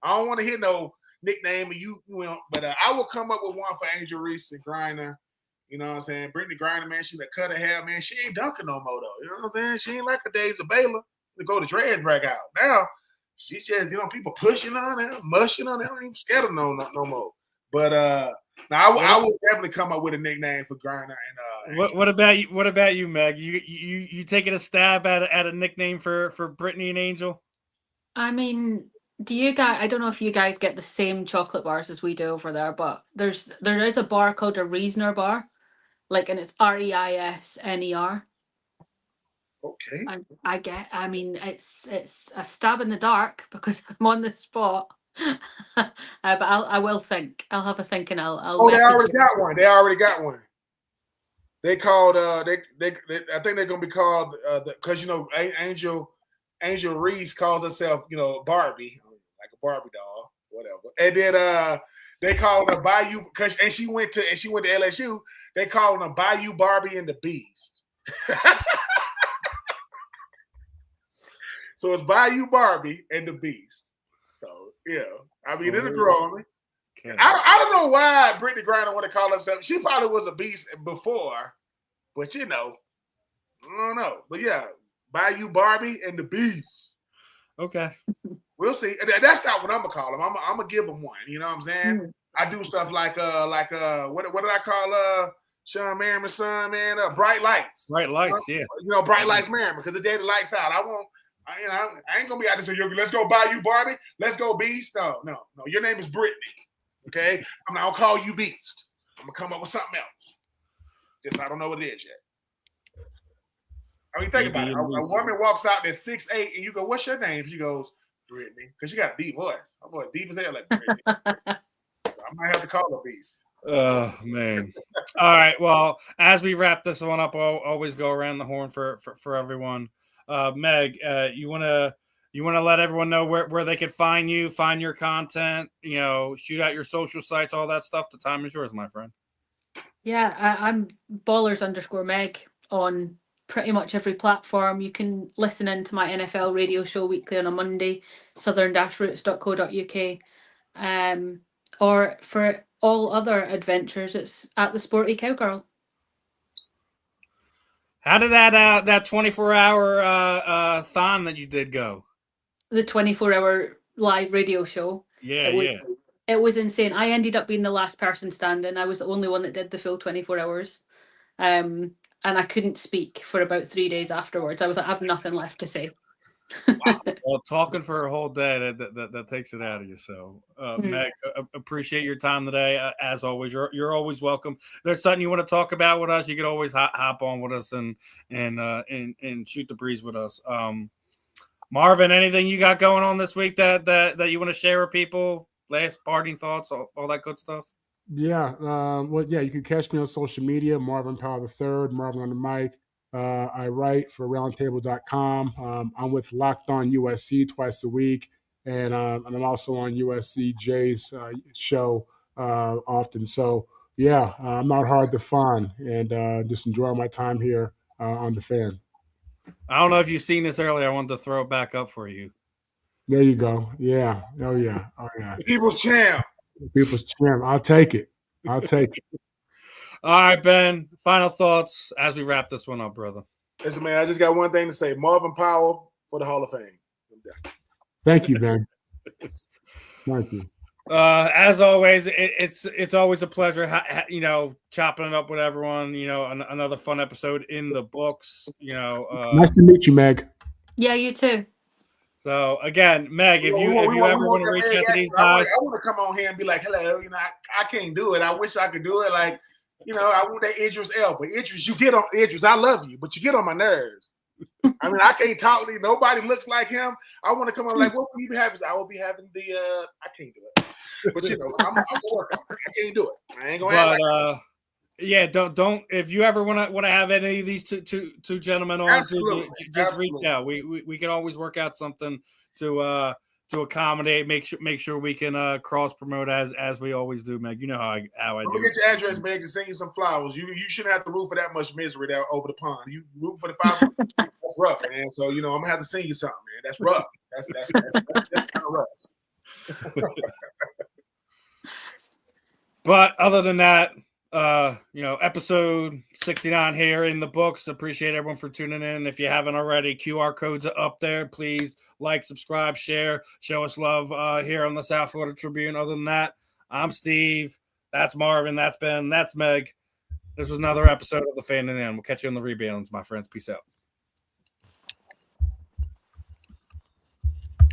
now. I don't want to hear no nickname of you know, but I will come up with one for Angel Reese and Griner. You know what I'm saying? Brittany Griner, man, she that cut her hair, man. She ain't dunking no more though. You know what I'm saying? She ain't like her days of Baylor to go to dreads break out. Now she's just, you know, people pushing on her, mushing on her. They don't even scared of no more. But now I will definitely come up with a nickname for Griner and what about you? What about you, Meg? You taking a stab at a nickname for Brittany and Angel? I mean, do you guys? I don't know if you guys get the same chocolate bars as we do over there, but there is a bar called a Reisner bar, like, and it's Reisner. Okay. I mean, it's a stab in the dark because I'm on the spot. But I will think. I'll have a think and I'll. Oh, they already got one. They already got one. They called. They I think they're gonna be called because you know Angel Reese calls herself, you know, Barbie, like a Barbie doll, whatever. And then they called her Bayou and she went to LSU. They called her Bayou Barbie and the Beast. So it's Bayou Barbie and the Beast. So yeah, I mean it'll grow on me. Okay. I don't know why Brittany Griner want to call herself. She probably was a beast before, but you know, I don't know. But yeah, Bayou Barbie and the Beast. Okay, we'll see. That's not what I'm gonna call them. I'm gonna give them one. You know what I'm saying? Mm-hmm. I do stuff like what did I call Sean Merriman's son, man? Bright Lights. Bright Lights, yeah. You know, Bright Lights Merriman, because the day the lights out, I ain't gonna be out there. So let's go Bayou Barbie. Let's go Beast. No. Your name is Brittany. Okay, I'll call you Beast. I'm gonna come up with something else. Just I don't know what it is yet. I mean, think about it. A woman walks out there 6'8", and you go, "What's your name?" She goes, "Brittany," because she got a deep voice. I'm going deep as hell like Brittany. So I might have to call her Beast. Oh man! All right. Well, as we wrap this one up, I'll always go around the horn for everyone. Meg, you wanna let everyone know where they could find you, find your content, you know, shoot out your social sites, all that stuff. The time is yours, my friend. Yeah, I'm ballers_Meg on pretty much every platform. You can listen into my NFL radio show weekly on a Monday, southern-roots.co.uk. Or for all other adventures, it's at the Sporty Cowgirl. How did that 24-hour thon that you did go? The 24-hour live radio show. Yeah, It was insane. I ended up being the last person standing. I was the only one that did the full 24 hours. And I couldn't speak for about 3 days afterwards. I was like, I have nothing left to say. Wow. Well, talking for a whole day, that takes it out of you. So, Meg, appreciate your time today. As always, you're always welcome. If there's something you want to talk about with us, you can always hop on with us and shoot the breeze with us. Marvin, anything you got going on this week that you want to share with people? Last parting thoughts, all that good stuff. Yeah. You can catch me on social media, Marvin Powell III, Marvin on the mic. I write for roundtable.com. I'm with Locked On USC twice a week, and I'm also on USC Jay's show often. So, yeah, I'm not hard to find, and just enjoy my time here on The Fan. I don't know if you've seen this earlier. I wanted to throw it back up for you. There you go. Yeah. Oh, yeah. People's champ. I'll take it. All right, Ben. Final thoughts as we wrap this one up, brother. Listen, man, I just got one thing to say. Marvin Powell for the Hall of Fame. Thank you, Ben. Thank you. As always, it's always a pleasure, chopping it up with everyone. You know, another fun episode in the books. You know, nice to meet you, Meg. Yeah, you too. So again, Meg, if you ever want to reach out to these guys, I want to come on here and be like, hello. You know, I can't do it. I wish I could do it. Like, you know, I want that Idris Elba. Idris, you get on Idris. I love you, but you get on my nerves. I mean, I can't talk to you. Nobody looks like him. I want to come on like, what will you be having? I will be having the. I can't do it. But you know, I'm work on it. I can't do it. I ain't gonna. Yeah, don't. If you ever want to have any of these two gentlemen on, just reach out. We can always work out something to accommodate. Make sure we can cross promote as we always do, Meg. You know how I do. Get your address, Meg, to send you some flowers. You shouldn't have to root for that much misery down over the pond. You root for the 5. That's rough, man. So you know I'm gonna have to send you something, man. That's rough. That's kind of rough. But other than that, episode 69 here in the books. Appreciate everyone for tuning in. If you haven't already, QR codes are up there. Please like, subscribe, share, show us love here on the South Florida Tribune. Other than that, I'm Steve. That's Marvin. That's Ben. That's Meg. This was another episode of The Fan and the End. We'll catch you on the rebounds, my friends. Peace out.